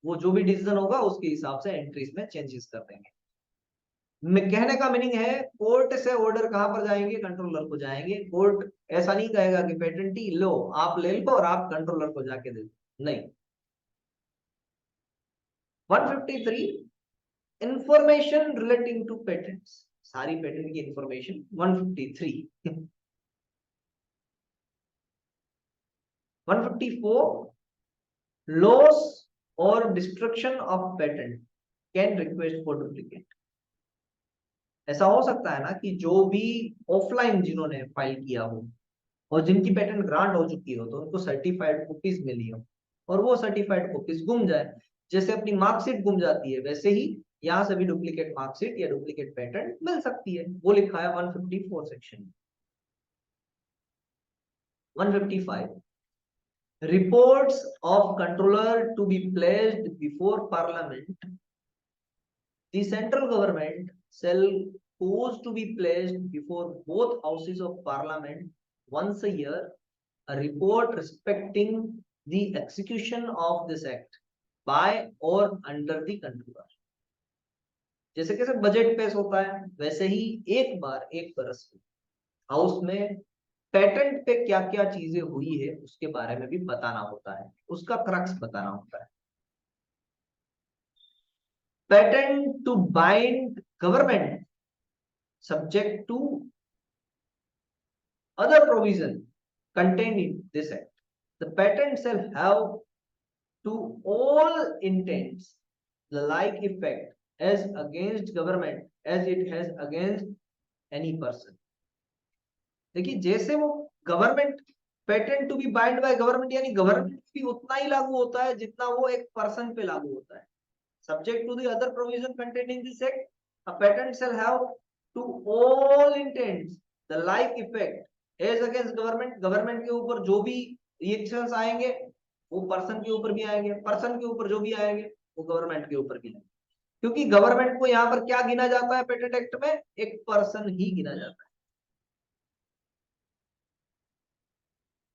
वो जो भी डिसीजन होगा उसके हिसाब से एंट्रीज में चेंजेस कर देंगे। कहने का मीनिंग है कोर्ट से ऑर्डर कहां पर जाएंगे? कंट्रोलर को जाएंगे। कोर्ट ऐसा नहीं कहेगा कि पेटेंटी लो आप ले लो और आप कंट्रोलर को जाके दे दो, नहीं। 153 इंफॉर्मेशन रिलेटिंग टू पेटेंट्स, सारी पेटेंट की इंफॉर्मेशन 153। 154 लॉस और destruction of patent can request for duplicate. ऐसा हो सकता है ना कि जो भी ऑफलाइन जिन्होंने फाइल किया हो और जिनकी पेटेंट ग्रांट हो चुकी हो तो उनको सर्टिफाइड कॉपीज मिली हो और वो सर्टिफाइड कॉपीज गुम जाए, जैसे अपनी मार्कशीट गुम जाती है वैसे ही यहां से भी डुप्लीकेट मार्कशीट या डुप्लीकेट पेटेंट मिल सकती है। वो लिखा है 154 section. 155 reports of controller to be placed before parliament. The central government shall cause to be placed before both houses of parliament once a year a report respecting the execution of this act by or under the controller. जैसे कैसे budget पेश होता है वैसे ही एक बार एक बरस में हाउस में पेटेंट पे क्या क्या चीजें हुई है उसके बारे में भी बताना होता है, उसका क्रक्स बताना होता है। Patent to bind government subject to other provision contained in this act. The patent shall have to all intents the like effect as against government as it has against any person. देखिए जैसे वो government patent to be bind by government यानी government भी उतना ही लागू होता है जितना वो एक पर्सन पे लागू होता है। Subject to the other provision contained in this act a patent shall have to all intents the like effect as against government. Government के ऊपर जो भी रिएक्शंस आएंगे वो पर्सन के ऊपर भी आएंगे, पर्सन के ऊपर जो भी आएंगे वो गवर्नमेंट के ऊपर भी आएंगे, क्योंकि गवर्नमेंट को यहाँ पर क्या गिना जाता है पेटेंट एक्ट में? एक पर्सन ही गिना जाता है।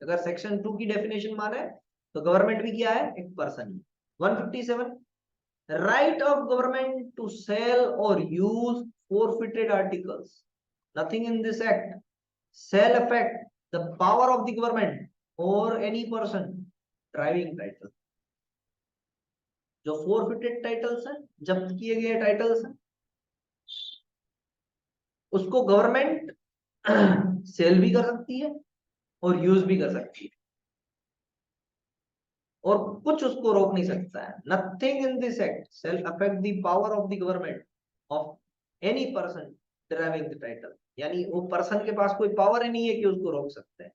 अगर सेक्शन 2 की डेफिनेशन माने तो गवर्नमेंट भी क्या है? एक पर्सन ही। 157 right of government to sell और use forfeited articles, nothing in this act shall affect the power of the government or any person driving title। जो forfeited titles हैं, जब्त किए गए टाइटल्स हैं, उसको गवर्नमेंट सेल भी कर सकती है और यूज भी कर सकती है और कुछ उसको रोक नहीं सकता है। Nothing in this act shall affect the power of the government of any person driving the title, यानी वो पर्सन के पास कोई पावर ही नहीं है कि उसको रोक सकते हैं।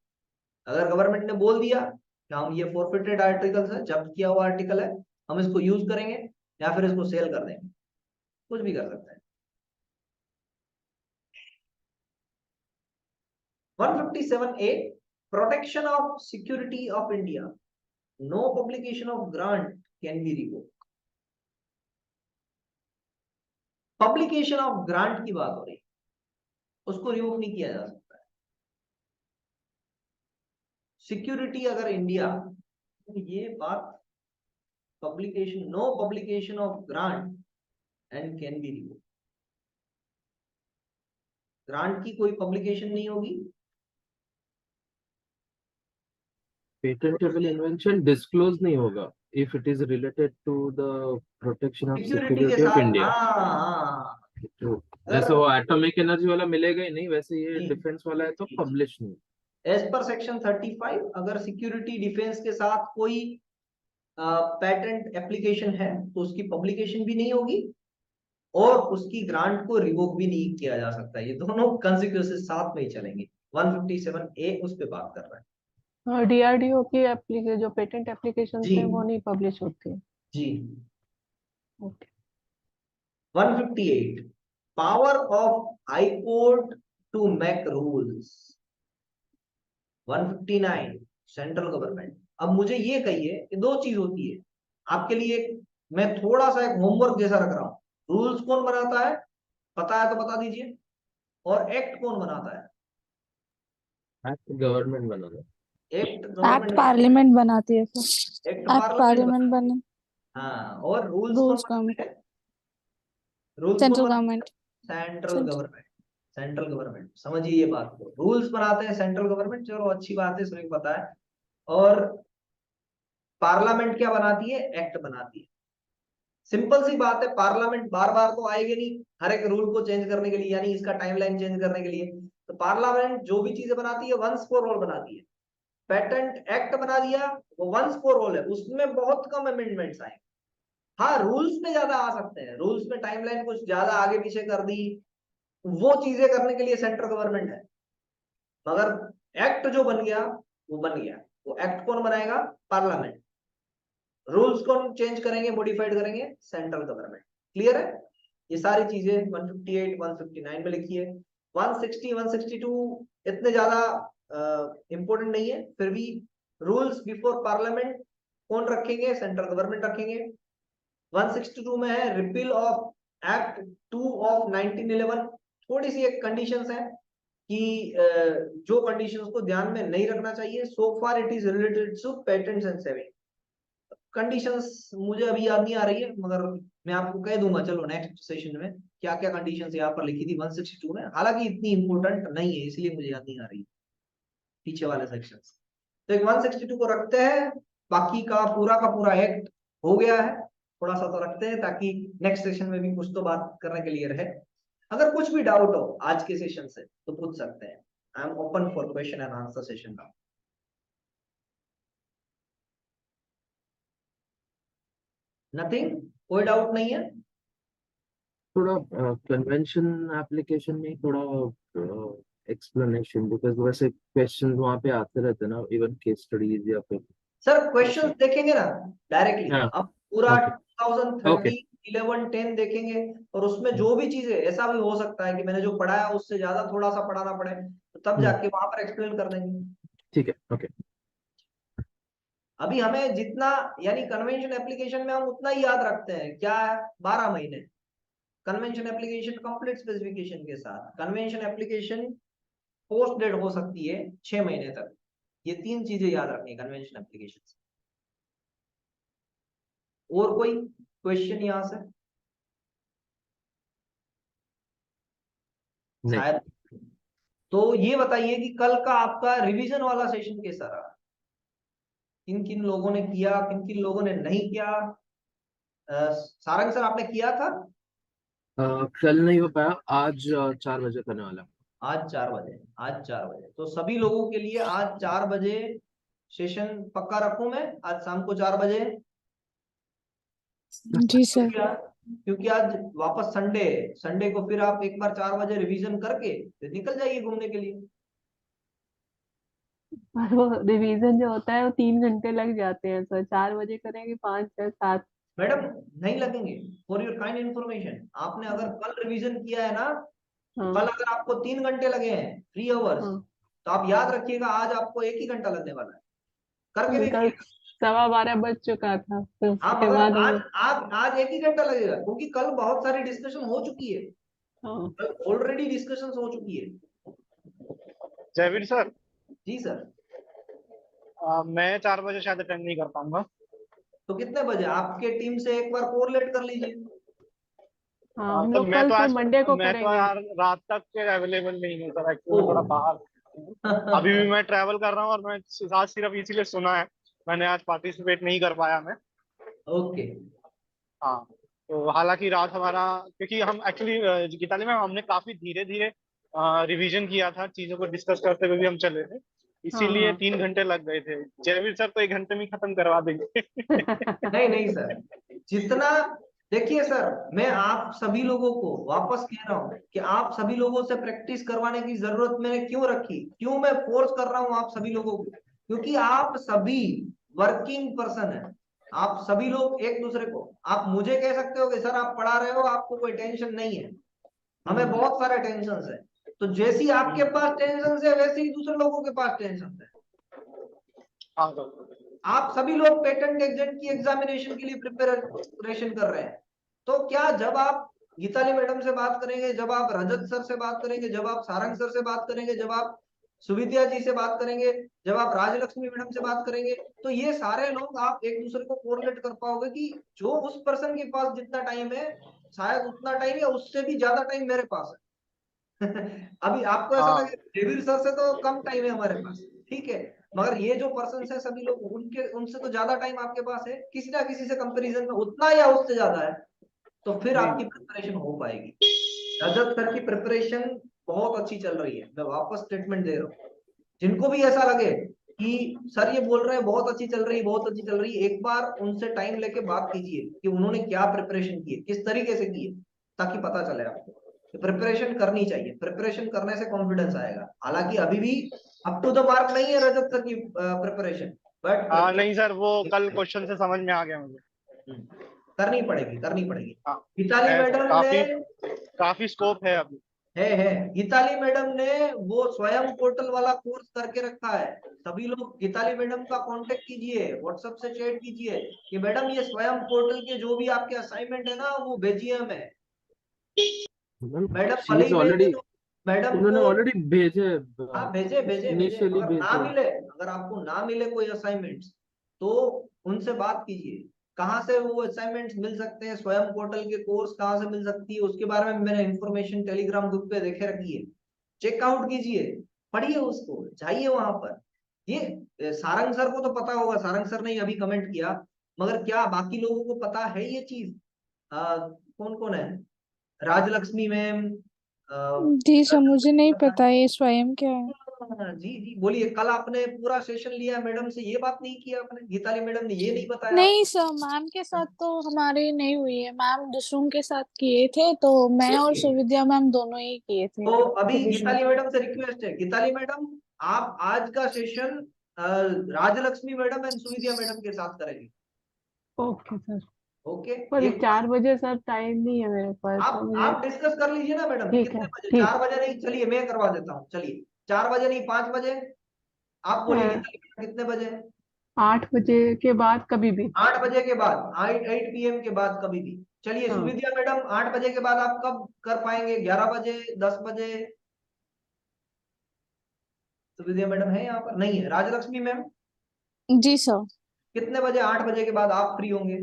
अगर गवर्नमेंट ने बोल दिया कि हम ये फोरफिटेड आर्टिकल्स है, जब्त किया हुआ आर्टिकल है, हम इसको यूज करेंगे या फिर इसको सेल कर देंगे, कुछ भी कर सकते हैं। 157A protection of security of India, no publication of grant can be revoked। Publication of grant की बात हो रही है, उसको रिवोक नहीं किया जा सकता है। सिक्योरिटी अगर इंडिया, तो ये बात publication, no publication of grant and can be revoke. Grant की कोई पब्लिकेशन नहीं होगी। पेटेंटेबल इन्वेंशन डिस्क्लोज नहीं होगा if it is related to the protection of security के security of साथ, India। हाँ तो जैसे वो एटॉमिक एनर्जी वाला मिलेगा ही नहीं, वैसे ये जी। डिफेंस वाला है तो पब्लिश नहीं। एज पर सेक्शन 35 अगर सिक्योरिटी डिफेंस के साथ कोई पेटेंट एप्लीकेशन है तो उसकी पब्लिकेशन भी नहीं होगी और उसकी ग्रांट को रिवोक भी नहीं किया जा सकता। ये दोनों कॉन्सिक्वेंसेस साथ में ही चलेंगे। 157A उस पे बात कर रहा है। हाँ, डीआरडीओ की एप्लीकेशन जो पेटेंट एप्लीकेशन जी है वो नहीं पब्लिश होती। जी। Okay. 158 power of high court to make rules. 159 central government. अब मुझे ये कहिए कि दो चीज होती है आपके लिए, एक मैं थोड़ा सा एक होमवर्क जैसा रख रहा हूँ। रूल्स कौन बनाता है, पता है तो बता दीजिए, और एक्ट कौन बनाता है? गवर्नमेंट बना दो। एक्ट एक्ट गवर्नमेंट, पार्लियामेंट बनाती है sir. Act act parliament parliament बनाता बने, है। हाँ, और रूल्स कौन रूल्स बनाते गवर्नमेंट, हैं? रूल्स कौन सेंट्रल बनाते गवर्नमेंट। हैं? Central government. सेंट्रल गवर्नमेंट, समझिए ये बात को, रूल्स बनाते हैं सेंट्रल गवर्नमेंट, चलो अच्छी बात है, सभी को पता है। और पार्लियामेंट क्या बनाती है? एक्ट बनाती है। सिंपल सी बात है, पार्लियामेंट बार बार तो आएगी नहीं हर एक रूल को चेंज करने के लिए, यानी इसका टाइमलाइन चेंज करने के लिए। तो पार्लियामेंट जो भी चीजें बनाती है वंस फॉर ऑल बनाती है। पेटेंट एक्ट बना दिया, वो वंस फॉर ऑल है, उसमें बहुत कम अमेंडमेंट्स आए। हाँ, रूल्स में ज्यादा आ सकते हैं, रूल्स में टाइमलाइन कुछ ज्यादा आगे पीछे कर दी, वो चीजें करने के लिए सेंट्रल गवर्नमेंट है। मगर एक्ट जो बन गया वो बन गया, वो एक्ट कौन बनाएगा? पार्लियामेंट। रूल्स कौन चेंज करेंगे, मॉडिफाइड करेंगे? Central government. क्लियर है? ये सारी चीजें 158 159 में लिखी है। 160 162 इतने ज्यादा इंपॉर्टेंट नहीं है, फिर भी रूल्स बिफोर पार्लियामेंट कौन रखेंगे? सेंट्रल गवर्नमेंट रखेंगे। 162 में है रिपील ऑफ एक्ट 2 ऑफ 1911। थोड़ी सी एक कंडीशंस है कि जो कंडीशंस को ध्यान में नहीं रखना चाहिए, so far it is related to patents and saving. Conditions मुझे अभी याद नहीं आ रही है, मगर मैं आपको कह दूंगा चलो नेक्स्ट सेशन में क्या क्या कंडीशंस यहाँ पर लिखी थी 162 में, हालांकि इतनी इंपॉर्टेंट नहीं है इसलिए मुझे याद नहीं आ रही पीछे वाले सेक्शंस। तो एक 162 को रखते हैं, बाकी का पूरा एक्ट हो गया है, थोड़ा सा तो रखते हैं ताकि नेक्स्ट सेशन में भी कुछ तो बात करने के लिए रहे। अगर कुछ भी डाउट हो आज के सेशन से तो पूछ सकते हैं। I am open for question and answer session now. Nothing, कोई डाउट नहीं है? थोड़ा कन्वेंशन एप्लीकेशन में थोड़ा एक्सप्लेनेशन, बिकॉज वैसे क्वेश्चन वहाँ पे आते रहते हैं ना, इवन केस स्टडीज या फिर। सर क्वेश्चंस देखेंगे ना डायरेक्टली, हाँ, अब पूरा ओके 2013 ओके 11 10 देखेंगे, और उसमें जो भी चीजें, ऐसा भी हो सकता है कि मैंने जो पढ़ा है उससे ज्यादा थोड़ा सा पढ़ाना पड़े, तो तब जाके वहां पर एक्सप्लेन कर देंगे। ठीक है, ओके। अभी हमें जितना, यानी कन्वेंशन एप्लीकेशन में हम उतना ही याद रखते हैं, क्या है? 12 महीने। कन्वेंशन एप्लीकेशन कंप्लीट स्पेसिफिकेशन के साथ, कन्वेंशन एप्लीकेशन पोस्ट डेट हो सकती है 6 महीने तक। ये 3 चीजें याद रखनी है कन्वेंशन एप्लीकेशन से। और कोई क्वेश्चन यहां से? नहीं, शायद। तो ये बताइए कि कल का आपका रिवीजन वाला सेशन कैसा रहा? किन किन लोगों ने किया, किन किन लोगों ने नहीं किया? सारंग सर आपने किया था? कल नहीं हो पाया, आज 4 बजे करने वाला हूँ। आज 4 बजे, आज 4 बजे, तो सभी लोगों के लिए आज 4 बजे सेशन पक्का रखूं मैं, आज शाम को 4 बजे। जी सर। क्योंकि आज वापस संडे है, संडे को फिर आप एक बार 4 बजे रिवीजन करके फिर निकल जाइए घूमने के लिए। और वो रिवीजन जो होता है वो 3 घंटे लग जाते हैं सर, 4 बजे करेंगे 5 6 7। मैडम नहीं लगेंगे, फॉर योर काइंड इंफॉर्मेशन, आपने अगर कल रिवीजन किया है ना, तो हाँ कल अगर आपको 3 घंटे लगे हैं 3 आवर्स, हाँ। तो आप याद रखिएगा आज आपको 1 ही घंटा लगने वाला है। करके कल देखिएगा। 12:15 बज चुका था, फिर हाँ, उसके मगर बाद आज हम। आज आज 1 ही घंटा लगेगा, क्योंकि कल बहुत सारी डिस्कशन हो चुकी है, हाँ कल ऑलरेडी डिस्कशन हो चुकी है। जयवीर सर, जी सर। मैं 4 बजे शायद अटेंड नहीं कर पाऊंगा। तो कितने बजे? आपके टीम से एक बार कोरिलेट कर लीजिए। हाँ, हम तो लोग कल फिर मंडे को मैं तो करेंगे। यार रात तक के अवेलेबल नहीं हूँ सर, एक्चुअली मैं थोड़ा ओह। बाहर हूँ। अभी भी मैं ट्रैवल कर रहा हूँ, और मैं आज सिर्फ इसीलिए सुना है, मैंने आज पार्टिसिपेट नहीं कर पाया मैं। ओके। हाँ, तो हालांकि रात हमारा, क्योंकि हम एक्चुअली गीताली मैम हमने काफी धीरे धीरे रिवीजन किया था, चीजों को डिस्कस करते हुए भी हम चले थे, हाँ इसीलिए हाँ। 3 घंटे लग गए थे। जयवीर सर तो 1 घंटे में ही खत्म करवा देंगे। नहीं नहीं सर, जितना, देखिए सर, मैं आप सभी लोगों को वापस कह रहा हूं कि आप सभी लोगों से प्रैक्टिस करवाने की जरूरत मैंने क्यों रखी, क्यों मैं फोर्स कर रहा हूं आप सभी लोगों को, क्योंकि आप सभी वर्किंग पर्सन है। आप सभी लोग एक दूसरे को, आप मुझे कह सकते हो कि सर आप पढ़ा रहे हो, आपको कोई टेंशन नहीं है, हमें बहुत सारे टेंशन है। तो जैसी आपके पास टेंशन है वैसे ही दूसरे लोगों के पास टेंशन है। हाँ सर। आप सभी लोग पेटेंट एग्जाम की एग्जामिनेशन के लिए प्रिपरेशन कर रहे हैं, तो क्या जब आप गीताली मैडम से बात करेंगे, जब आप रजत सर से बात करेंगे, जब आप सारंग सर से बात करेंगे, जब आप सुविद्या जी से बात करेंगे, जब आप राजलक्ष्मी मैडम से बात करेंगे, तो ये सारे लोग आप एक दूसरे को कोरिलेट कर पाओगे कि जो उस पर्सन के पास जितना टाइम है शायद उतना टाइम या उससे भी ज्यादा टाइम मेरे पास है। अभी आपको ऐसा हाँ। लगे देवीर सर से तो कम टाइम है हमारे पास, ठीक है, मगर ये जो पर्सन है सभी लोग उनसे तो ज्यादा टाइम आपके पास है, किसी ना किसी से कंपैरिजन में उतना या उससे ज्यादा है, तो फिर आपकी प्रिपरेशन हो पाएगी। रजत सर की प्रिपरेशन बहुत अच्छी चल रही है, मैं वापस स्टेटमेंट दे रहा हूँ। जिनको भी ऐसा लगे कि सर ये बोल रहे हैं बहुत अच्छी चल रही है, बहुत अच्छी चल रही है, एक बार उनसे टाइम लेके बात कीजिए कि उन्होंने क्या प्रिपरेशन की है, किस तरीके से की है, ताकि पता चले आपको। प्रिपरेशन करनी चाहिए, प्रिपरेशन करने से कॉन्फिडेंस आएगा। हालांकि अभी भी अप टू द मार्क नहीं है रजत सर की प्रिपरेशन, बट नहीं सर, वो कल क्वेश्चन से समझ में आ गया मुझे। करनी पड़ेगी, करनी पड़ेगी। हाँ, गीताली मैडम ने काफी स्कोप है अभी। है गीताली मैडम ने वो स्वयं पोर्टल वाला कोर्स करके रखा है। सभी लोग गीताली मैडम का कांटेक्ट कीजिए, व्हाट्सएप से चैट कीजिए कि मैडम ये स्वयं पोर्टल के जो भी आपके असाइनमेंट है ना वो भेजिए हमें। मैडम भले ही भेजे तो मैडम उन्होंने को ऑलरेडी भेजे, हाँ भेजे भेजे भेजे, इनिशियली अगर ना भेजे। मिले, अगर आपको ना मिले कोई असाइनमेंट्स तो उनसे बात कीजिए कहाँ से वो असाइनमेंट्स मिल सकते हैं, स्वयं पोर्टल के कोर्स कहाँ से मिल सकती है, उसके बारे में मैंने इंफॉर्मेशन टेलीग्राम ग्रुप पे देखे रखी है, चेकआउट कीजिए, पढ़िए उसको, जाइए वहां पर। ये सारंग सर को तो पता होगा, सारंग सर ने अभी कमेंट किया, मगर क्या बाकी लोगों को पता है ये चीज? कौन कौन है? राजलक्ष्मी मैम, जी सर, मुझे नहीं पता ये स्वयं क्या है। जी जी बोलिए। कल आपने पूरा सेशन लिया मैडम से, ये बात नहीं किया आपने? गीताली मैडम ने ये नहीं बताया? नहीं सर, मैम के साथ तो हमारी नहीं हुई है, मैम दूसरों के साथ किए थे, तो मैं और सुविद्या मैम दोनों ही किए थे तो अभी रिविजन। गीताली मैडम से रिक्वेस्ट है, गीताली मैडम आप आज का session Rajalakshmi madam and Suvidya madam के साथ करेंगे। Okay sir. ओके, पर एक 4 बजे सर टाइम नहीं है मेरे पास, तो आप मुझे डिस्कस कर लीजिए ना मैडम, ठीक कितने है, बजे? ठीक। 4 बजे नहीं, चलिए मैं करवा देता हूँ, चलिए 4 बजे नहीं 5 बजे। आप बोलिए गीताली मैडम कितने बजे? 8 बजे के बाद कभी भी। 8 बजे के बाद, 8 PM के बाद कभी भी। चलिए हाँ। सुविद्या मैडम 8 बजे के बाद आप कब कर पाएंगे? 11 बजे, 10 बजे? सुविद्या मैडम है यहाँ पर? नहीं है। राजलक्ष्मी मैम जी सर। कितने बजे 8 बजे के बाद आप फ्री होंगे?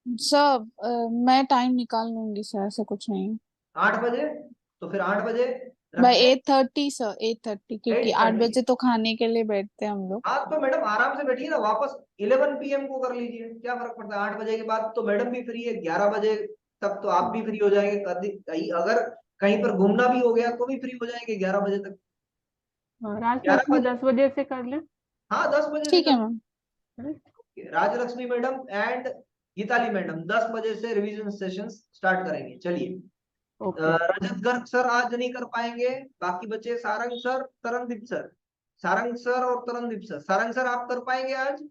सर मैं टाइम निकाल लूंगी सर, ऐसा कुछ नहीं है। 8 बजे? तो फिर 8 बजे बाय रखें। 8:30 सर, 8:30, क्योंकि 8 8:30। बजे तो खाने के लिए बैठते हैं हम लोग। हाँ तो मैडम आराम से बैठिए ना, वापस 11 PM को कर लीजिए, क्या फर्क पड़ता है? 8 बजे के बाद तो मैडम भी फ्री है, 11 बजे तक तो आप भी फ्री हो जाएंगे। कहीं अगर कहीं पर घूमना भी हो गया तो भी फ्री हो जाएंगे 11 बजे तक। हाँ, 11 राजलक्ष्मी बजे 10 बजे से कर लें। हाँ 10 बजे से ठीक है कर। Ma'am. Rajalakshmi madam and Geetali madam 10 बजे से रिवीजन सेशन स्टार्ट करेंगे। चलिए ओके। रजत गर्ग सर आज नहीं कर पाएंगे, बाकी बचे Sarang sir, Tarandeep sir. Sarang sir और तरनदीप सर, सारंग सर आप कर पाएंगे आज?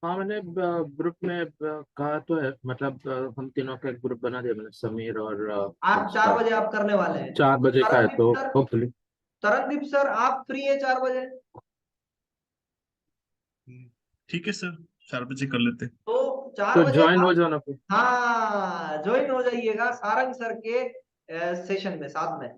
हाँ, मैंने ग्रुप में कहा तो है, मतलब हम तीनों का एक ग्रुप बना दिया मैंने, समीर और आज 4 बजे आप करने वाले हैं? 4 बजे का है, तो सर, होपफुली। तरनदीप सर आप फ्री है 4 बजे? ठीक है सर, 4 बजे कर लेते हैं। तो 4 तो बजे ज्वाइन हो आप जाना फिर। हाँ ज्वाइन हो जाइएगा सारंग सर के सेशन में, साथ में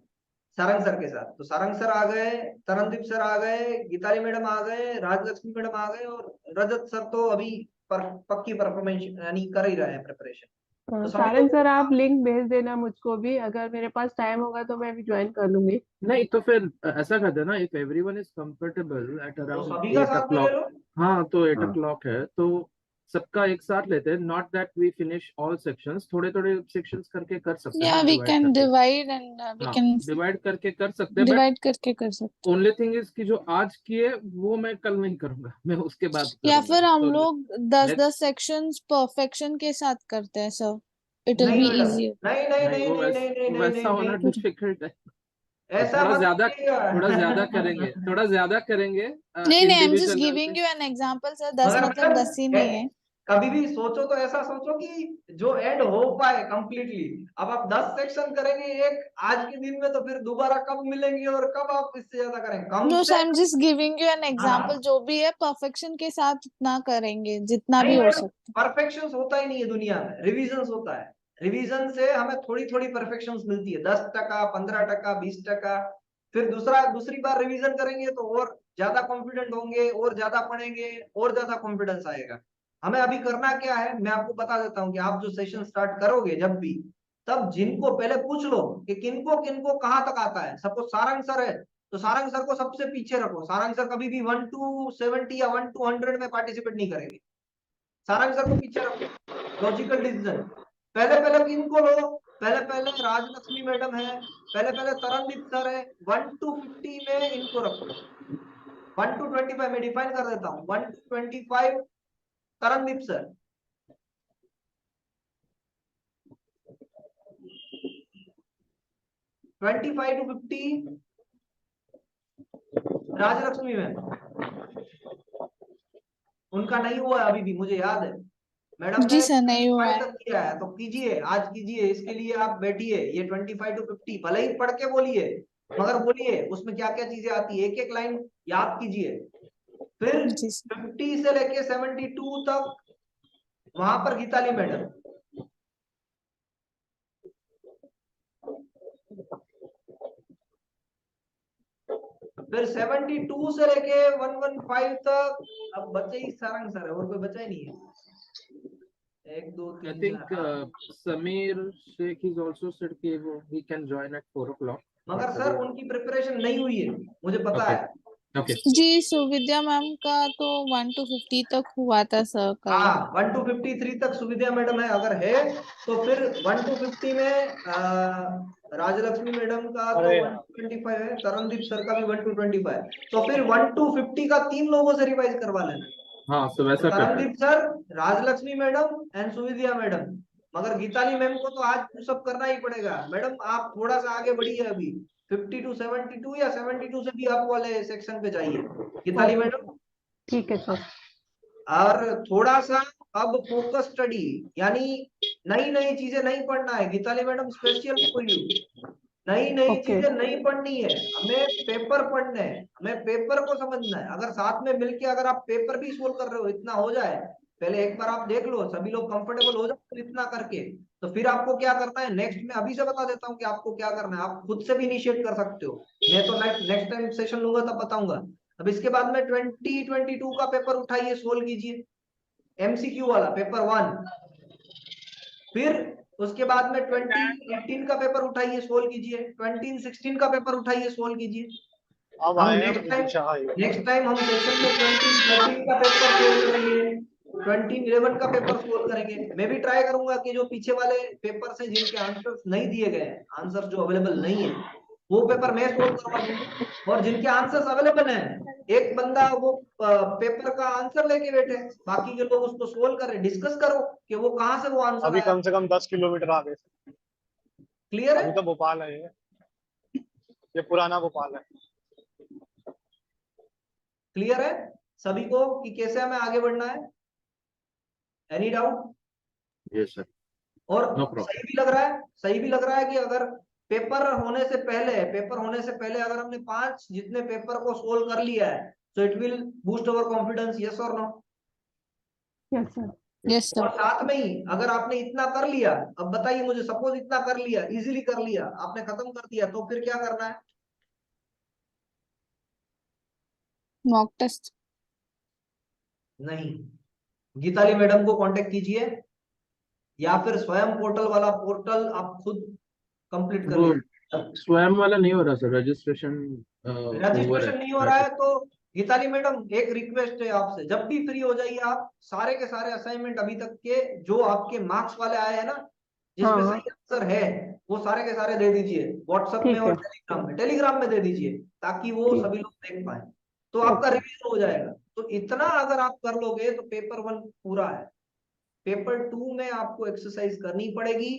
सारंग सर के साथ। तो सारंग सर आ गए, तरनदीप सर आ गए, गीताली मैडम आ गए, राजलक्ष्मी मैडम आ गए, और रजत सर तो अभी पक्की परफॉर्मेंस यानी कर ही रहे हैं प्रिपरेशन। तो सभी सारंग लोग सर आप लिंक भेज देना मुझको भी, अगर मेरे पास टाइम होगा तो मैं भी ज्वाइन कर लूंगी। नहीं तो फिर ऐसा कर देना, if everyone is comfortable at तो अराउंड सभी का 8 साथ में ले o'clock। लो। हाँ तो 8 हाँ। o'clock है तो सबका एक साथ लेते हैं, not that we finish all sections, थोड़े थोड़े सेक्शंस करके कर सकते हैं या ना, वी डिवाइड कैन करके। डिवाइड एंड वी हाँ, कैन डिवाइड करके कर सकते हैं, बट डिवाइड करके कर सकते ओनली थिंग इज कि जो आज किए वो मैं कल नहीं करूंगा, मैं उसके बाद हैं। या करूंगा। फिर हम तो लोग 10-10 नेक्स्ट, सेक्शंस परफेक्शन के साथ करते हैं सर, इट विल नहीं बी मैडम, इजियर। नहीं नहीं नहीं नहीं वो नहीं नहीं नहीं नहीं वैसा नहीं होना नहीं, डिफिकल्ट है। ऐसा मत थोड़ा ज्यादा करेंगे, कीजिएगा। थोड़ा ज्यादा करेंगे नहीं नहीं, I am just individual level पे। Giving you an example sir, 10 मगर मतलब 10 ही नहीं मैडम है। कभी भी सोचो तो ऐसा सोचो कि जो एंड हो पाए कंप्लीटली। अब आप 10 सेक्शन करेंगे एक आज के दिन में, तो फिर दोबारा कब मिलेंगे और कब आप इससे ज्यादा करेंगे? Come no say I am just giving you an हाँ, एग्जांपल, जो भी है परफेक्शन के साथ उतना करेंगे जितना नहीं भी हो मैडम, सकता परफेक्शन होता ही नहीं है दुनिया में, रिविजन होता है। रिवीजन से हमें थोड़ी थोड़ी परफेक्शन मिलती है, 10%, 15%, 20%। फिर दूसरी बार रिवीजन करेंगे तो और ज्यादा कॉन्फिडेंट होंगे, और ज्यादा पढ़ेंगे, और ज्यादा कॉन्फिडेंस आएगा। हमें अभी करना क्या है, मैं आपको बता देता हूँ कि आप जो सेशन स्टार्ट करोगे जब भी, तब जिनको पहले पूछ लो कि किनको किनको कहाँ तक आता है। सपोज सारंग सर है, तो सारंग सर को सबसे पीछे रखो। सारंग सर कभी भी 1 to 70 या 1 to 100 में पार्टिसिपेट नहीं करेंगे। सारंग सर को पीछे रखो। लॉजिकल डिसीजन पहले पहले किनको लो, पहले पहले राजलक्ष्मी मैडम है, पहले पहले तरनदीप सर है। 1 to 50 में इनको रखो। 1 to 25 में डिफाइन कर देता हूँ। 1 to 25 Tarandeep sir, 25 to 50 Rajalakshmi ma'am. उनका नहीं हुआ है अभी भी, मुझे याद है। मैडम जी ने सर, नहीं हुआ 25 है। तक किया है, तो कीजिए, आज कीजिए। इसके लिए आप बैठिए, ये 25 to 50 भले ही पढ़ के बोलिए, मगर बोलिए उसमें क्या क्या चीजें आती है, एक एक लाइन याद कीजिए। फिर जी सर। 50 से लेके 72 तक वहां पर गीताली मैडम। फिर 72 से लेके 115 तक अब बचे ही सारंग सर है, और कोई बचा ही नहीं है। 1 2 I 3 think 4 Samir Sheikh is also said कि वो he can join at 4 o'clock. मगर सर उनकी प्रिपरेशन नहीं हुई है, मुझे पता Okay. है। Okay. जी सुविद्या मैम का तो 1 to 50 तक हुआ था सर कल। हाँ, 1 to 53 तक सुविद्या मैडम है, अगर है तो फिर 1 to 50 में राजलक्ष्मी मैडम का तो अरे 1 to 25 है, तरनदीप सर का भी 1 to 25। तो फिर 1 to 50 का 3 लोगों से रिवाइज करवा लेना। हाँ, so वैसा करते हैं। Tarandeep sir, Rajalakshmi madam and Suvidya madam. मगर गीताली मैम को तो आज सब करना ही पड़ेगा। मैडम आप थोड़ा सा आगे बढ़िए, अभी 50 to 72 या 72 से भी अप वाले सेक्शन पे जाइए गीताली मैडम। ठीक है सर। और थोड़ा सा अब फोकस स्टडी, यानी नई नई चीजें नहीं पढ़ना है Geetali madam, special for you. नई नई ओके। चीजें नहीं पढ़नी है, हमें पेपर पढ़ने हैं, हमें पेपर को समझना है। अगर साथ में मिलके अगर आप पेपर भी सोल्व कर रहे हो, इतना हो जाए, पहले एक बार आप देख लो, सभी लोग कंफर्टेबल हो जाओ इतना करके, तो फिर आपको क्या करना है नेक्स्ट में अभी से बता देता हूँ कि आपको क्या करना है। आप खुद से भी इनिशिएट कर सकते हो, मैं तो नेक्स्ट टाइम सेशन लूंगा तब बताऊंगा। अब इसके बाद में 2022 का पेपर उठाइए, सोल्व कीजिए, एमसीक्यू वाला पेपर 1। फिर उसके बाद में 2018 का पेपर उठाइए, सोल्व कीजिए। 2016 का पेपर उठाइए, सोल्व कीजिए। अब हम आए हैं नेक्स्ट शाह। टाइम हम सेशन में 2013 का पेपर सोल्व करेंगे, 2011 का पेपर सोल्व करेंगे। मैं भी ट्राई करूंगा कि जो पीछे वाले पेपर हैं जिनके आंसर्स नहीं दिए गए, आंसर जो अवेलेबल नहीं है, वो पेपर मैं सोल्व करवा दूंगा। और जिनके आंसर्स अवेलेबल हैं, एक बंदा वो पेपर का आंसर लेके बैठे, बाकी के लोग उसको सोल्व करें, डिस्कस करो कि वो कहाँ से वो आंसर अभी आया। कम से कम 10 किलोमीटर आगे से। क्लियर अभी है? तो भोपाल है ये पुराना भोपाल है। क्लियर है सभी को कि कैसे हमें आगे बढ़ना है? Any doubt? Yes sir. और No problem. सही भी लग रहा है, सही भी लग रहा है कि अगर पेपर होने से पहले अगर हमने 5 जितने पेपर को सोल्व कर लिया है, तो it will boost our confidence, yes और नो? Yes sir. यस और सर। साथ में ही अगर आपने इतना कर लिया, अब बताइए मुझे, सपोज इतना कर लिया, इजीली कर लिया, आपने खत्म कर दिया, तो फिर क्या करना है? Mock test. नहीं, गीताली मैडम को कांटेक्ट कीजिए, या फिर स्वयं पोर्टल वाला पोर्टल आप खुद कंप्लीट कर वो लीजिए। स्वयं वाला नहीं हो रहा सर, रजिस्ट्रेशन ओवर है। रजिस्ट्रेशन नहीं हो रहा है तो गीताली मैडम एक रिक्वेस्ट है आपसे, जब भी फ्री हो जाइए आप सारे के सारे असाइनमेंट अभी तक के जो आपके मार्क्स वाले आए हैं ना, जिसमें हाँ सही आंसर है, वो सारे के सारे दे दीजिए व्हाट्सएप में ठीक और है। टेलीग्राम में दे दीजिए, ताकि वो ठीक। सभी लोग देख पाए, तो आपका ओके। रिवीजन हो जाएगा। तो इतना अगर आप कर लोगे तो पेपर 1 पूरा है। पेपर 2 में आपको एक्सरसाइज करनी पड़ेगी,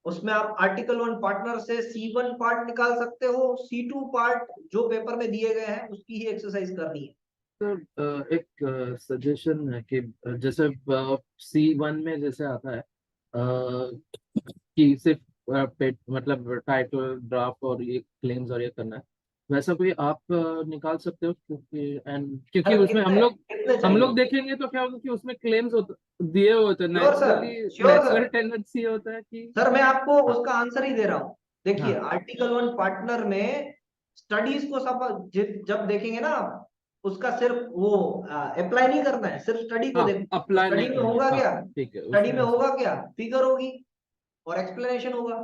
उसमें आप आर्टिकल 1 पार्टनर से C1 पार्ट निकाल सकते हो, C2 पार्ट जो पेपर में दिए गए हैं उसकी ही एक्सरसाइज करनी है। सर एक सजेशन है कि जैसे C1 में जैसे आता है कि सिर्फ मतलब टाइटल ड्राफ्ट और ये क्लेम्स और ये करना है, वैसा कोई आप निकाल सकते हो? क्योंकि सर उसमें हम कितने चाहिए? लोग देखेंगे तो क्या होगा कि उसमें क्लेम्स दिए होते हैं, sure sir, sure natural sir. Tendency होता है कि सर मैं आपको हाँ उसका आंसर ही दे रहा हूँ। देखिए हाँ आर्टिकल 1 पार्टनर में स्टडीज को सब जब देखेंगे ना आप, उसका सिर्फ वो अप्लाई नहीं करना है, सिर्फ स्टडी को हाँ देखो। अप्लाई स्टडी नहीं में करना है, होगा हाँ क्या? ठीक है स्टडी उसमें में होगा क्या? फिगर होगी और एक्सप्लेनेशन होगा।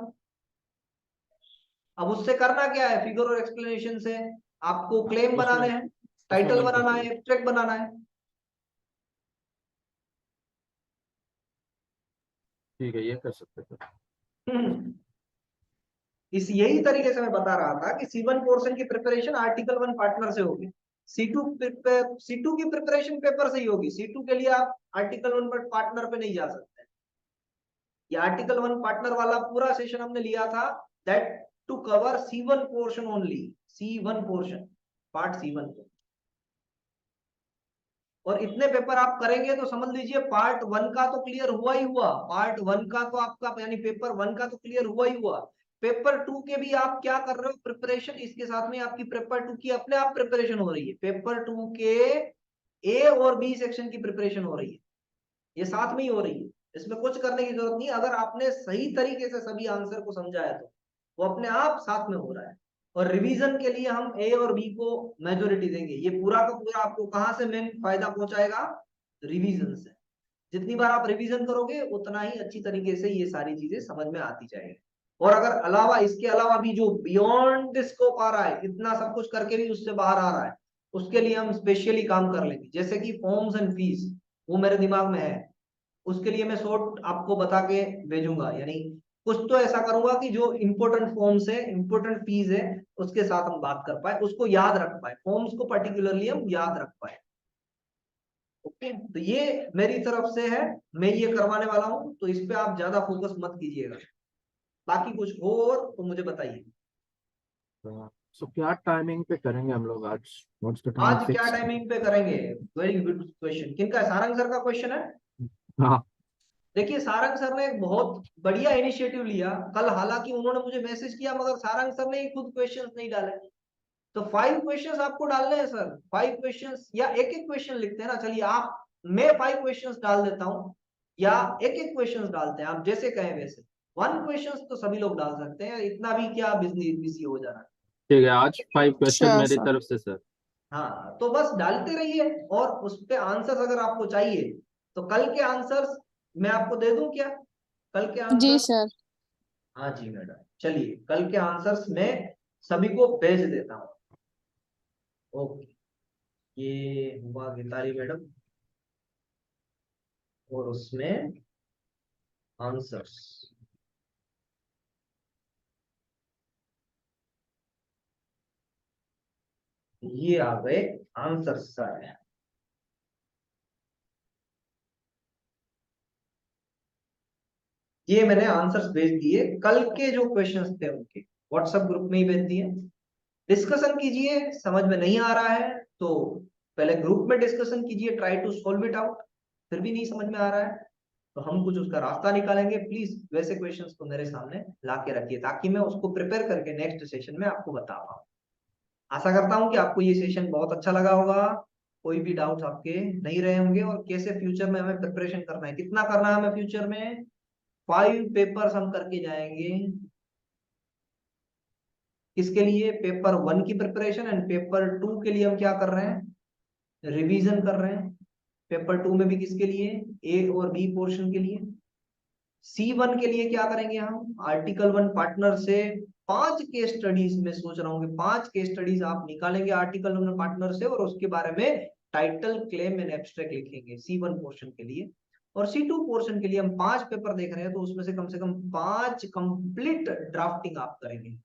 अब उससे करना क्या है? फिगर और एक्सप्लेनेशन से आपको क्लेम उसमें बनाने हैं, उसमें टाइटल बन बनाना सकती है, है। एब्स्ट्रैक्ट बनाना है। ठीक है, ये कर सकते हैं। हम्म। इस यही तरीके से मैं बता रहा था कि C1 पोर्शन की प्रिपरेशन आर्टिकल 1 पार्टनर से होगी, C2 की प्रिपरेशन पेपर से ही होगी। C2 के लिए आप आर्टिकल 1 पर पार्टनर पे नहीं जा सकते। ये आर्टिकल 1 पार्टनर वाला पूरा सेशन हमने लिया था that to cover C1 portion only, C1 portion, part C1 को। और इतने पेपर आप करेंगे तो समझ लीजिए पार्ट 1 का तो क्लियर हुआ ही हुआ, पार्ट 1 का तो आपका यानी पेपर 1 का तो क्लियर हुआ ही हुआ। पेपर 2 के भी आप क्या कर रहे हो प्रिपरेशन, इसके साथ में आपकी पेपर 2 की अपने आप प्रिपरेशन हो रही है। पेपर 2 के ए और बी सेक्शन की प्रिपरेशन हो रही है, ये साथ में ही हो रही है। इसमें कुछ करने की जरूरत नहीं, अगर आपने सही तरीके से सभी आंसर को समझा है तो वो अपने आप साथ में हो रहा है। और रिवीजन के लिए हम ए और बी को मेजोरिटी देंगे। ये पूरा का पूरा आपको कहां से मेन फायदा पहुंचाएगा? रिवीजन से। जितनी बार आप रिवीजन करोगे उतना ही अच्छी तरीके से ये सारी चीजें समझ में आती जाएगी। और अगर अलावा इसके अलावा भी जो बियॉन्ड द स्कोप आ रहा है, इतना सब कुछ करके भी उससे बाहर आ रहा है, उसके लिए हम स्पेशली काम कर लेंगे। जैसे कि फॉर्म्स एंड फीस, वो मेरे दिमाग में है, उसके लिए मैं शॉर्ट आपको बता के भेजूंगा। यानी कुछ तो ऐसा करूंगा कि जो इंपॉर्टेंट फॉर्म्स है, इंपॉर्टेंट फीस है, उसके साथ हम बात कर पाए, उसको याद रख पाए, फॉर्म्स को पर्टिकुलरली हम याद रख पाए। ओके, तो ये मेरी तरफ से है, मैं ये करवाने वाला हूं, तो इस पे आप ज्यादा फोकस मत कीजिएगा। बाकी कुछ हो और तो मुझे बताइए। सो क्या टाइमिंग पे करेंगे हम लोग आज? व्हाट्स द टाइम आज क्या फिक्स? टाइमिंग पे करेंगे? Very good question. किनका? सारंग सर का क्वेश्चन है। हाँ देखिए सारंग सर ने एक बहुत बढ़िया इनिशिएटिव लिया कल, हालांकि उन्होंने मुझे मैसेज किया मगर सारंग सर ने खुद क्वेश्चंस नहीं डाले। तो 5 क्वेश्चंस आपको डालने हैं सर, 5 क्वेश्चंस या एक एक क्वेश्चन लिखते हैं ना, चलिए आप, मैं 5 क्वेश्चंस डाल देता हूं या एक एक क्वेश्चंस डालते हैं, आप जैसे कहें वैसे। 1 क्वेश्चंस तो सभी लोग डाल सकते हैं, इतना भी क्या बिजी हो जाना। ठीक है, आज 5 क्वेश्चन श्योर मेरी सर। तरफ से सर। हाँ तो बस डालते रहिए, और उस पे आंसर्स अगर आपको चाहिए तो कल के आंसर्स मैं आपको दे दूं क्या? कल के जी आंसर्स? सर। हाँ जी मैडम, चलिए कल के आंसर्स मैं सभी को भेज देता हूँ। ओके, ये हुआ गीताली मैडम, और उसमें आंसर्स। ये आ गए आंसर्स सारे। ये मैंने आंसर्स भेज दिए, कल के जो क्वेश्चंस थे उनके व्हाट्सएप ग्रुप में ही भेज दिए। डिस्कशन कीजिए, समझ में नहीं आ रहा है तो पहले ग्रुप में डिस्कशन कीजिए, try to solve it out. फिर भी नहीं समझ में आ रहा है तो हम कुछ उसका रास्ता निकालेंगे। प्लीज वैसे क्वेश्चंस को मेरे सामने ला के रखिए ताकि मैं उसको प्रिपेयर करके नेक्स्ट सेशन में आपको बता पाऊँ। आशा करता हूँ कि आपको ये सेशन बहुत अच्छा लगा होगा, कोई भी डाउट आपके नहीं रहे होंगे। और कैसे फ्यूचर में हमें प्रिपरेशन करना है, कितना करना है हमें फ्यूचर में, 5 पेपर्स हम करके जाएंगे। किसके लिए? पेपर 1 की प्रिपरेशन, एंड पेपर 2 के लिए हम क्या कर रहे हैं? रिवीजन कर रहे हैं। पेपर 2 में भी किसके लिए? ए और बी पोर्शन के लिए। C1 के लिए क्या करेंगे हम? आर्टिकल 1 पार्टनर से 5 केस स्टडीज में सोच रहा हूँ कि 5 केस स्टडीज आप निकालेंगे आर्टिकल 1 पार्टनर से, और उसके बारे में टाइटल, क्लेम एंड एब्स्ट्रैक्ट लिखेंगे C1 पोर्शन के लिए। और C2 पोर्शन के लिए हम 5 पेपर देख रहे हैं तो उसमें से कम 5 कंप्लीट ड्राफ्टिंग आप करेंगे।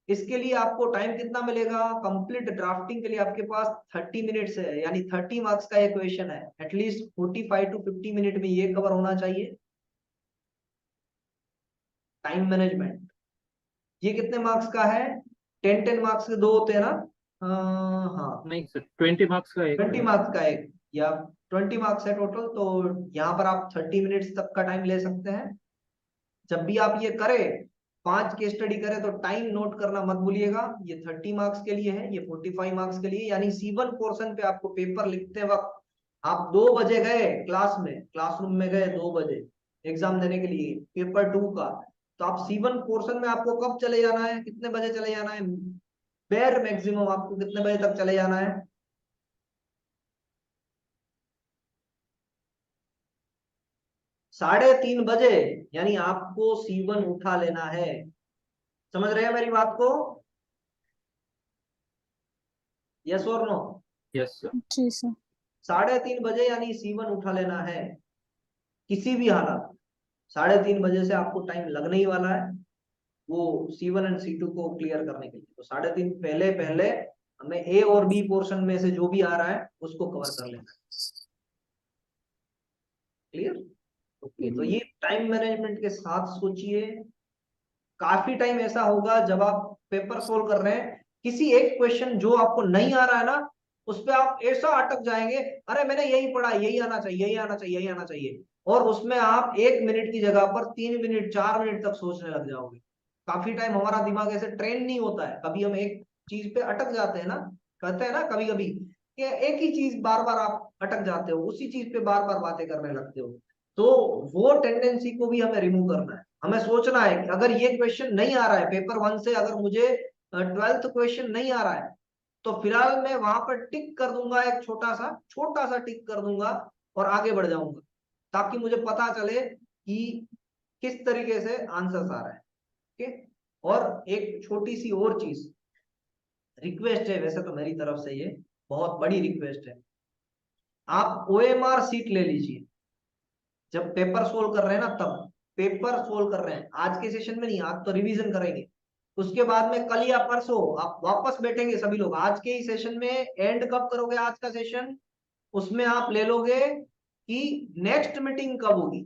इसके लिए आपको टाइम कितना मिलेगा? कंप्लीट ड्राफ्टिंग के लिए आपके पास 30 मिनट्स है, यानी 30 मार्क्स का ये क्वेश्चन है। एटलीस्ट 45 टू 50 मिनट में ये कवर होना चाहिए। टाइम मैनेजमेंट, ये कितने मार्क्स का है? 10 10 मार्क्स के 2 होते हैं ना, हाँ नहीं सर, 20 मार्क्स का एक 20 मार्क्स का एक, या 20 मार्क्स है टोटल, तो यहाँ पर आप 30 मिनट्स तक का टाइम ले सकते हैं। जब भी आप ये करें, 5 केस स्टडी करें, तो टाइम नोट करना मत भूलिएगा। ये 30 मार्क्स के लिए है, ये 45 मार्क्स के लिए, यानी C1 पोर्शन पे आपको पेपर लिखते वक्त आप 2 बजे गए क्लास में, क्लासरूम में गए 2 बजे एग्जाम देने के लिए पेपर 2 का, तो आप C1 पोर्शन में आपको कब चले जाना है, कितने बजे चले जाना है, बेर मैक्सिमम आपको कितने बजे तक चले जाना है? 3:30 बजे, यानी आपको C1 उठा लेना है। समझ रहे हैं मेरी बात को? यस और नो? Yes sir. जी सर। 3:30 बजे यानी C1 उठा लेना है किसी भी हालत। 3:30 बजे से आपको टाइम लगने ही वाला है वो C1 एंड C2 को क्लियर करने के लिए। तो 3:30 पहले पहले हमें A और B पोर्शन में से जो भी आ रहा है उसको कवर कर लेना है। क्लियर? ओके, तो ये टाइम मैनेजमेंट के साथ सोचिए। काफी टाइम ऐसा होगा जब आप पेपर सोल्व कर रहे हैं, किसी एक क्वेश्चन जो आपको नहीं आ रहा है ना, उस पे आप ऐसा अटक जाएंगे, अरे मैंने यही पढ़ा, यही आना चाहिए, यही आना चाहिए, यही आना चाहिए, और उसमें आप 1 मिनट की जगह पर 3 मिनट 4 मिनट तक सोचने लग जाओगे। काफी टाइम हमारा दिमाग ऐसे ट्रेन नहीं होता है, कभी हम एक चीज पे अटक जाते हैं ना, कहते हैं ना कभी कभी कि एक ही चीज बार बार आप अटक जाते हो, उसी चीज पे बार बार बातें करने लगते हो। तो वो टेंडेंसी को भी हमें रिमूव करना है। हमें सोचना है कि अगर ये क्वेश्चन नहीं आ रहा है पेपर 1 से, अगर मुझे 12th क्वेश्चन नहीं आ रहा है, तो फिलहाल मैं वहां पर टिक कर दूंगा, एक छोटा सा टिक कर दूंगा और आगे बढ़ जाऊंगा, ताकि मुझे पता चले कि किस तरीके से आंसर आ रहा है। ओके, और एक छोटी सी और चीज रिक्वेस्ट है, वैसे तो मेरी तरफ से ये बहुत बड़ी रिक्वेस्ट है, आप OMR सीट ले लीजिए। जब पेपर सोल्व कर रहे हैं ना, तब पेपर सोल्व कर रहे हैं, आज के सेशन में नहीं, आज तो रिवीजन करेंगे, उसके बाद में कल या परसों आप वापस बैठेंगे सभी लोग, आज के ही सेशन में एंड कब करोगे आज का सेशन, उसमें आप ले लोगे कि नेक्स्ट मीटिंग कब होगी,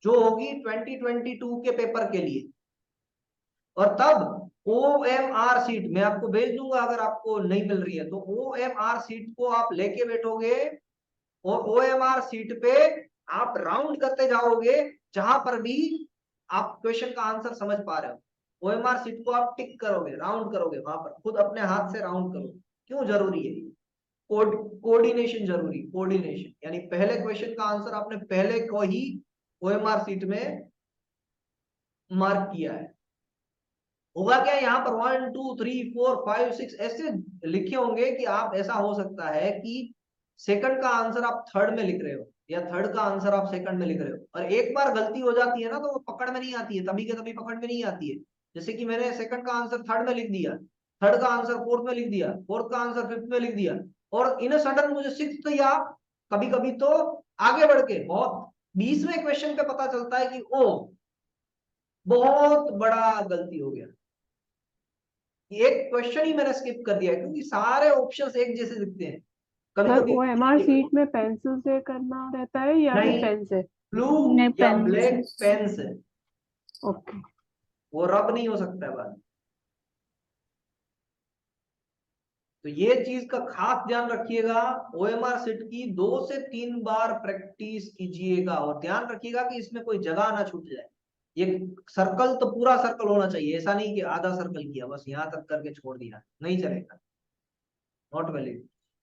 जो होगी 2022 के पेपर के लिए, और तब OMR सीट मैं आपको भेज दूंगा, अगर आपको नहीं मिल रही है तो OMR सीट को आप लेके बैठोगे, और OMR सीट पे आप राउंड करते जाओगे, जहां पर भी आप क्वेश्चन का आंसर समझ पा रहे हो, OMR सीट को आप टिक करोगे, राउंड करोगे, वहां पर खुद अपने हाथ से राउंड करोगे। क्यों जरूरी है? कोऑर्डिनेशन जरूरी, कोऑर्डिनेशन, यानी पहले क्वेश्चन का आंसर आपने पहले को ही OMR सीट में मार्क किया है। होगा क्या, यहाँ पर 1 2 3 4 5 6 ऐसे लिखे होंगे कि आप, ऐसा हो सकता है कि सेकंड का आंसर आप थर्ड में लिख रहे हो, या थर्ड का आंसर आप सेकंड में लिख रहे हो, और एक बार गलती हो जाती है ना, तो वो पकड़ में नहीं आती है, तभी के तभी पकड़ में नहीं आती है। जैसे कि मैंने सेकंड का आंसर थर्ड में लिख दिया, थर्ड का आंसर फोर्थ में लिख दिया, फोर्थ का आंसर फिफ्थ में लिख दिया, और इन सडन मुझे सिक्स्थ या कभी कभी तो आगे बढ़ के बहुत 20वें क्वेश्चन पे पता चलता है कि ओ बहुत बड़ा गलती हो गया, एक क्वेश्चन ही मैंने स्किप कर दिया, क्योंकि सारे ऑप्शंस एक जैसे दिखते हैं। कभी सर कभी OMR सीट में पेंसिल से करना रहता है या फिर नहीं, पेन से? ब्लू नहीं, या पेन ब्लैक से। पेन से, ओके। वो रब नहीं हो सकता है बाद। तो ये चीज का खास ध्यान रखिएगा, OMR सीट की 2 से 3 बार प्रैक्टिस कीजिएगा, और ध्यान रखिएगा कि इसमें कोई जगह ना छूट जाए। ये सर्कल तो पूरा सर्कल होना चाहिए, ऐसा नहीं कि आधा सर्कल किया बस यहाँ तक करके छोड़ दिया, नहीं चलेगा, नॉट वैलिड।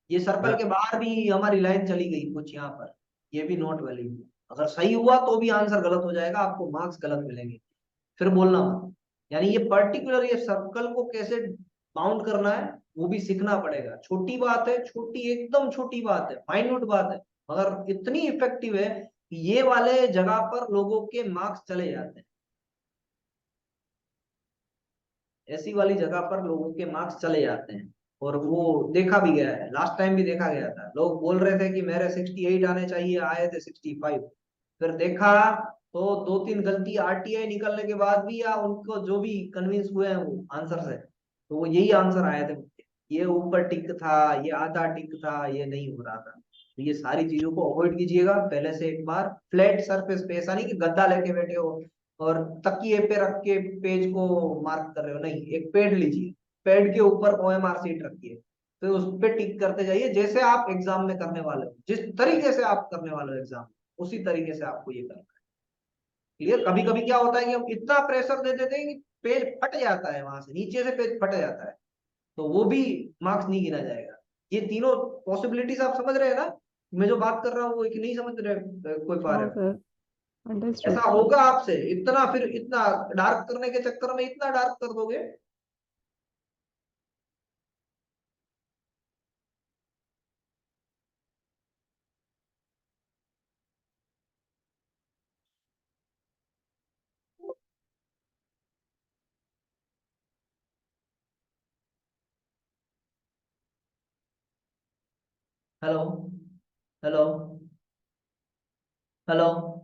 ये सर्कल के बाहर भी हमारी लाइन चली गई कुछ यहाँ पर, ये भी नॉट वैलिड। अगर सही हुआ तो भी आंसर गलत हो जाएगा, आपको मार्क्स गलत मिलेंगे, फिर बोलना मत। यानी ये पर्टिकुलर ये सर्कल को कैसे बाउंड करना है वो भी सीखना पड़ेगा। छोटी बात है, छोटी एकदम छोटी बात है, माइन्यूट बात है, मगर इतनी इफेक्टिव है कि ये वाले जगह पर लोगों के मार्क्स चले जाते हैं, ऐसी वाली जगह पर लोगों के मार्क्स चले जाते हैं। और वो देखा भी गया है, लास्ट टाइम भी देखा गया था, लोग बोल रहे थे कि मेरे 68 आने चाहिए, आए थे 65, फिर देखा तो 2-3 गलती RTI निकलने के बाद भी, या उनको जो भी कन्विंस हुए हैं वो आंसर से, तो वो यही आंसर आए थे, ये ऊपर टिक था, ये आधा टिक था, ये नहीं हो रहा था। तो ये सारी चीजों को अवॉइड कीजिएगा, पहले से एक बार फ्लैट सरफेस पे, ऐसा नहीं कि गद्दा लेके बैठे हो और तकिए पे रख के पेज को मार्क कर रहे हो, नहीं, एक पेड़ लीजिए, पैड के ऊपर OMR शीट रखिए, फिर उस पर टिक करते जाइए, जैसे आप एग्जाम में करने वाले हो, जिस तरीके से आप करने वाले हो एग्जाम, उसी तरीके से आपको ये करना है। क्लियर? कभी कभी क्या होता है कि हम इतना प्रेशर दे देते हैं कि पेज फट जाता है, वहां से नीचे से पेज फट जाता है, तो वो भी मार्क्स नहीं गिना जाएगा। ये तीनों पॉसिबिलिटीज आप समझ रहे हैं ना? मैं जो बात कर रहा हूँ वो एक नहीं समझ रहे कोई पा हाँ रहे हो? सर, अंडरस्टूड ऐसा होगा आपसे, इतना फिर इतना डार्क करने के चक्कर में इतना डार्क कर दोगे। Hello, hello, hello.